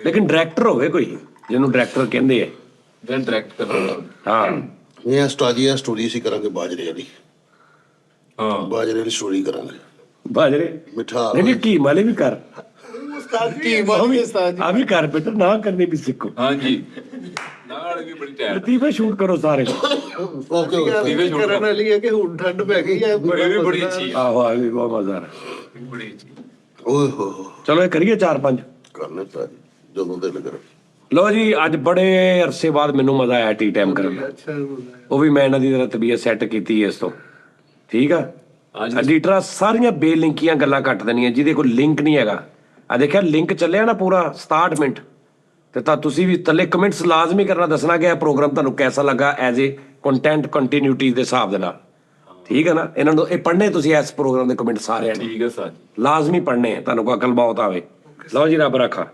ਲੇਕਿਨ ਡਾਇਰੈਕਟਰ ਹੋਵੇ ਕੋਈ ਜਿਹਨੂੰ ਡਾਇਰੈਕਟਰ ਕਹਿੰਦੇ ਆ। ਜਨ ਡਾਇਰੈਕਟ ਕਰਨਾ। ਹਾਂ ਇਹ ਸਟਾਜੀ ਸਟੋਰੀ ਸੀ ਕਰਾਂਗੇ ਬਾਜਰੇ ਵਾਲੀ। ਹਾਂ ਬਾਜਰੇ ਵਾਲੀ ਸਟੋਰੀ ਕਰਾਂਗੇ। ਬਾਜਰੇ ਮਿੱਠਾ ਨਹੀਂ ਕੀ ਵਾਲੇ ਵੀ ਕਰ, ਕੀ ਮਾਹੌਲ ਉਸਤਾਦ ਜੀ। ਆ ਵੀ ਕਰ ਬੇਟਾ, ਨਾ ਕਰਨੀ ਵੀ ਸਿੱਖੋ। ਹਾਂਜੀ ਨਾਲ ਵੀ ਬੜੀ ਟਾਈਮ ਲਤੀਫੇ ਸ਼ੂਟ ਕਰੋ ਸਾਰੇ। ਓਕੇ ਗੱਲ ਕਰਨ ਵਾਲੀ ਹੈ ਕਿ ਹੁਣ ਠੰਡ ਪੈ ਗਈ ਹੈ। ਇਹ ਵੀ ਬੜੀ ਅੱਛੀ ਹੈ, ਆਹੋ ਆ ਵੀ ਬਹੁਤ ਮਜ਼ਾ ਆ ਰਿਹਾ। ਬੜੀ ਅੱਛੀ। ਓਏ ਹੋ ਚਲੋ ਇਹ ਕਰੀਏ 4-5 ਕਰਨੇ ਸਾਜੀ ਜਦੋਂ ਦਿਲ ਕਰੇ। ਲਓ ਜੀ, ਅੱਜ ਬੜੇ ਅਰਸੇ ਬਾਅਦ ਮੈਨੂੰ ਮਜ਼ਾ ਆਇਆ ਟੀ ਟਾਈਮ ਕਰਨ ਦਾ। ਅੱਛਾ ਉਹ ਵੀ ਮੈਂ ਇਹਨਾਂ ਦੀ ਤਰ੍ਹਾਂ ਤਬੀਅਤ ਸੈੱਟ ਕੀਤੀ ਇਸ ਤੋਂ। ਠੀਕ ਆ, ਐਡੀਟਰਾਂ ਸਾਰੀਆਂ ਬੇਲਿੰਕੀਆਂ ਗੱਲਾਂ ਕੱਟ ਦੇਣੀਆਂ, ਜਿਹਦੇ ਕੋਈ ਲਿੰਕ ਨਹੀਂ ਹੈਗਾ। ਆ ਦੇਖਿਆ ਲਿੰਕ ਚੱਲਿਆ ਨਾ ਪੂਰਾ 67 ਮਿੰਟ, ਤੇ ਤਾਂ ਤੁਸੀਂ ਵੀ ਥੱਲੇ ਕਮੈਂਟਸ ਲਾਜ਼ਮੀ ਕਰਨਾ, ਦੱਸਣਾ ਕਿ ਇਹ ਪ੍ਰੋਗਰਾਮ ਤੁਹਾਨੂੰ ਕੈਸਾ ਲੱਗਾ ਐਜ਼ ਏ ਕੰਟੈਂਟ ਕੰਟੀਨਿਊਟੀ ਦੇ ਹਿਸਾਬ ਦੇ ਨਾਲ। ਠੀਕ ਹੈ ਨਾ, ਇਹਨਾਂ ਨੂੰ ਇਹ ਪੜ੍ਹਨੇ ਤੁਸੀਂ ਇਸ ਪ੍ਰੋਗਰਾਮ ਦੇ ਕਮੈਂਟ ਸਾਰਿਆਂ ਨੇ ਠੀਕ ਹੈ ਸਾਜੀ। ਲਾਜ਼ਮੀ ਪੜ੍ਹਨੇ, ਤੁਹਾਨੂੰ ਕੋਈ ਅਕਲ ਬਹੁਤ ਆਵੇ। ਲਓ ਜੀ, ਰੱਬ ਰੱਖਾ।